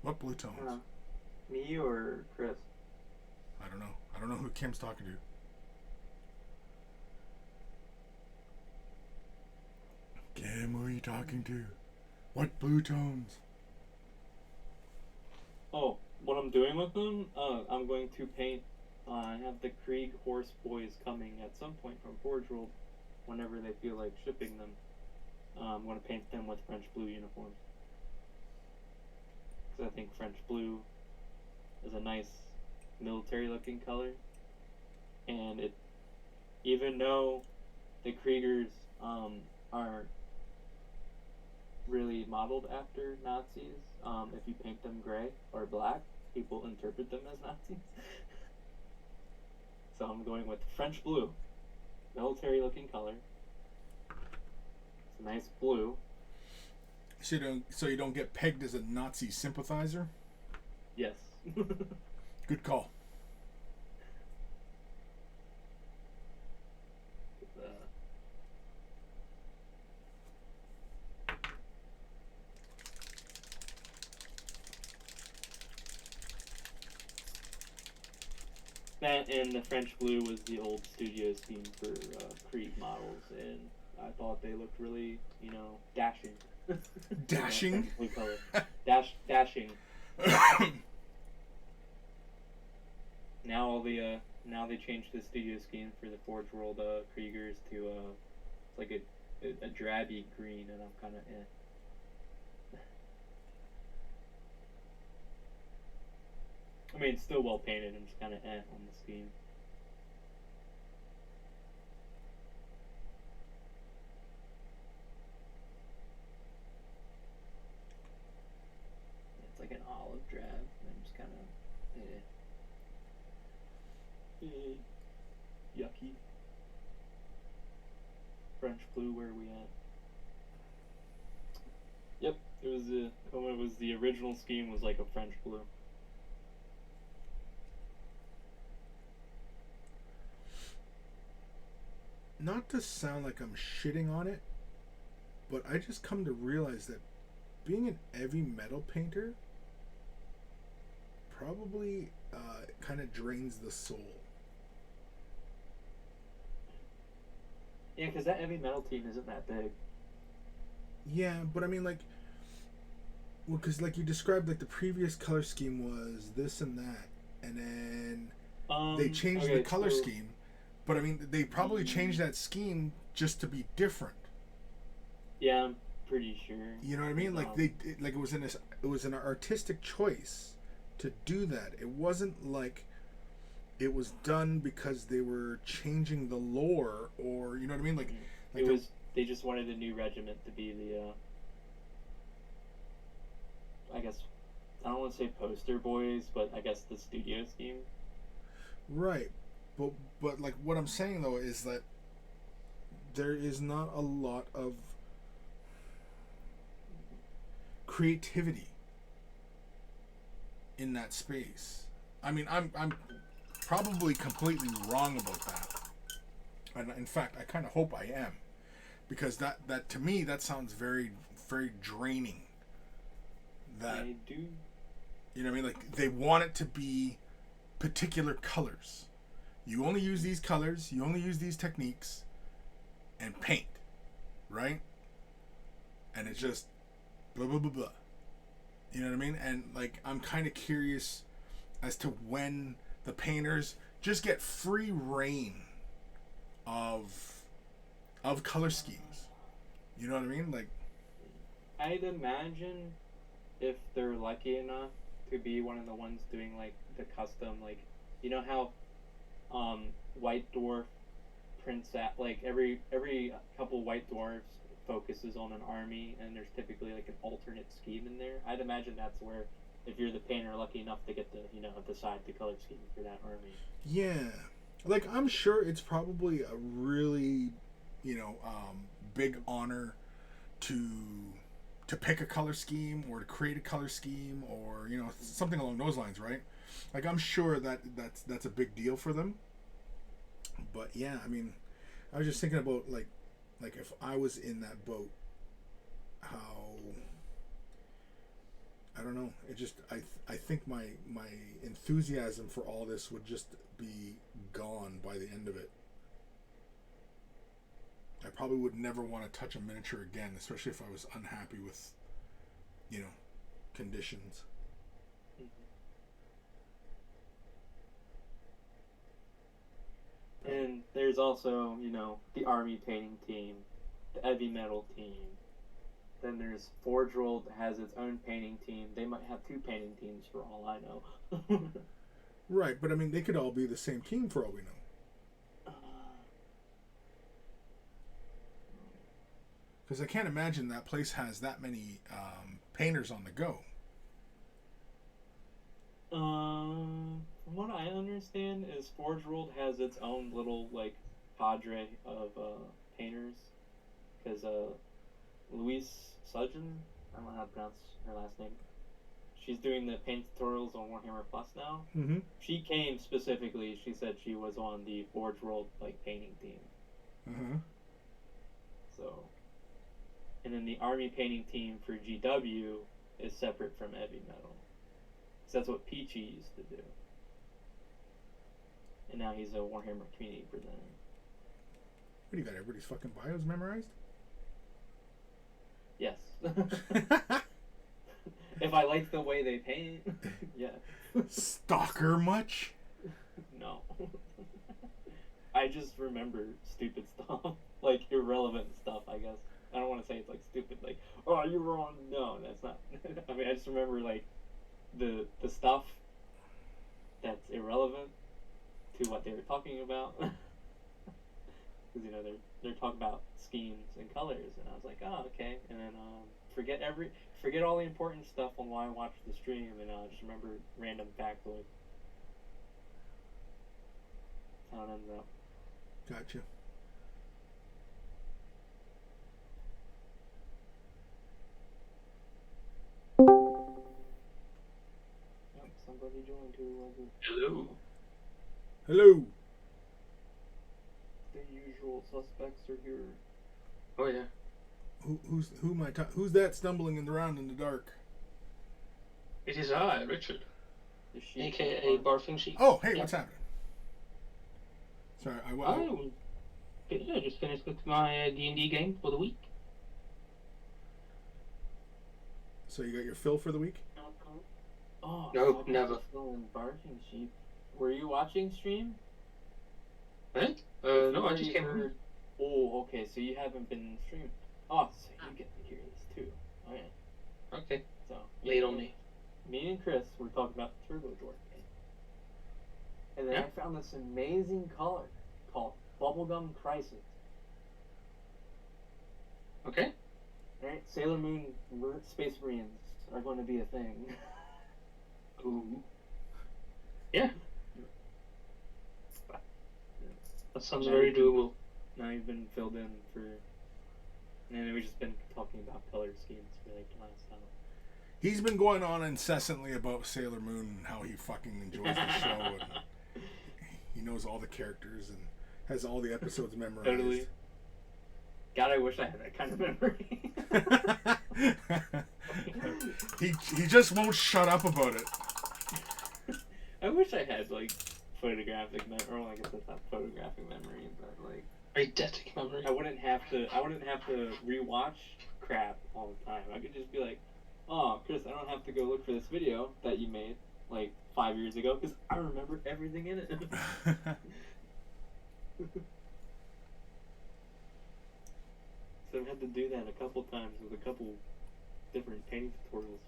What blue tones? Me or Chris? I don't know. I don't know who Kim's talking to. Kim, who are you talking to? What blue tones? Oh, what I'm doing with them? I'm going to paint. I have the Krieg Horse Boys coming at some point from Forge World, whenever they feel like shipping them. I'm going to paint them with French blue uniforms. Because I think French blue is a nice military-looking color, and it, even though the Kriegers aren't really modeled after Nazis, if you paint them gray or black, people interpret them as Nazis. So I'm going with French blue, military-looking color. It's a nice blue. So you don't get pegged as a Nazi sympathizer? Yes. Good call. That and the French blue was the old studio scheme for Krieg models, and I thought they looked really, you know, dashing. Dashing? Blue color. Dashing. Now they changed the studio scheme for the Forge World Kriegers to like a drabby green, and I'm kind of eh. I mean, it's still well painted. I'm just kind of eh on the scheme. It's like an olive drab, and I'm just kind of yucky. French blue, where are we at? Yep, it was the original scheme was like a French blue. Not to sound like I'm shitting on it, but I just come to realize that being an heavy metal painter probably kind of drains the soul. Yeah, because that heavy metal team isn't that big. Yeah, but I mean, like, well, because like you described, like the previous color scheme was this and that, and then they changed the color scheme. But I mean, they probably changed that scheme just to be different. Yeah, I'm pretty sure. You know what I mean? Like it was an artistic choice to do that. It wasn't like it was done because they were changing the lore, or you know what I mean? Like they just wanted a new regiment to be the I guess I don't want to say poster boys, but I guess the studio scheme. Right, but like what I'm saying though is that there is not a lot of creativity in that space. I mean, I'm probably completely wrong about that, and in fact, I kind of hope I am, because that to me that sounds very very draining. That I do. You know what I mean? Like they want it to be particular colors. You only use these colors. You only use these techniques, and paint, right? And it's just blah blah blah blah. You know what I mean? And like I'm kind of curious as to when the painters just get free reign of color schemes. You know what I mean? Like I'd imagine if they're lucky enough to be one of the ones doing like the custom, like you know how White Dwarf prints at like every couple White Dwarfs focuses on an army, and there's typically like an alternate scheme in there. I'd imagine that's where, if you're the painter lucky enough to get to decide the color scheme for that army. Yeah, like I'm sure it's probably a really big honor to pick a color scheme or to create a color scheme, or something along those lines, right? Like I'm sure that's a big deal for them. But yeah, I mean, I was just thinking about like if I was in that boat, how, I don't know, it just I think my enthusiasm for all this would just be gone by the end of it. I probably would never want to touch a miniature again, especially if I was unhappy with, conditions. And there's also, the army painting team, the heavy metal team. Then there's Forge World has its own painting team. They might have two painting teams for all I know. Right, but I mean, they could all be the same team for all we know. Because I can't imagine that place has that many painters on the go. From what I understand is Forge World has its own little cadre of painters, because Louise Sudgeon, I don't know how to pronounce her last name. She's doing the paint tutorials on Warhammer Plus now. Mm-hmm. She came specifically. She said she was on the Forge World painting team. Mm-hmm. So, and then the army painting team for GW is separate from heavy metal. So that's what Peachy used to do. And now he's a Warhammer community presenter. What do you got? Everybody's fucking bios memorized? Yes. If I like the way they paint, yeah. Stalker much? No. I just remember stupid stuff. Irrelevant stuff, I guess. I don't want to say it's stupid, oh, you're wrong. No, that's not. I mean, I just remember the stuff that's irrelevant to what they were talking about. Because they're talking about schemes and colors, and I was like, oh, okay. And then forget all the important stuff on why I watched the stream, and just remember random factoid. How it ends up. Gotcha. Somebody joined who wasn't. Hello. Hello. The usual suspects are here. Oh yeah. Who's that stumbling around in the dark? It is I, Richard, The sheep aka Barfing Sheep. Oh, hey, Yeah. what's happening? Sorry, I just finished with my D&D game for the week. So you got your fill for the week? Oh, Nope, never. Barking sheep. Were you watching stream? What? No, I just came heard. Oh, okay. So you haven't been in stream. Oh, so you get to hear this too. Okay. Okay. So Late on me. Me and Chris were talking about Turbo Dork. And then Yeah. I found this amazing color called Bubblegum Crisis. Okay. Right? Sailor Moon Space Marines are going to be a thing. Ooh. Yeah. That sounds very doable. Now you've been filled in for... And we've just been talking about color schemes for like the last time. He's been going on incessantly about Sailor Moon and how he fucking enjoys the show. And he knows all the characters and has all the episodes memorized. Totally. God, I wish I had that kind of memory. he just won't shut up about it. I wish I had like photographic memory, or like I said, not photographic memory, but like Eidetic memory. I wouldn't have to rewatch crap all the time. I could just be like, oh, Chris, I don't have to go look for this video that you made like 5 years ago because I remember everything in it. So I've had to do that a couple times with a couple different painting tutorials.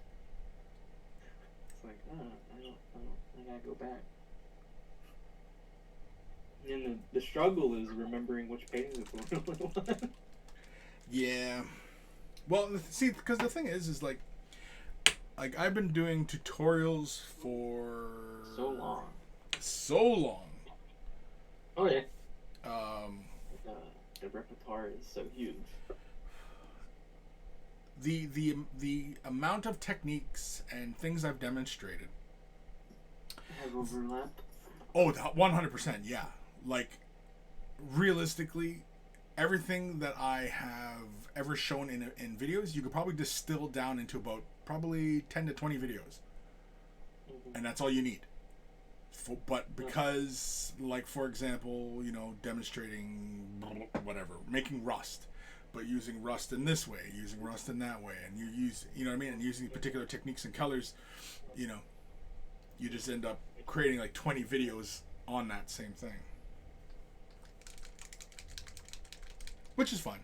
It's like, I gotta go back. And the struggle is remembering which painting tutorial it was. Yeah. Well, see, because the thing is like I've been doing tutorials for So long. So long. Oh yeah. The repertoire is so huge. The amount of techniques and things I've demonstrated. Have overlapped. Oh, 100%, yeah. Like, realistically, everything that I have ever shown in videos, you could probably distill down into about probably 10 to 20 videos. Mm-hmm. And that's all you need. But because, like, for example, you know, demonstrating whatever, making rust, but using rust in this way, using rust in that way, and you use, you know what I mean, and using particular techniques and colors, you know, you just end up creating like 20 videos on that same thing. Which is fun.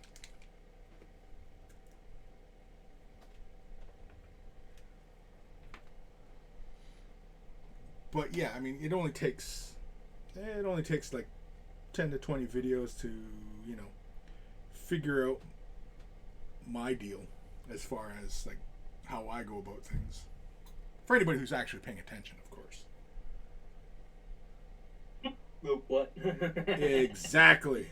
But yeah, I mean, it only takes like 10 to 20 videos to, you know, figure out my deal as far as like how I go about things. For anybody who's actually paying attention, of course. Boop, what? Exactly.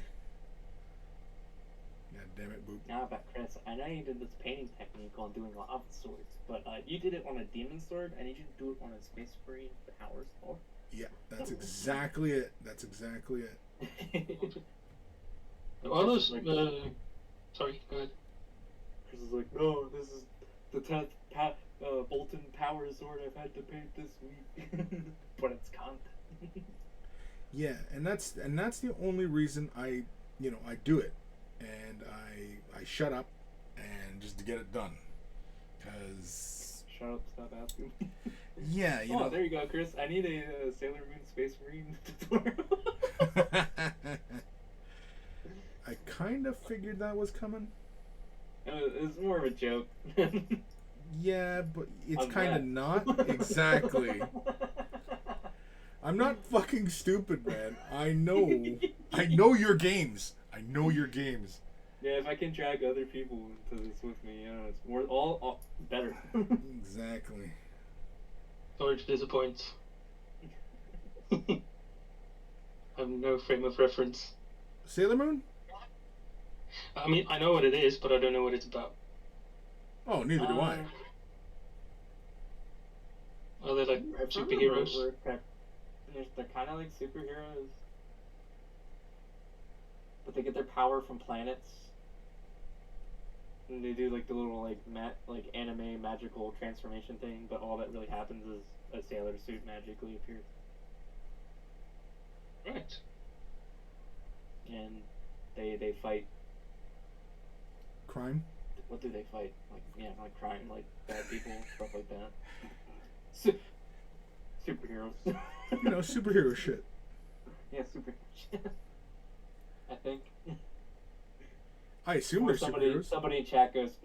God damn it, Boop. Now about Chris, I know you did this painting technique on doing lava swords, but you did it on a demon sword. I need you to do it on a space marine power sword. Yeah, that's exactly it. That's exactly it. All those. Sorry, go ahead. Chris is like, no, this is the 10th Bolton power sword I've had to paint this week, but it's content. Yeah, and that's the only reason I do it, and I shut up and just to get it done, because Shut up, stop asking. yeah, you know. There you go, Chris. I need a Sailor Moon Space Marine tutorial. I kind of figured that was coming. It was more of a joke. Yeah, but it's I'm kind of glad. not exactly. I'm not fucking stupid, man. I know your games. I know your games. Yeah, if I can drag other people into this with me, you know, it's more all better. Exactly. Sorry to disappoint. I have no frame of reference. Sailor Moon? I mean, I know what it is, but I don't know what it's about. Oh, neither do I. Are they like superheroes? They're kind of like superheroes, but they get their power from planets, and they do like the little like anime magical transformation thing. But all that really happens is a sailor suit magically appears, Right. and they fight. Crime? What do they fight? Like crime, like bad people, stuff like that. Superheroes. You know, superhero shit. Yeah, superheroes. I think. I assume Or they're somebody superheroes. in chat goes,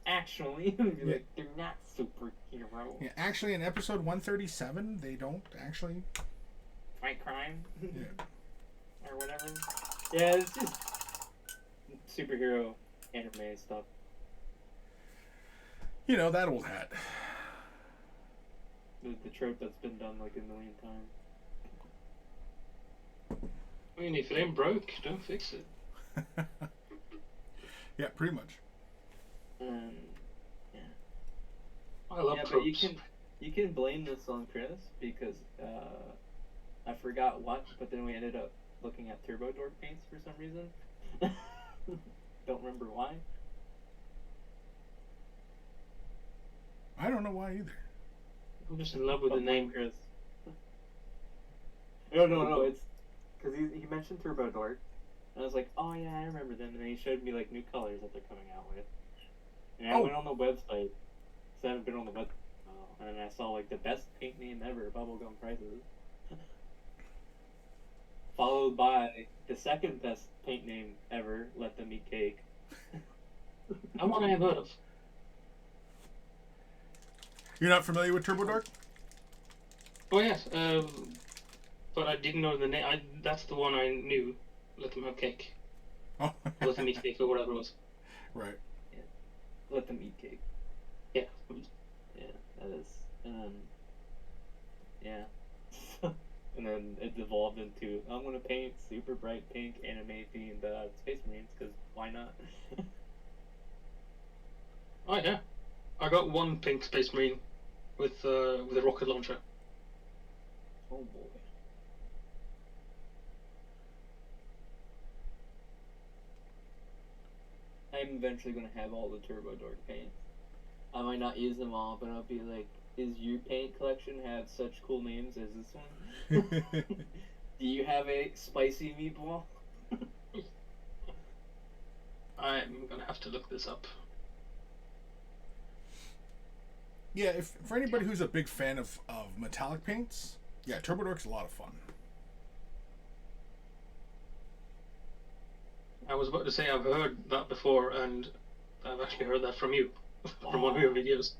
actually, and be Yeah. like, they're not superheroes. Yeah, actually, in episode 137, they don't actually. fight crime. Yeah. Or whatever. Yeah, it's just superhero anime stuff. You know, that old hat. The trope that's been done like a million times. I mean, if it ain't broke, don't fix it. Yeah, pretty much. Yeah. I love Yeah, but tropes. you can blame this on Chris because I forgot what, but then we ended up looking at Turbo Dork paints for some reason. Don't remember why. I don't know why either. I'm just in love with the But name. Chris. No, it's because he mentioned Turbo Dork, and I was like, oh yeah, I remember them, and then he showed me like new colors that they're coming out with, and I went on the website, because I haven't been on the website, and I saw like the best paint name ever, bubblegum prices, followed by the second best paint name ever, Let Them Eat Cake. That one I have heard of. You're not familiar with Turbo Dark? Oh yes, but I didn't know the name. That's the one I knew. Let Them Have Cake. Oh. Let Them Eat Cake or whatever it was. Right. Yeah. Let Them Eat Cake. Yeah. Yeah, that is. Yeah. And then it evolved into, I'm going to paint super bright pink anime themed Space Marines, because why not? Oh yeah. I got one pink Space Marine with a rocket launcher. Oh boy. I'm eventually going to have all the Turbo Dork paints. I might not use them all, but I'll be like, is your paint collection have such cool names as this one? Do you have a spicy meatball? I'm gonna have to look this up. Yeah, if for anybody who's a big fan of metallic paints, yeah, Turbo Dark's a lot of fun. I was about to say I've heard that before, and I've actually heard that from you, from one of your videos.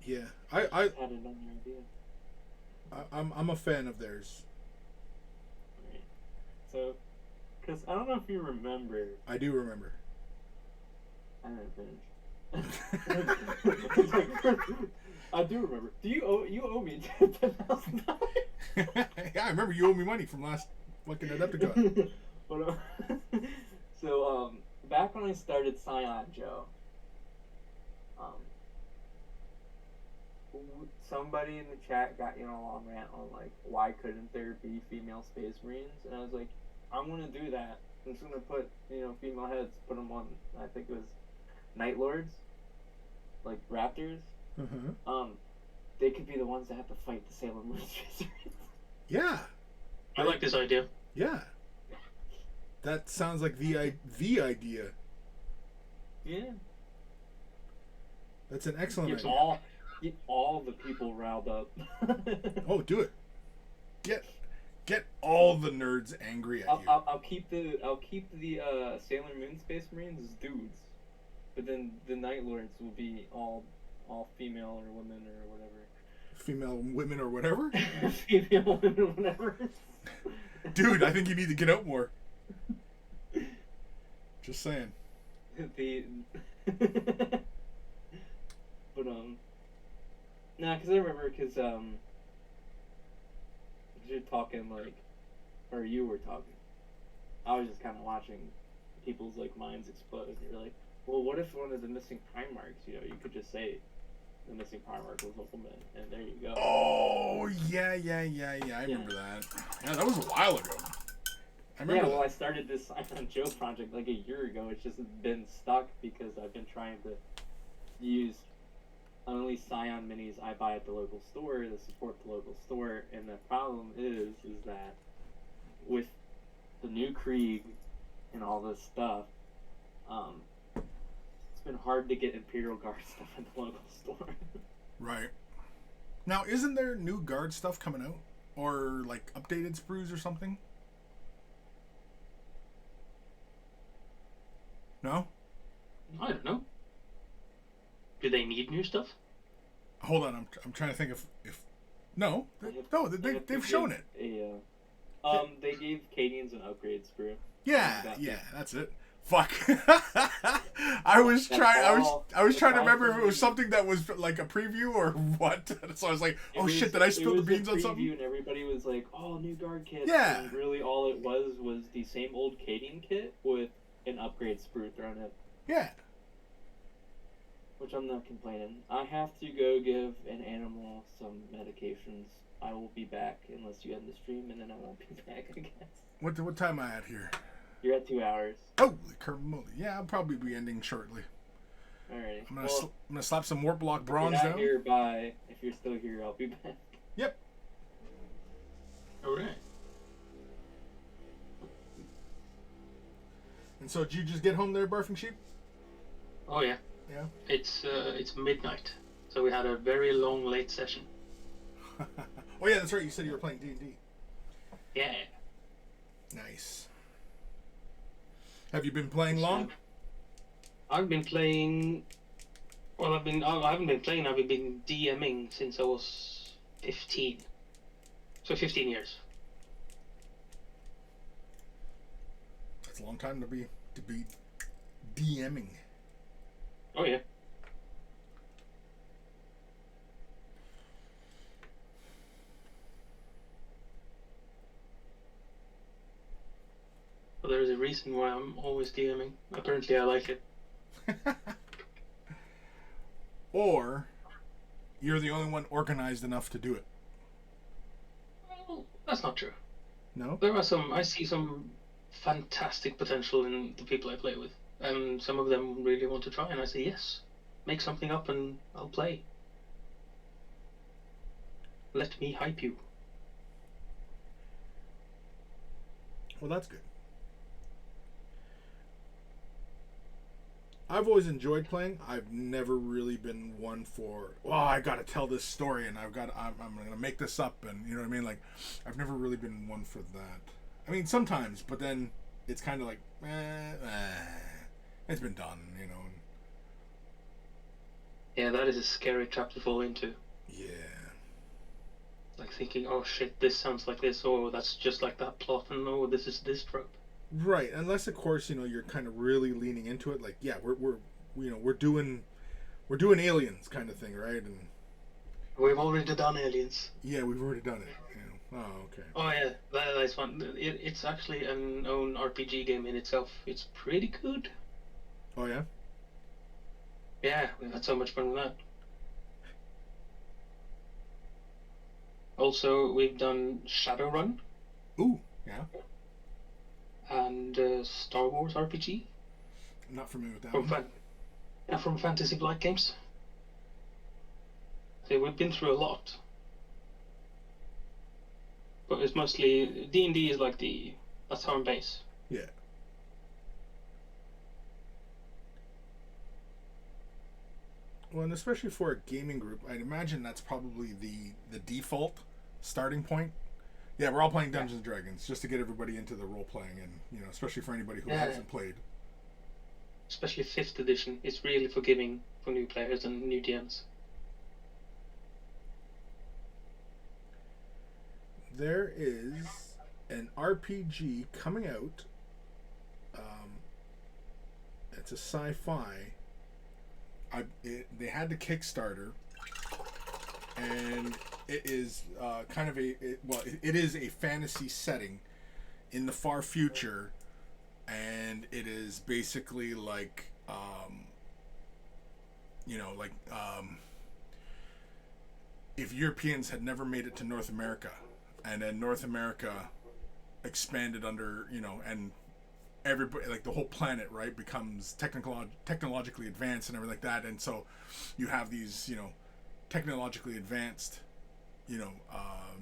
Yeah, I Had it on your idea. I'm a fan of theirs. Right. So, because I don't know if you remember. I do remember. I didn't finish. I do remember. You owe me $10,000. Yeah, I remember you owe me money from last fucking Adepticon. But, so back when I started Scion Joe, somebody in the chat got a long rant on like why couldn't there be female Space Marines, and I was like, I'm gonna do that. I'm just gonna put female heads, put them on. I think it was Night Lords, like Raptors. Uh-huh. They could be the ones that have to fight the Sailor Moon Space Marines. Yeah. I like this idea. Yeah. That sounds like the idea. Yeah. That's an excellent Get idea. all the people riled up. Oh, do it. Get all the nerds angry at you. I'll keep the Sailor Moon Space Marines as dudes, but then the Night Lords will be all female or women or whatever. Female women or whatever? Female women or whatever. Dude, I think you need to get out more. Just saying. But nah, because I remember you're talking or you were talking. I was just kind of watching people's like minds explode. And you're like, well, what if one of the missing prime marks? You could just say the missing prime mark was a woman, and there you go. Oh yeah. I remember that. Yeah, that was a while ago. I remember. Yeah, well, I started this Scion Joe project like a year ago. It's just been stuck because I've been trying to use only Scion minis I buy at the local store to support the local store, and the problem is that with the new Krieg and all this stuff, it's been hard to get Imperial Guard stuff at the local store. Right. Now, isn't there new guard stuff coming out? Or, like, updated sprues or something? No? I don't know. Do they need new stuff? Hold on, I'm trying to think if No, they've shown it. They gave Cadians an upgrade sprue. Yeah, that's it. Fuck. I was trying to remember if it was something that was like a preview or what. So I was like, oh shit, did I spill the beans on something? And everybody was like, oh, new guard kit. Yeah. And really all it was the same old Cadian kit with an upgrade sprue thrown in. Yeah. Which I'm not complaining. I have to go give an animal some medications. I will be back unless you end the stream, and then I won't be back, I guess. What time am I at here? You're at 2 hours. Holy kermoly. Yeah, I'll probably be ending shortly. Alright. I'm gonna slap some warp block bronze if you're down. not here, bye. If you're still here, I'll be back. Yep. Alright. And so, did you just get home there, Barfing Sheep? Oh yeah. Yeah. It's midnight, so we had a very long late session. Oh yeah, that's right. You said you were playing D&D. Yeah. Nice. Have you been playing long? I've been playing. Well, I haven't been playing. I've been DMing since I was 15. So 15 years. That's a long time to be DMing. Oh yeah. Well, there's a reason why I'm always DMing. Apparently, I like it. Or you're the only one organized enough to do it. Well, that's not true. No? I see some fantastic potential in the people I play with. And some of them really want to try, and I say, yes, make something up and I'll play. Let me hype you. Well, that's good. I've always enjoyed playing. I've never really been one for, I gotta tell this story and I'm gonna make this up, and you know what I mean? Like, I've never really been one for that. I mean, sometimes, but then it's kind of like, it's been done, you know. Yeah, that is a scary trap to fall into. Yeah. Like thinking, oh shit, this sounds like this, or that's just like that plot, and oh, this is this trope. Right, unless of course you're kind of really leaning into it. Like, yeah, we're doing Aliens kind of thing, right? And we've already done Aliens. Yeah, we've already done it. Oh, okay. Oh yeah, that's fun. It's actually an own RPG game in itself. It's pretty good. Oh yeah. Yeah, we've had so much fun with that. Also, we've done Shadowrun. Ooh, yeah. And Star Wars RPG. I'm not familiar with that. From Fantasy Flight Games. So we've been through a lot. But it's mostly D&D is like that's our base. Yeah. Well, and especially for a gaming group, I'd imagine that's probably the default starting point. Yeah, we're all playing Dungeons & Dragons just to get everybody into the role-playing, and, especially for anybody who hasn't played. Especially 5th edition. It's really forgiving for new players and new DMs. There is an RPG coming out. It's a sci-fi. They had the Kickstarter, and it is kind of it is a fantasy setting in the far future, and it is basically like if Europeans had never made it to North America, and then North America expanded under, and everybody, like the whole planet, right, becomes technologically advanced and everything like that, and so you have these, technologically advanced,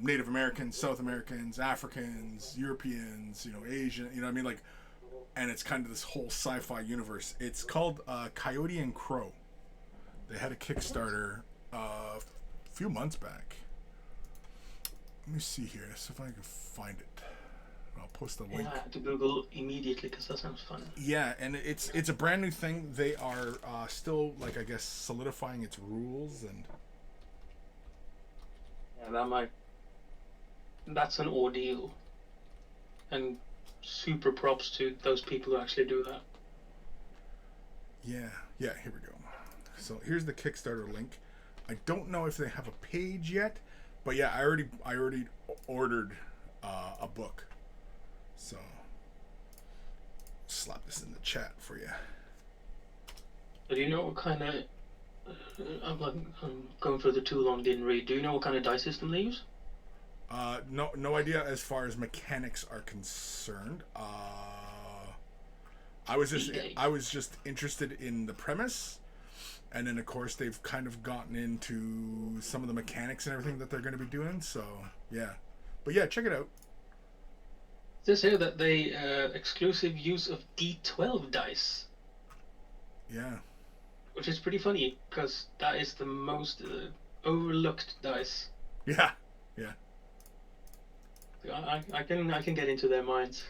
Native Americans, South Americans, Africans, Europeans, Asian, and it's kind of this whole sci-fi universe. It's called Coyote and Crow. They had a Kickstarter a few months back. Let me see here, see if I can find it. I'll post the link. Yeah, I have to Google immediately because that sounds fun. Yeah, and it's a brand new thing. They are still, I guess, solidifying its rules, and Yeah, that's an ordeal. And super props to those people who actually do that. Yeah, here we go. So here's the Kickstarter link. I don't know if they have a page yet, but yeah, I already ordered a book. So slap this in the chat for you. Do you know what kind of... I'm going through the tool on didn't read. Do you know what kind of dice system they use? No idea as far as mechanics are concerned. I was just interested in the premise, and then of course they've kind of gotten into some of the mechanics and everything that they're going to be doing. So yeah, but yeah, check it out. It says here that they exclusive use of D12 dice. Yeah. Which is pretty funny because that is the most overlooked dice. Yeah. I can get into their minds.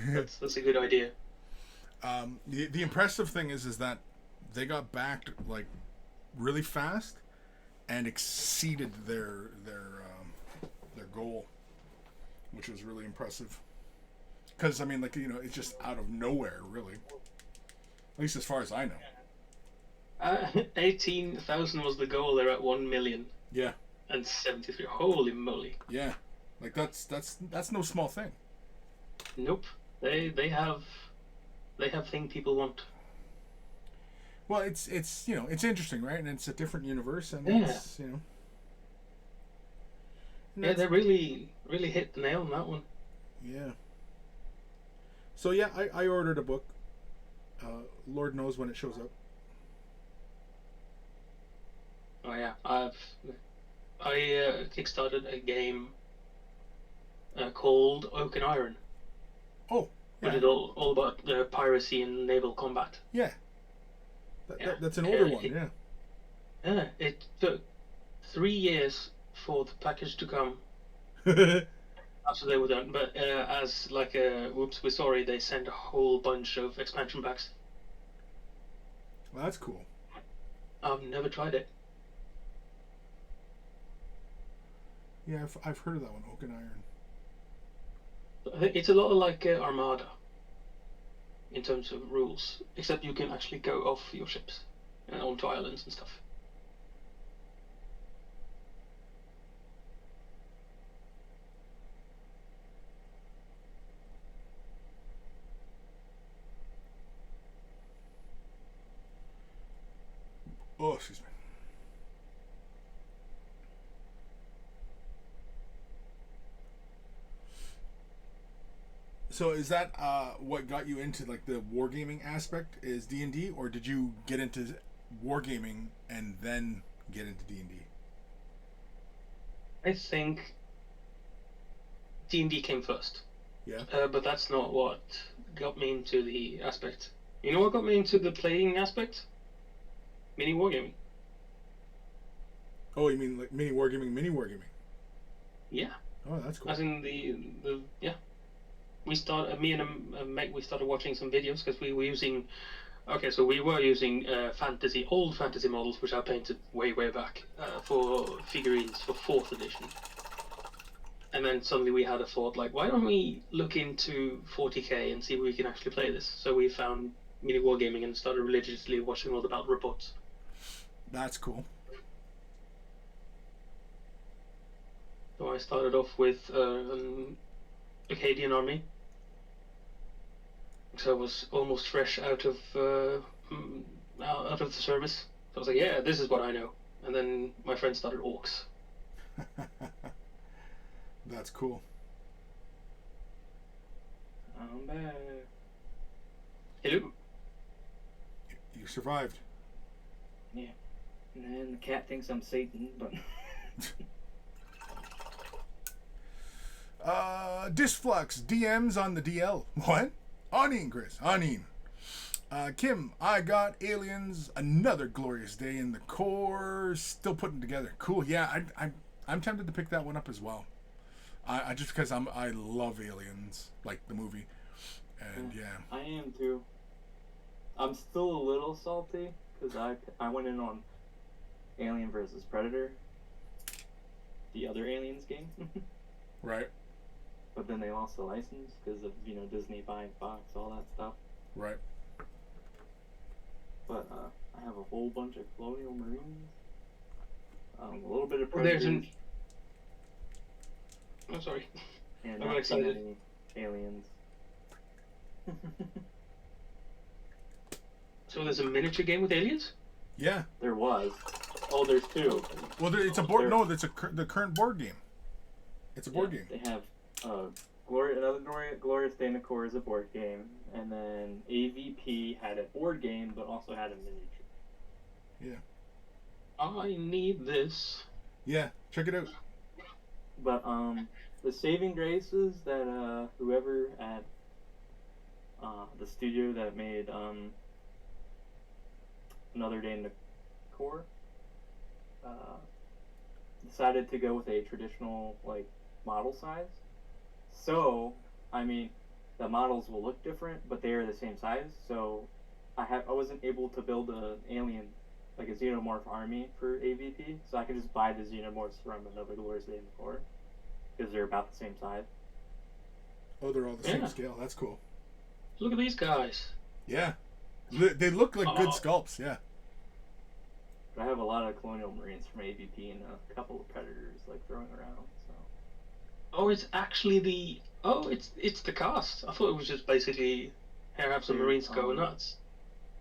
That's a good idea. The impressive thing is that they got backed like really fast and exceeded their goal, which was really impressive. Because I mean, like, you know, it's just out of nowhere, really. At least as far as I know. 18,000 was the goal. They're at 1 million. Yeah. And 73. Holy moly. Yeah. Like that's no small thing. Nope. They have thing people want. Well, it's you know, it's interesting, right? And it's a different universe, and yeah. It's, you know. Yeah, they really hit the nail on that one. Yeah. So yeah, I ordered a book. Lord knows when it shows up. Oh yeah, I kickstarted a game called Oak and Iron. Oh, yeah. Which is all about piracy and naval combat. Yeah. That's an older one, yeah. Yeah, it took 3 years for the package to come. After they were done, but as like a whoops, we're sorry, they sent a whole bunch of expansion packs. Well, that's cool. I've never tried it. Yeah, I've heard of that one, Oak and Iron. It's a lot like Armada in terms of rules, except you can actually go off your ships onto islands and stuff. Oh, excuse me. So is that what got you into like the wargaming aspect? Is D&D, or did you get into wargaming and then get into D&D? I think D&D came first. Yeah. But that's not what got me into the aspect. You know what got me into the playing aspect? Mini wargaming. Oh, you mean like mini wargaming? Yeah. Oh, that's cool. As in the yeah. We started, me and a mate, we started watching some videos because we were using, we were using old fantasy models, which I painted way back for figurines for 4th edition. And then suddenly we had a thought, like, why don't we look into 40k and see if we can actually play this? So we found mini wargaming and started religiously watching all the battle reports. That's cool. So I started off with an Acadian army. So I was almost fresh out of the service. So I was like, yeah, this is what I know. And then my friend started orcs. That's cool. I'm back. Hello. You survived. Yeah. And then the cat thinks I'm Satan, but... Disflux DMs on the DL. What? Aneen, Chris. Aneen. Kim, I got Aliens. Another glorious day in the core. Still putting together. Cool. Yeah, I'm tempted to pick that one up as well. I just because I love Aliens, like the movie, and yeah. I am too. I'm still a little salty because I went in on Alien versus Predator, the other Aliens game. Right. But then they lost the license because of, you know, Disney buying Fox, all that stuff. Right. But I have a whole bunch of Colonial Marines. A little bit of Well, there's Predators. I'm sorry. And I'm not too excited. many Aliens. So there's a miniature game with aliens? Yeah. There was. Oh, there's two. Well, it's a board. There- No, it's the current board game. It's a board game. They have Glorious Day in the Core is a board game, and then AVP had a board game, but also had a miniature. I need this. Yeah. Check it out. But the saving grace is that whoever at the studio that made Another Day in the Core decided to go with a traditional like model size. So I mean, the models will look different, but they are the same size. So I wasn't able to build an alien like a xenomorph army for AVP, so I could just buy the xenomorphs from Another Glorious Day in the Core because they're about the same size. Oh, they're all the same Yeah. scale. That's cool. Look at these guys. Yeah. They look like good Oh. sculpts. Yeah. But I have a lot of Colonial Marines from AVP and a couple of Predators like throwing around. So Oh, it's actually the. Oh, it's the cast. I thought it was just basically here have some Marines go nuts.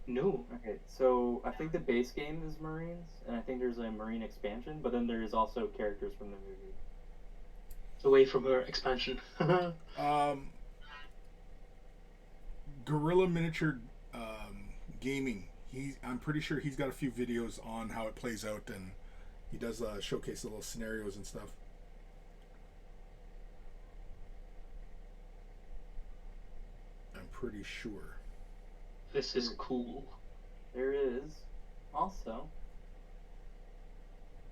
No. okay, so I think the base game is Marines, and I think there's a Marine expansion, but then there is also characters from the movie. Away from her expansion. Gorilla Miniature Gaming. I'm pretty sure he's got a few videos on how it plays out, and he does showcase little scenarios and stuff. I'm pretty sure. This is cool. There is also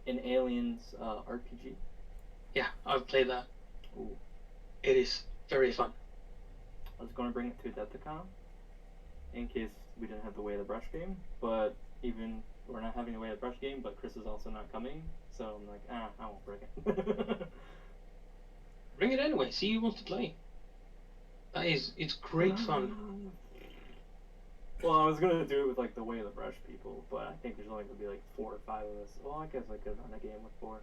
an Aliens RPG. Yeah, I've played that. Ooh. It is very fun. I was going to bring it to Adepticon in case we didn't have the Way of the Brush game, but even we're not having the Way of the Brush game, but Chris is also not coming, so I'm like, I won't bring it. Bring it anyway. See who wants to play. It's great fun. Well, I was gonna do it with like the Way of the Brush people, but I think there's only gonna be like 4 or 5 of us. Well, I guess I could run a game with 4.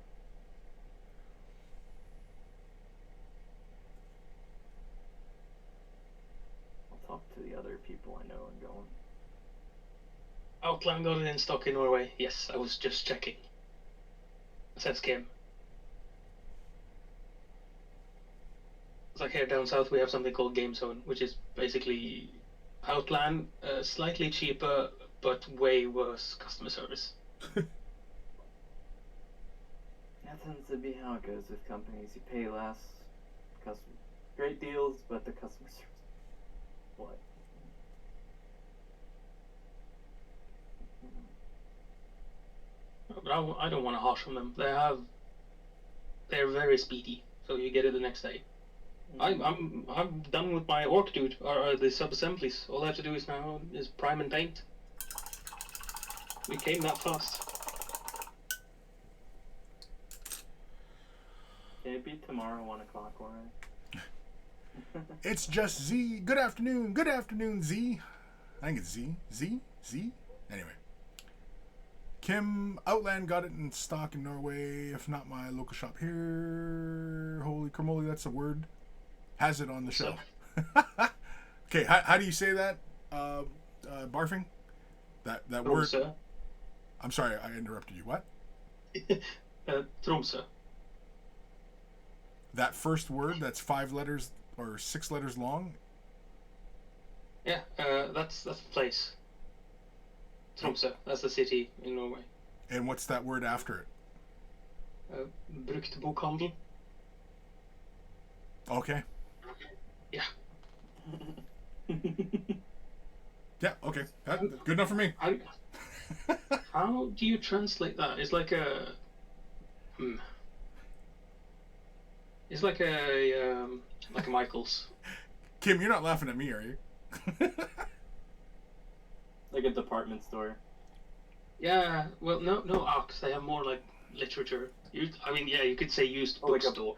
I'll talk to the other people I know and going. Outland got it in stock in Norway. Yes, I was just checking. Says Kim. It's like here down south we have something called Game Zone, which is basically Outland, slightly cheaper but way worse customer service. That tends to be how it goes with companies. You pay less, great deals, but the customer service. What? But I don't want to harsh on them. They're very speedy, so you get it the next day. I'm done with my orc dude, or the sub assemblies. All I have to do is now is prime and paint. We came that fast. Can it be tomorrow 1 o'clock, alright? It's just Z. Good afternoon. Good afternoon, Z. I think it's Z. Z? Anyway. Kim, Outland got it in stock in Norway. If not, my local shop here. Holy cramoly, that's a word. Has it on the shelf. Okay, how do you say that? Barfing? That word. Tromsø. I'm sorry, I interrupted you. What? Tromsø. That first word that's 5 letters or 6 letters long? Yeah, that's the place. Tromsø. That's the city in Norway. And what's that word after it? Bruktbokhandel. Okay. Yeah. Yeah, okay. That's good enough for me. How do you translate that? It's like a. It's like a Michaels. Kim, you're not laughing at me, are you? Like a department store. Yeah. Well, no, Ox. They have more like literature. I mean, yeah, you could say used Oh, like a- bookstore,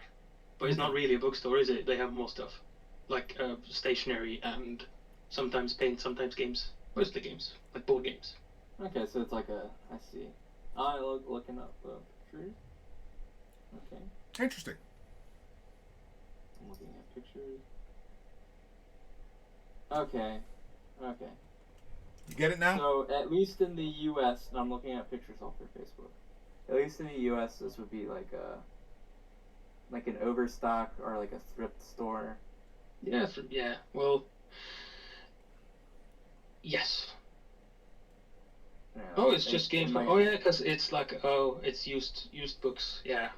but it's not really a bookstore, is it? They have more stuff, like stationery and sometimes paint, sometimes games, mostly games, like board games. Okay, so it's like a. I see. Looking up pictures. Okay, Interesting. I'm looking at pictures. Okay. You get it now? So at least in the U.S., and I'm looking at pictures off their Facebook. At least in the U.S., this would be like an overstock or like a thrift store. Yeah, yeah. Well, yes. You know, Oh, it's they- just they games. might- Oh yeah, because it's like it's used books. Yeah,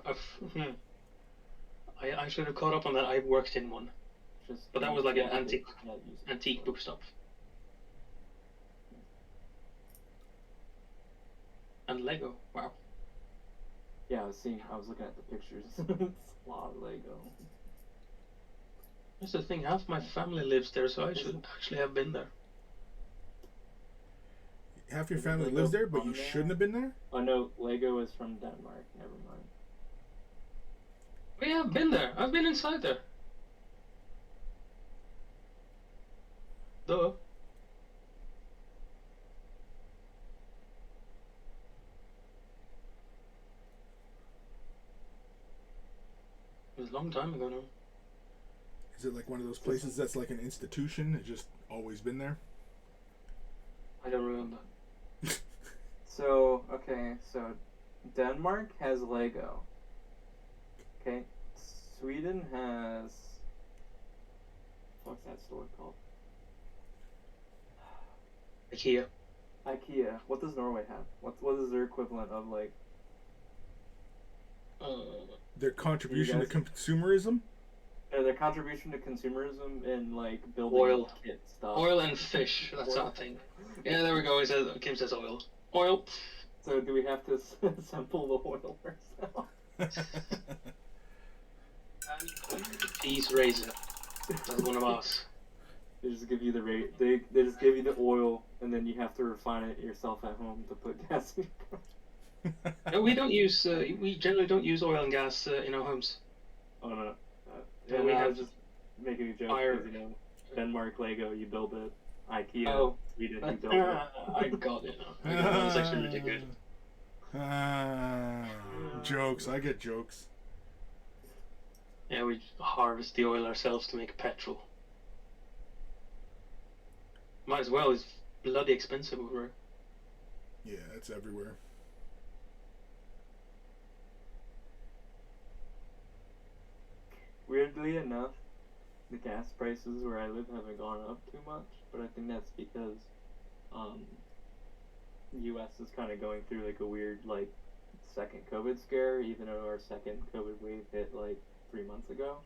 I should have caught up on that. I worked in one, just- but that was like an yeah, antique yeah, used antique bookstore. bookstop. And Lego. Wow. Yeah, I was looking at the pictures. It's a lot of Lego. That's the thing. Half my family lives there, so I should actually have been there. Half your Is family Lego lives there, but from you there? shouldn't have been there? Oh no, Lego is from Denmark. Never mind. Oh yeah, I've been there. I've been inside there. Duh. It was a long time ago now. Is it like one of those places that's like an institution? It's just always been there? I don't remember. So Denmark has Lego. Okay, Sweden has. What's that store called? IKEA. IKEA. What does Norway have? What is their equivalent of like? Their contribution to guys- consumerism? Their contribution to consumerism and like building Oil. kit stuff. Oil and fish. That's Oil. our thing. Yeah, there we go. Kim says oil. Oil. So do we have to sample the oil ourselves? Cheese razor. That's one of us. They just give you the rate. They just give you the oil, and then you have to refine it yourself at home to put gas in your car. No, we don't use. We generally don't use oil and gas in our homes. Oh no. Yeah, We we I have was just making a joke fire. because, you know, Denmark Lego, you build it. IKEA, Oh. Sweden, you build it. I got it now. I got it. That's actually really good. Jokes. I get jokes. Yeah, we harvest the oil ourselves to make petrol. Might as well. It's bloody expensive over here. Yeah, it's everywhere. Weirdly enough, the gas prices where I live haven't gone up too much, but I think that's because U.S. is kind of going through like a weird like second COVID scare, even though our second COVID wave hit like 3 months ago.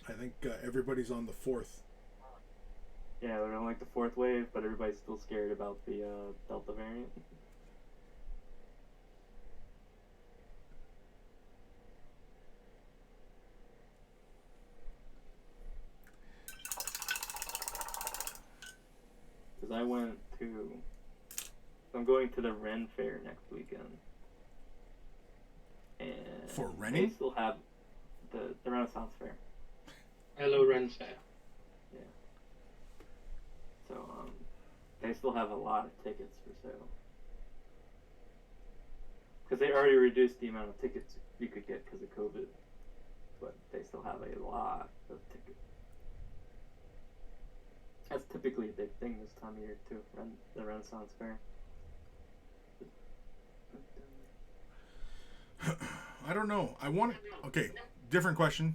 I think everybody's on the fourth. Yeah, they're on like the fourth wave, but everybody's still scared about the Delta variant. Because I'm going to the Ren Fair next weekend. And For they renting? still have the Renaissance Fair. Hello, Ren Fair. So, they still have a lot of tickets for sale. Because they already reduced the amount of tickets you could get because of COVID. But they still have a lot of tickets. That's typically a big thing this time of year, too. The Renaissance Fair. I don't know. I want to. Okay, different question.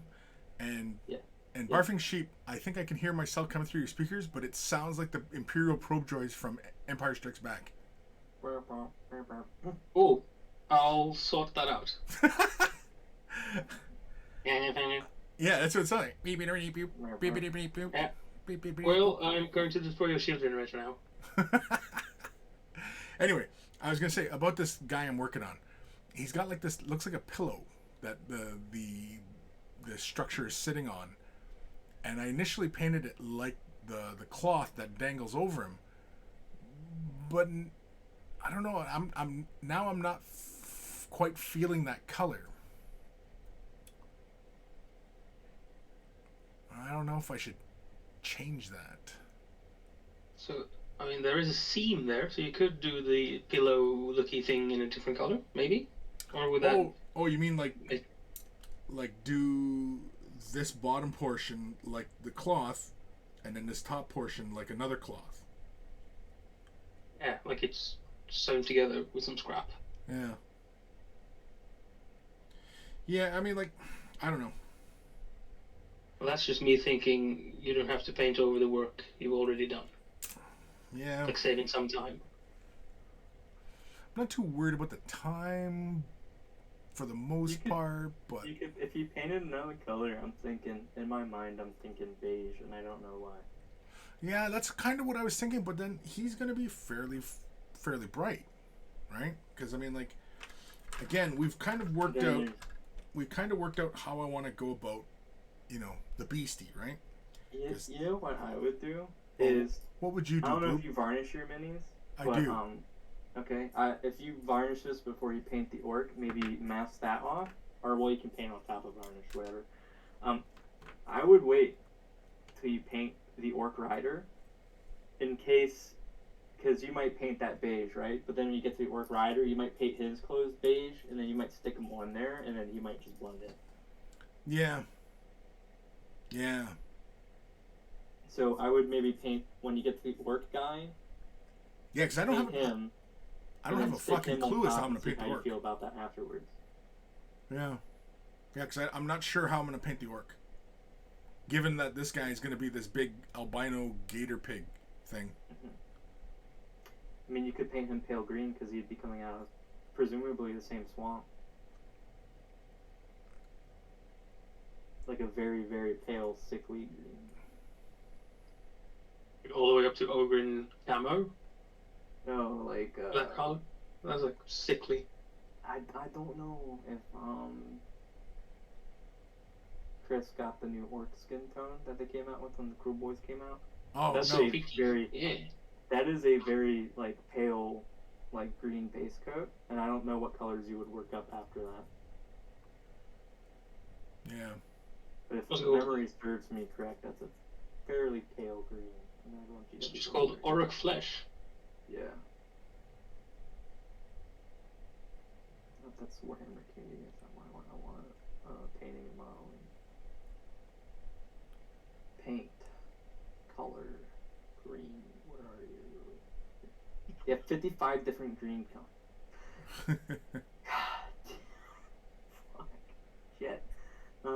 And Yeah. and Barfing Sheep, I think I can hear myself coming through your speakers, but it sounds like the Imperial probe droids from Empire Strikes Back. Oh, I'll sort that out. Yeah, that's what it sounds like. Beep, beep, beep, beep, beep, beep, beep, beep, Yeah. beep, beep, beep. Well, I'm going to destroy your shield generator now. Anyway, I was gonna say about this guy I'm working on. He's got like this, looks like a pillow that the structure is sitting on, and I initially painted it like the cloth that dangles over him, but I don't know. I'm not quite feeling that color. I don't know if I should change that. So, I mean, there is a seam there, so you could do the pillow-looky thing in a different color, maybe? Or would that... Oh, you mean like do this bottom portion like the cloth, and then this top portion like another cloth? Yeah, like it's sewn together with some scrap. Yeah. Yeah, I mean, like, I don't know. Well, that's just me thinking you don't have to paint over the work you've already done. Yeah. Like saving some time. I'm not too worried about the time for the most part, but... If you painted another color, I'm thinking, in my mind, I'm thinking beige, and I don't know why. Yeah, that's kind of what I was thinking, but then he's going to be fairly bright, right? Because, I mean, like, again, we've kind of worked out how I want to go about, you know, the Beastie, right? You know what I would do is... What would you do, I don't know Blue? if you varnish your minis. I but, do. Okay, if you varnish this before you paint the orc, maybe mask that off. Or, well, you can paint on top of varnish, whatever. I would wait till you paint the orc rider, in case... Because you might paint that beige, right? But then when you get to the orc rider, you might paint his clothes beige, and then you might stick him on there, and then you might just blend it. Yeah. Yeah. So I would maybe paint, when you get to the orc guy... Yeah, because I don't have him, a fucking clue as to how I'm going to paint the how orc. you feel about that afterwards. Yeah. Yeah, because I'm not sure how I'm going to paint the orc. Given that this guy is going to be this big albino gator pig thing. Mm-hmm. I mean, you could paint him pale green because he'd be coming out of presumably the same swamp. Like a very, very pale, sickly green. All the way up to Ogren camo? No, like... Black collar? That's like sickly. I don't know if, Chris got the new orc skin tone that they came out with when the Kruleboyz came out. Oh, That's no. so very... Yeah. That is a very, like, pale, like, green base coat, and I don't know what colors you would work up after that. Yeah. But if What's it the called? memory serves me correct, that's a fairly pale green. And I want you to It's called Orruk Flesh. Yeah. That's Warhammer Community. That's not what I want. Painting and modeling. Paint. Color. Green. Where are you? You have 55 different green colors. God. Fuck. Shit. Where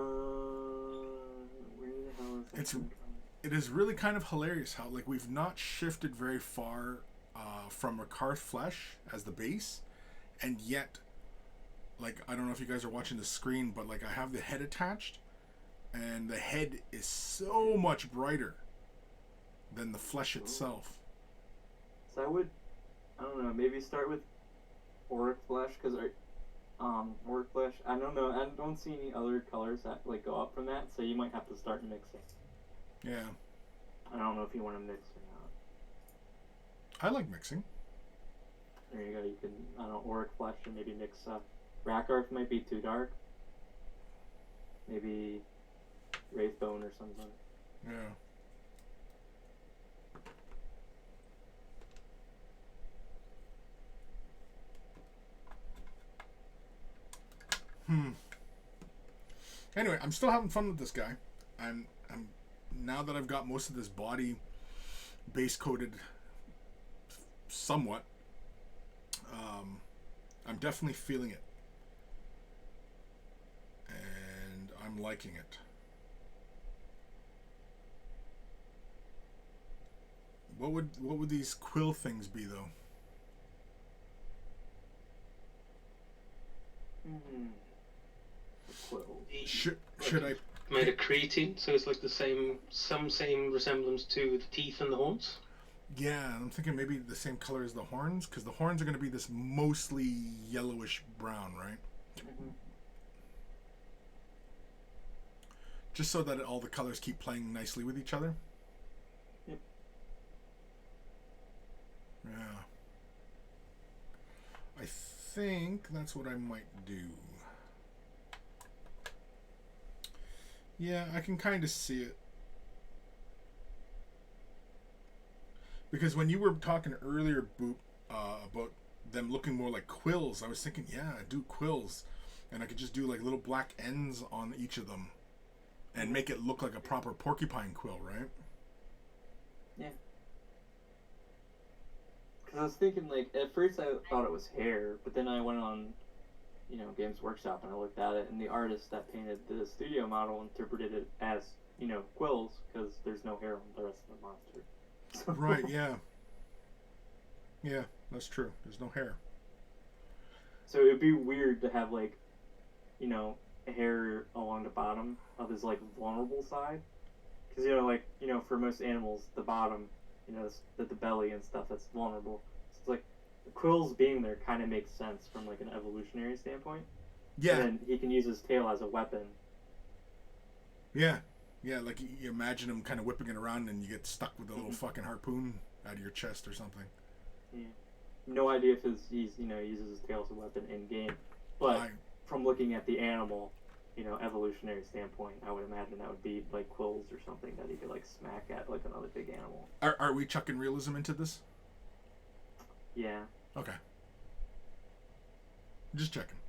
the hell is that? It's it is really kind of hilarious how, like, we've not shifted very far from Rakarth Flesh as the base, and yet, like, I don't know if you guys are watching the screen, but, like, I have the head attached, and the head is so much brighter than the flesh itself. So I don't know, maybe start with Orruk Flesh, because Orruk Flesh, I don't know, I don't see any other colors that, like, go up from that, so you might have to start mixing. Yeah. I don't know if you want to mix or not. I like mixing. There you go, you can, I don't know, Orruk Flesh and maybe mix Rakarth might be too dark. Maybe Wraithbone or something. Yeah. Anyway, I'm still having fun with this guy. I'm now that I've got most of this body base coated somewhat. I'm definitely feeling it, and I'm liking it. What would these quill things be, though? Quill. Should I Made of creatine, so it's like the same resemblance to the teeth and the horns. Yeah, I'm thinking maybe the same color as the horns, because the horns are going to be this mostly yellowish brown, right? Mm-hmm. Just so that all the colors keep playing nicely with each other. Yep. Yeah. I think that's what I might do. Yeah, I can kind of see it. Because when you were talking earlier, Boop, about them looking more like quills, I was thinking, yeah, do quills. And I could just do like little black ends on each of them. And make it look like a proper porcupine quill, right? Yeah. Because I was thinking, like, at first I thought it was hair, but then I went on, Games Workshop and I looked at it, and the artist that painted the studio model interpreted it as, quills, because there's no hair on the rest of the monster. Right, yeah. Yeah, that's true. There's no hair. So it would be weird to have, like, hair along the bottom of his, like, vulnerable side. Because, for most animals, the bottom, the belly and stuff, that's vulnerable. So it's like, the quills being there kind of makes sense from, like, an evolutionary standpoint. Yeah. And he can use his tail as a weapon. Yeah. Yeah, like you imagine him kind of whipping it around and you get stuck with a little fucking harpoon out of your chest or something. Yeah. No idea if he uses his tail as a weapon in game. But from looking at the animal, evolutionary standpoint, I would imagine that would be like quills or something that he could like smack at like another big animal. Are we chucking realism into this? Yeah. Okay. Just checking.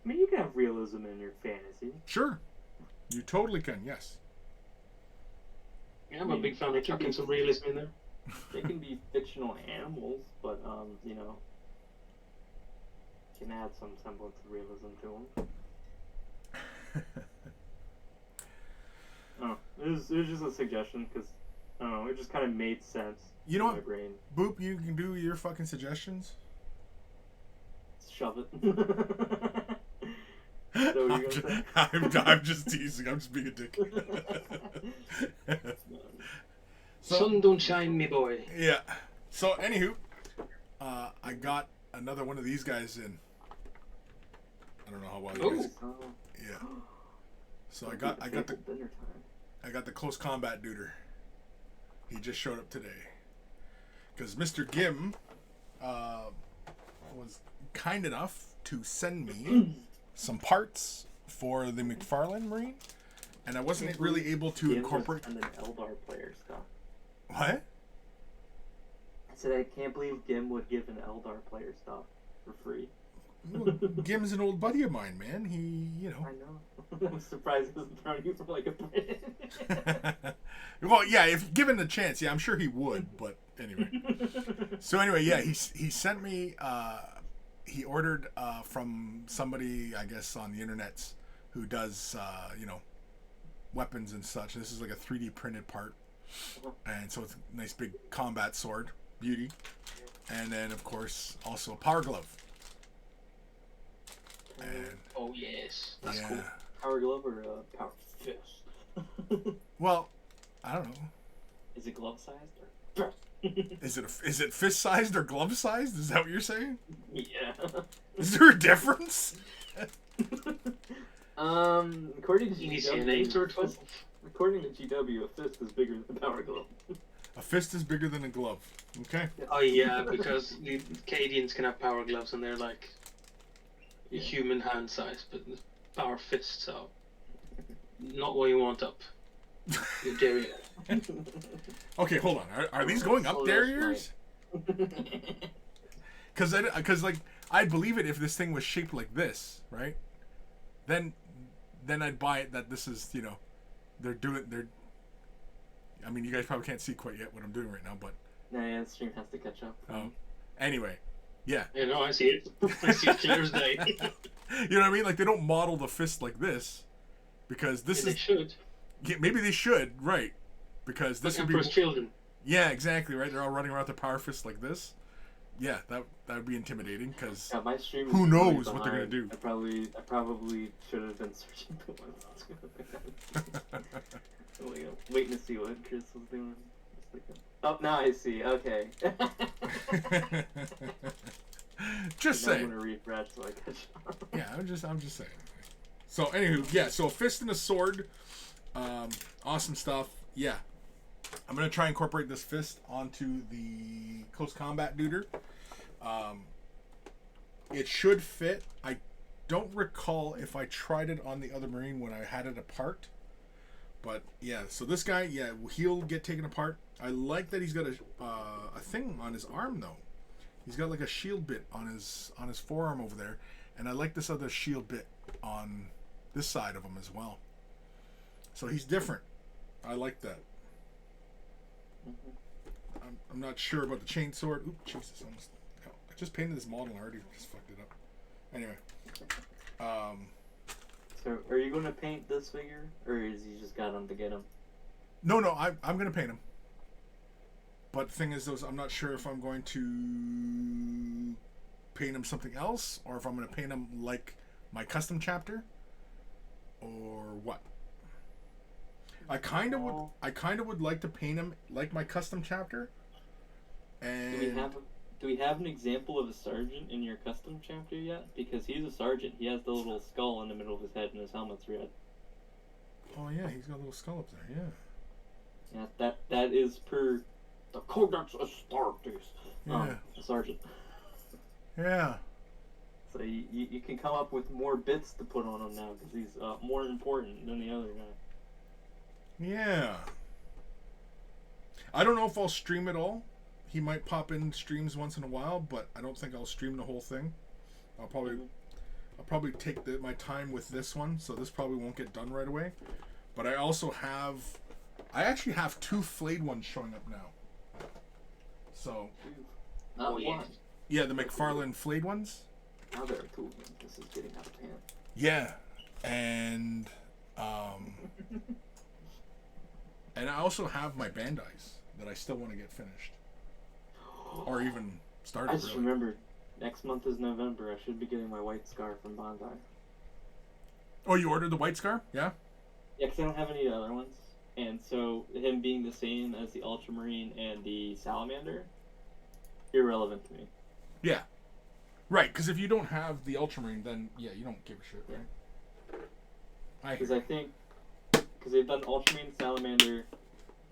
I mean, you can have realism in your fantasy. Sure. You totally can, yes. Yeah, I'm a big fan of chucking some realism in there. They can be fictional animals, but, you can add some semblance of realism to them. Oh, it was just a suggestion, because, I don't know, it just kind of made sense You know in my what, brain. Boop, you can do your fucking suggestions? Shove it. So what are you gonna say? I'm just teasing. I'm just being a dick. Sun don't shine, me boy. Yeah. So, anywho, I got another one of these guys in. I don't know how well you guys. Oh. Yeah. So I got the close combat duder. He just showed up today. Because Mr. Gim was kind enough to send me some parts for the McFarlane Marine, and I wasn't really able to incorporate. And an Eldar player stuff. What? I said I can't believe Gim would give an Eldar player stuff for free. Well, Gim's an old buddy of mine, man. He, I know. I'm surprised he doesn't throw you for like a bit. Well, yeah, if given the chance, yeah, I'm sure he would. But anyway. So anyway, yeah, he sent me. He ordered from somebody, I guess, on the internets who does, weapons and such. This is like a 3D printed part. And so it's a nice big combat sword. Beauty. And then, of course, also a power glove. And, Oh, yes. That's yeah. cool. Power glove or power fist? Well, I don't know. Is it glove sized or? Is it fist sized or glove sized? Is that what you're saying? Yeah. Is there a difference? According to You need to see an 8 or a 12. According to GW, a fist is bigger than a power glove. A fist is bigger than a glove. Okay. Oh, yeah, because the Cadians can have power gloves and they're like human hand size, but power fists are not what you want up. You dare you. Okay, hold on. Are these going up derriers? Because like I'd believe it if this thing was shaped like this, right? Then I'd buy it that this is they're. I mean, you guys probably can't see quite yet what I'm doing right now, but. No, yeah, the stream has to catch up. Anyway, yeah. You know, I see it. I see it clear as day. You know what I mean? Like they don't model the fist like this, because this They is. should. Yeah, maybe they should, right? Because this would be. Emperor's children. Yeah, exactly, right? They're all running around with their power fists like this. Yeah, that would be intimidating, because Yeah, my stream who is knows really what they're gonna behind. do. I probably should have been searching for one that's gonna be waiting to see what Chris was doing. Oh, now I see. Okay. Just Now saying. I'm gonna refresh so I catch up. Yeah, I'm just saying. So anywho, yeah, so a fist and a sword. Awesome stuff. Yeah. I'm gonna try and incorporate this fist onto the close combat duder. It should fit. I don't recall if I tried it on the other Marine when I had it apart. But yeah, so this guy, yeah, he'll get taken apart. I like that he's got a thing on his arm though. He's got like a shield bit on his forearm over there, and I like this other shield bit on this side of him as well. So he's different. I like that. I'm not sure about the chain sword. Oop, Jesus! Almost. I just painted this model and I already just fucked it up. Anyway. So, are you going to paint this figure, or is he just got him to get him? No, I'm going to paint him. But the thing is, I'm not sure if I'm going to paint him something else, or if I'm going to paint him like my custom chapter, or what. I kind of would like to paint him like my custom chapter. And do we have an example of a sergeant in your custom chapter yet? Because he's a sergeant. He has the little skull in the middle of his head, and his helmet's red. Oh yeah, he's got a little skull up there. Yeah. Yeah, that is per the Codex Astartes. Yeah. A sergeant. Yeah. So you can come up with more bits to put on him now because he's more important than the other guy. Yeah. I don't know if I'll stream it all. He might pop in streams once in a while, but I don't think I'll stream the whole thing. I'll probably take my time with this one, so this probably won't get done right away. But I actually have 2 flayed ones showing up now. So. Not one. Yeah, the McFarlane flayed ones. Now there are 2 of them. This is getting out of hand. Yeah, and and I also have my Bandais that I still want to get finished. Or even started. I just remembered. Next month is November. I should be getting my white scar from Bandai. Oh, you ordered the white scar? Yeah? Yeah, because I don't have any other ones. And so, him being the same as the Ultramarine and the Salamander, irrelevant to me. Yeah. Right, because if you don't have the Ultramarine, then, yeah, you don't give a shit, right? Because I think, because they've done Ultramarine, Salamander,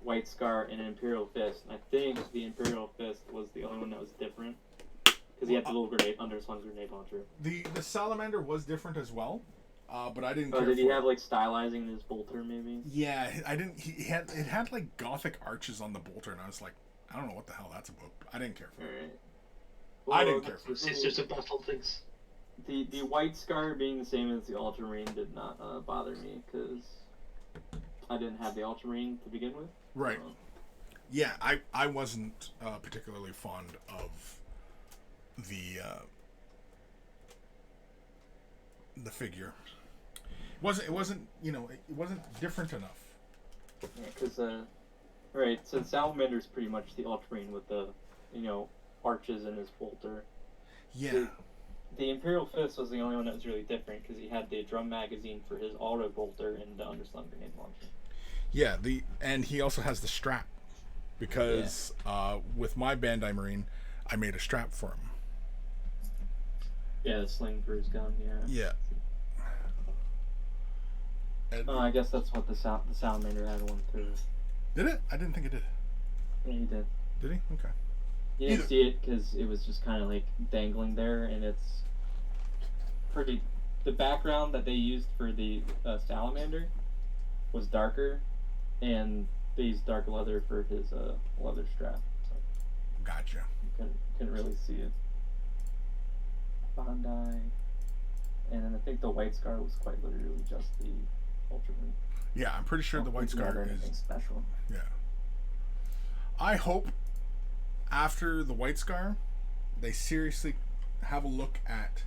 White Scar, and Imperial Fist. And I think the Imperial Fist was the only one that was different. Because he had the little grenade, underslung grenade launcher. The Salamander was different as well, but I didn't care did he for have, like, stylizing in his bolter, maybe? Yeah, I didn't, it had, like, Gothic arches on the bolter, and I was like, I don't know what the hell that's about. I didn't care for it. Alright. Well, I didn't care for it. Sisters of Battle things. The White Scar being the same as the Ultramarine did not bother me, because I didn't have the Ultramarine to begin with. Right. Yeah, I wasn't particularly fond of the figure. It wasn't different enough. Yeah, because right, so Salamander's pretty much the Ultramarine with the arches in his bolter. Yeah. The Imperial Fist was the only one that was really different because he had the drum magazine for his auto bolter and the underslung grenade launcher. Yeah, and he also has the strap because with my Bandai Marine, I made a strap for him. Yeah, the sling for his gun. Yeah. Yeah. And I guess that's what the Salamander had one too. Did it? I didn't think it did. Yeah, he did. Did he? Okay. You didn't see it because it was just kind of like dangling there, and it's pretty. The background that they used for the Salamander was darker, and they used dark leather for his leather strap. So Gotcha. you couldn't really see it. Bandai, and then I think the White Scar was quite literally just the Ultramarine. Yeah, I'm pretty sure the White Scar is special. Yeah. I hope after the White Scar, they seriously have a look at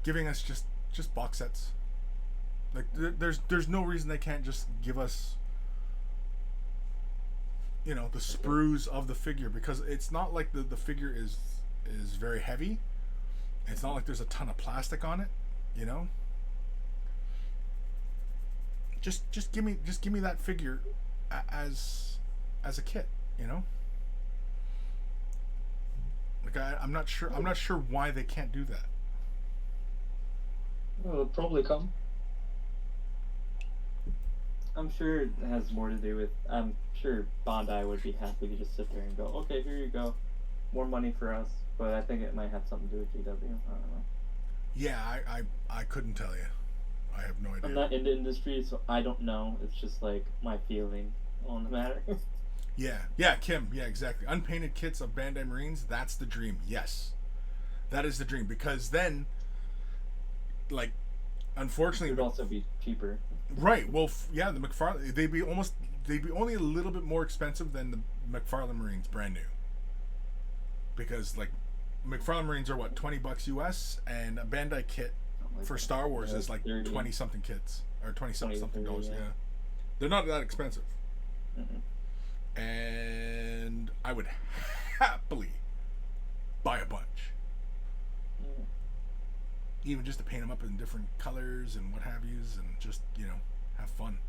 giving us just box sets. Like there's no reason they can't just give us the sprues of the figure, because it's not like the figure is very heavy. It's not like there's a ton of plastic on it, Just give me that figure as a kit, Like I'm not sure why they can't do that. Well, it'll probably come. I'm sure it has more to do with. I'm sure Bandai would be happy to just sit there and go, okay, here you go, more money for us. but I think it might have something to do with GW. I don't know. Yeah, I couldn't tell you. I have no idea. I'm not in the industry, so I don't know. It's just like my feeling on the matter. Yeah, Kim. Yeah, exactly. Unpainted kits of Bandai Marines. That's the dream. Yes, that is the dream, because then, like, unfortunately, It would also be cheaper. right. Well, yeah, the McFarlane, they'd be only a little bit more expensive than the McFarlane Marines brand new. Because like McFarlane Marines are what, $20 US, and a Bandai kit Like for that. Star Wars Yeah, is like 30. 20 something kits, or 20 something 30, dollars. yeah. Yeah, they're not that expensive, Mm-mm. and I would happily buy a bunch, Yeah. even just to paint them up in different colors and what have yous, and just, you know, have fun.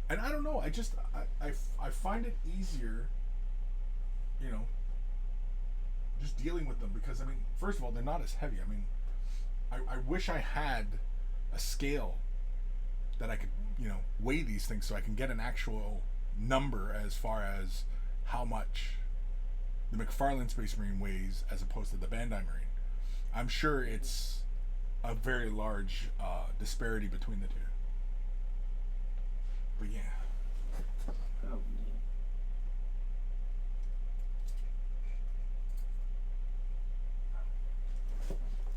And I don't know, I find it easier, you know, just dealing with them, because I mean, first of all, they're not as heavy. I mean, I wish I had a scale that I could, you know, weigh these things so I can get an actual number as far as how much the McFarlane Space Marine weighs as opposed to the Bandai Marine. I'm sure it's a very large disparity between the two. But yeah. Oh, yeah.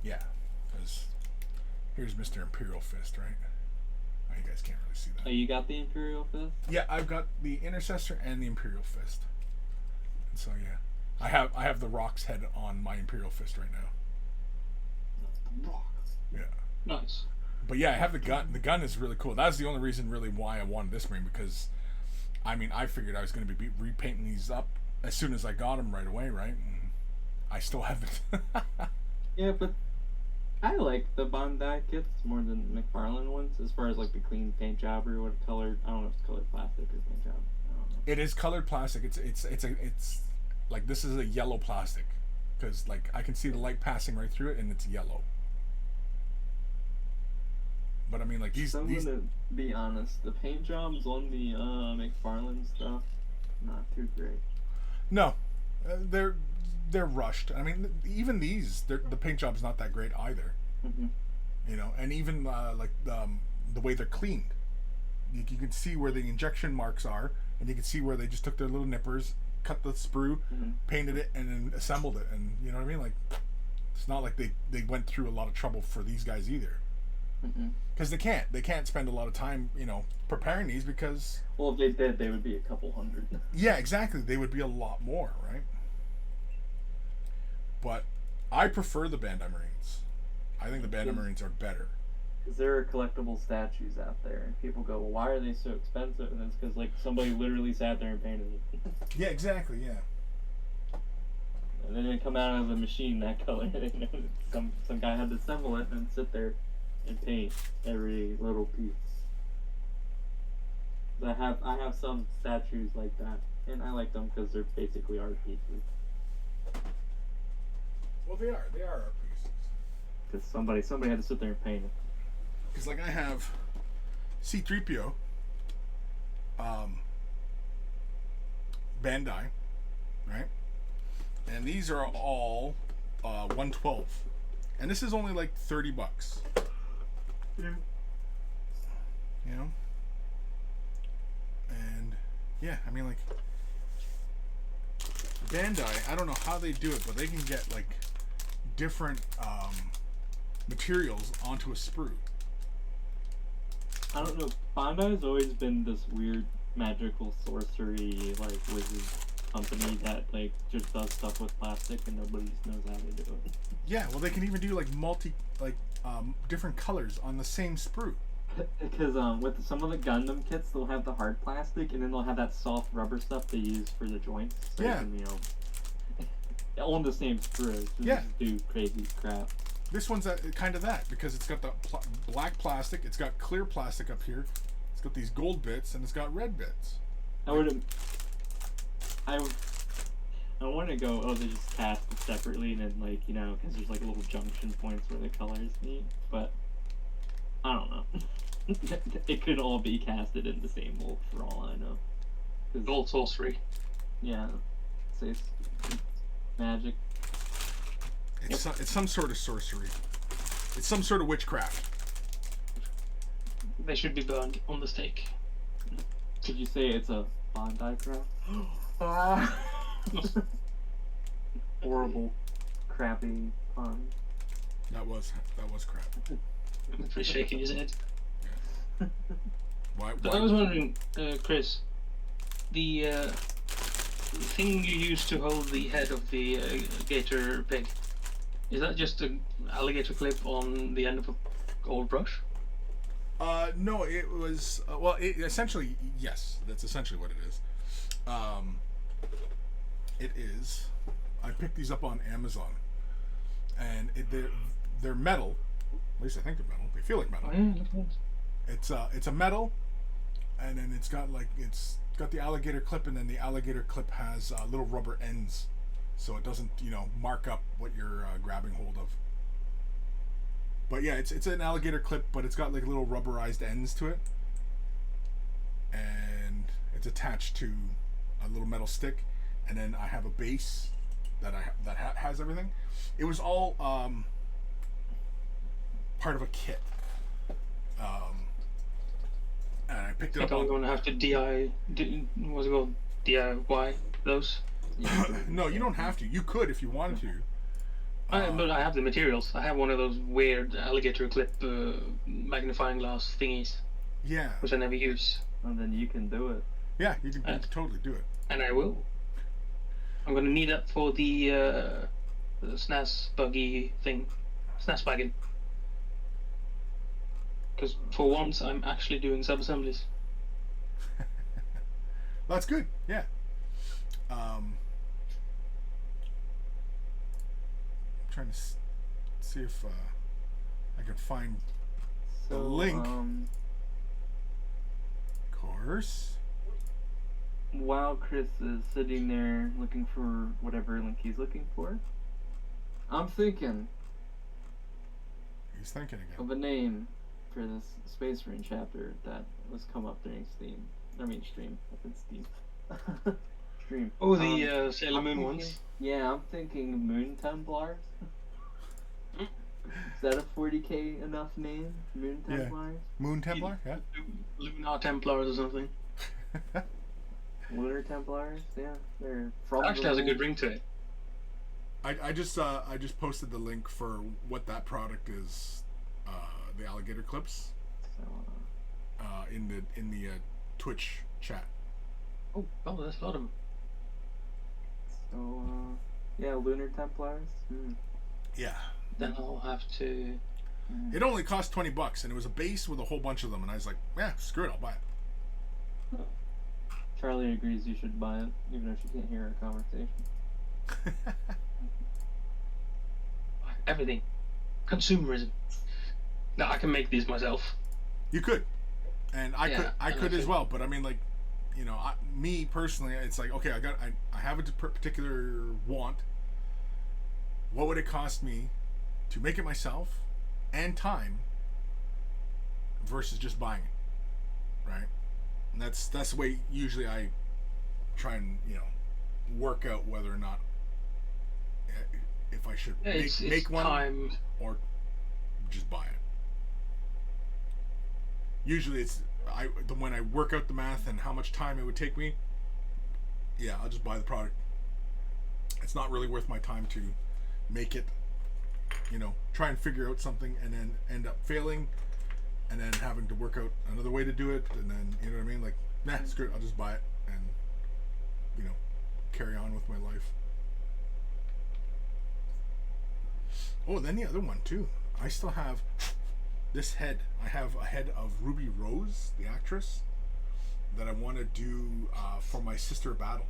Yeah, because here's Mr. Imperial Fist, right? Oh, you guys can't really see Oh, that. you got the Imperial Fist? Yeah, I've got the Intercessor and the Imperial Fist. And so yeah, I have the Rock's head on my Imperial Fist right now. Yeah, Nice. but yeah, I have the gun. The gun is really cool. That's the only reason really why I wanted this Marine, because I mean, I figured I was going to be repainting these up as soon as I got them right away, right? And I still haven't. Yeah, but I like the Bandai kits more than McFarlane ones, as far as like the clean paint job or what color. I don't know if it's colored plastic or paint job. I don't know. It is colored plastic. It's like, this is a yellow plastic, because like I can see the light passing right through it, and it's yellow. But I mean, like these. I'm gonna be honest. The paint jobs on the McFarlane stuff, not too great. No, they're rushed. I mean, even these, the paint job's not that great either. Mm-hmm. You know, and even like the way they're cleaned, you can see where the injection marks are, and you can see where they just took their little nippers, cut the sprue, Mm-hmm. painted it, and then assembled it. And you know what I mean? Like, it's not like they went through a lot of trouble for these guys either. Because they can't spend a lot of time, you know, preparing these, because Well, if they did, they would be a couple hundred. yeah, exactly, they would be a lot more, right? But I prefer the Bandai Marines. I think the Bandai Marines are better. Because there are collectible statues out there, and people go, well, why are they so expensive? And it's because, like, somebody literally sat there and painted it. Yeah, exactly, yeah. And then it come out of the machine that color. some guy had to assemble it and sit there and paint every little piece. I have some statues like that, and I like them because they're basically art pieces. Well, they are art pieces. Because somebody had to sit there and paint it. Because like I have C-3PO, Bandai, right? And these are all 112, and this is only like $30. Yeah. You know? And yeah, I mean, like, Bandai, I don't know how they do it, but they can get like different materials onto a sprue. I don't know. Bandai's always been this weird magical sorcery, like, wizard company that, like, just does stuff with plastic and nobody just knows how to do it. Yeah, well, they can even do like different colors on the same sprue. Because with some of the Gundam kits, they'll have the hard plastic, and then they'll have that soft rubber stuff they use for the joints. So Yeah. you can, you know, on the same sprue. So Yeah. Just do crazy crap. This one's kind of that, because it's got the black plastic, it's got clear plastic up here, it's got these gold bits, and it's got red bits. I want to go, oh, they just cast it separately, and then, like, you know, because there's, like, little junction points where the colors meet, but I don't know. It could all be casted in the same mold for all I know. Gold sorcery. Yeah, say it's magic. It's some sort of sorcery. It's some sort of witchcraft. They should be burned on the stake. Did you say it's a Bondi craft? Horrible, crappy pun. That was crap. He's shaking his head. Why? But I was wondering, Chris, the thing you use to hold the head of the gator pig, is that just an alligator clip on the end of an old brush? No, it was essentially, yes. That's essentially what it is. It is. I picked these up on Amazon, and they're metal. At least I think they're metal. They feel like metal. Oh, yeah, look at that. It's a metal, and then it's got the alligator clip, and then the alligator clip has little rubber ends, so it doesn't mark up what you're grabbing hold of. But yeah, it's an alligator clip, but it's got like little rubberized ends to it, and it's attached to a little metal stick, and then I have a base that has everything. It was all part of a kit, and I picked it up. I'm going to have to what's it called? DIY those? No, you don't have to. You could if you wanted to. But I have the materials. I have one of those weird alligator clip magnifying glass thingies. Yeah. Which I never use. And then you can do it. Yeah, you can totally do it. And I will. I'm going to need that for the SNAS buggy thing. SNAS wagon. Because for once I'm actually doing sub-assemblies. That's good, yeah. I'm trying to see if I can find the link. Of course. While Chris is sitting there looking for whatever link he's looking for, I'm thinking He's thinking again. of a name for this Space Marine chapter that was come up during stream. I said Steam. Stream. Oh, the Sailor I'm Moon thinking- ones. Yeah, I'm thinking Moon Templars. Is that a 40k enough name? Moon Yeah. Templars? Moon Templar, yeah. Lunar Templars or something. Lunar Templars? Yeah, they're from. It actually has a good ring to it. I just posted the link for what that product is, the alligator clips, So, in the Twitch chat. Oh, there's a lot of them. yeah, Lunar Templars. Yeah. Then I'll have to. It only cost $20, and it was a base with a whole bunch of them, and I was like, yeah, screw it, I'll buy it. Charlie agrees you should buy it, even if she can't hear our conversation. Everything. Consumerism. Now I can make these myself. You could, and I Yeah, could as well. But I mean, like, me personally, it's like, okay, I have a particular want. What would it cost me to make it myself, and time, versus just buying it, right? And that's the way usually I try and work out whether or not if I should make one time. or just buy it. Usually it's when I work out the math and how much time it would take me, yeah, I'll just buy the product. It's not really worth my time to make it, try and figure out something and then end up failing and then having to work out another way to do it, and then, you know what I mean? Like, nah, screw it, I'll just buy it and, carry on with my life. Oh, then the other one too. I still have this head. I have a head of Ruby Rose, the actress, that I want to do for my Sister Battle.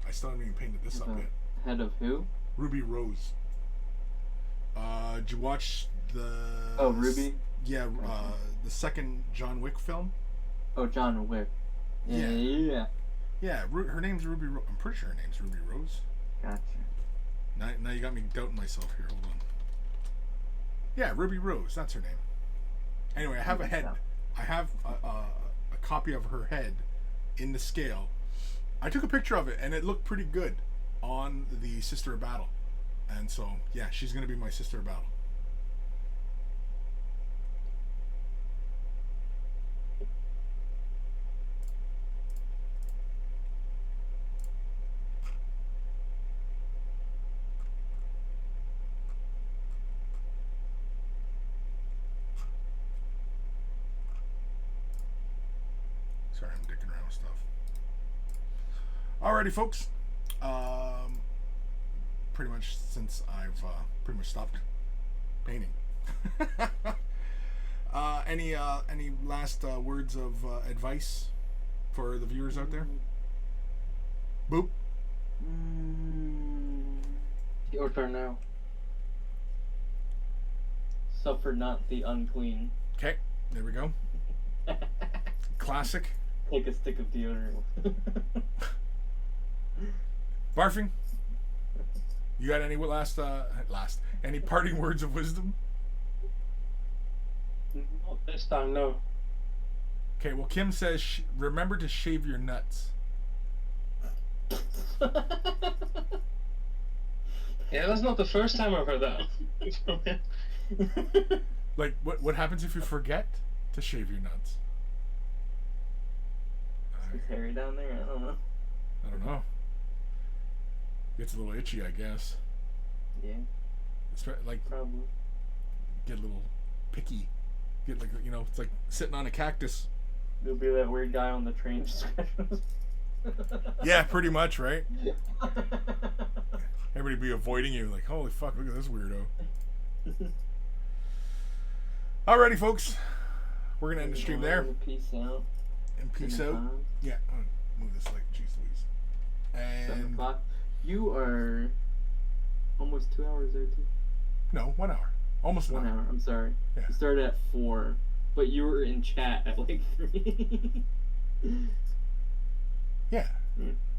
I still haven't even painted this up yet. Head of who? Ruby Rose. Did you watch the... Oh, Ruby? Yeah, the second John Wick film. Oh, John Wick. Yeah. Yeah, her name's Ruby Rose. I'm pretty sure her name's Ruby Rose. Gotcha. Now you got me doubting myself here. Hold on. Yeah, Ruby Rose. That's her name. Anyway, I have a head. I have a copy of her head in the scale. I took a picture of it, and it looked pretty good on the Sister of Battle. And so, yeah, she's going to be my sister of battle. Sorry, I'm dicking around with stuff. Alrighty, folks. Pretty much since I've pretty much stopped painting. Any last words of advice for the viewers out there? Boop. Your turn now. Suffer not the unclean. Okay, there we go. Classic. Take a stick of deodorant. Barfing. You got any any parting words of wisdom? Not this time, no. Okay, well, Kim says, remember to shave your nuts. Yeah, that's not the first time I've heard that. Like, what happens if you forget to shave your nuts? Is hairy down there? I don't know. I don't know. Gets a little itchy, I guess. Yeah. It's like, Probably. get a little picky. Get like, it's like sitting on a cactus. You'll be that weird guy on the train. Yeah, pretty much, right? Everybody be avoiding you, like, holy fuck, look at this weirdo. Alrighty, folks. We're going to end the stream there. Peace out. And peace out. Yeah, I'm going to move this like, jeez Louise. 7 And, o'clock. You are almost 2 hours there, too. no, 1 hour. Almost an 1 hour. hour, I'm sorry. Yeah. You started at 4, but you were in chat at like 3. Yeah.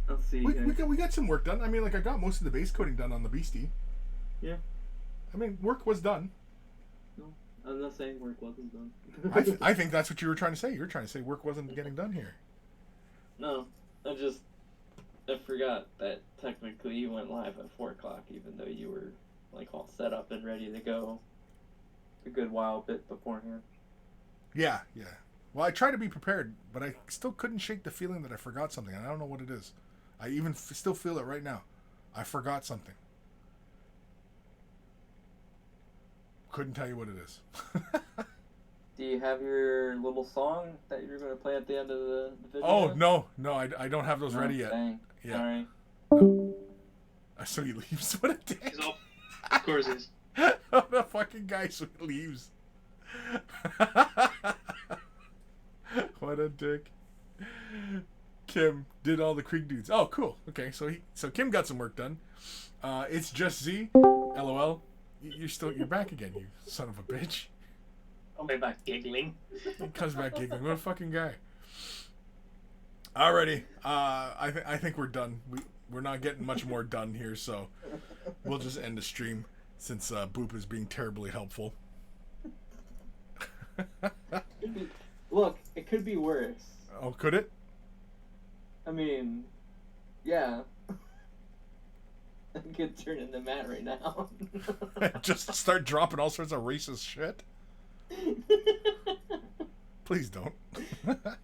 I'll see you guys. We got some work done. I mean, like, I got most of the base coating done on the Beastie. Yeah. I mean, work was done. No, I'm not saying work wasn't done. I think that's what you were trying to say. You were trying to say work wasn't getting done here. No, I forgot that technically you went live at 4 o'clock, even though you were like all set up and ready to go a good bit beforehand. Yeah. Well, I tried to be prepared, but I still couldn't shake the feeling that I forgot something. And I don't know what it is. I even still feel it right now. I forgot something. Couldn't tell you what it is. Do you have your little song that you're going to play at the end of the video? Oh, no, I don't have those ready yet. Dang. Yeah. Sorry. No. So he leaves. What a dick. He's off. Of course he is. The fucking guy so he leaves. What a dick. Kim did all the Krieg dudes. Oh, cool. Okay, so Kim got some work done. It's just Z. LOL. You're back again, you son of a bitch. I'll be back giggling. He comes back giggling. What a fucking guy. Alrighty. I think we're done. We're not getting much more done here, so we'll just end the stream since Boop is being terribly helpful. Look, it could be worse. Oh, could it? I mean, yeah. I could turn into Matt right now. Just start dropping all sorts of racist shit. Please don't.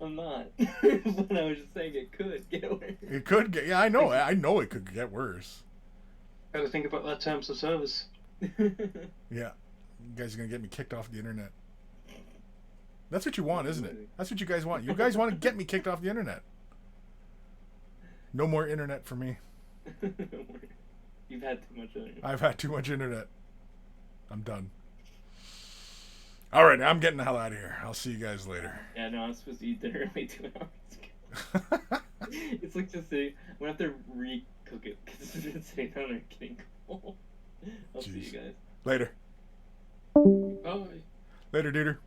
I'm not. But I was just saying it could get worse. It could get. Yeah, I know. I know it could get worse. Gotta think about that terms of service. Yeah, you guys are gonna get me kicked off the internet. That's what you want, isn't it? That's what you guys want. You guys want to get me kicked off the internet. No more internet for me. You've had too much internet. I've had too much internet. I'm done. All right, I'm getting the hell out of here. I'll see you guys later. Yeah, no, I was supposed to eat dinner like 2 hours ago. It's like just sitting. I'm gonna have to re-cook it because it's been sitting down there getting cold. I'll see you guys. Later. Bye. Later, duder.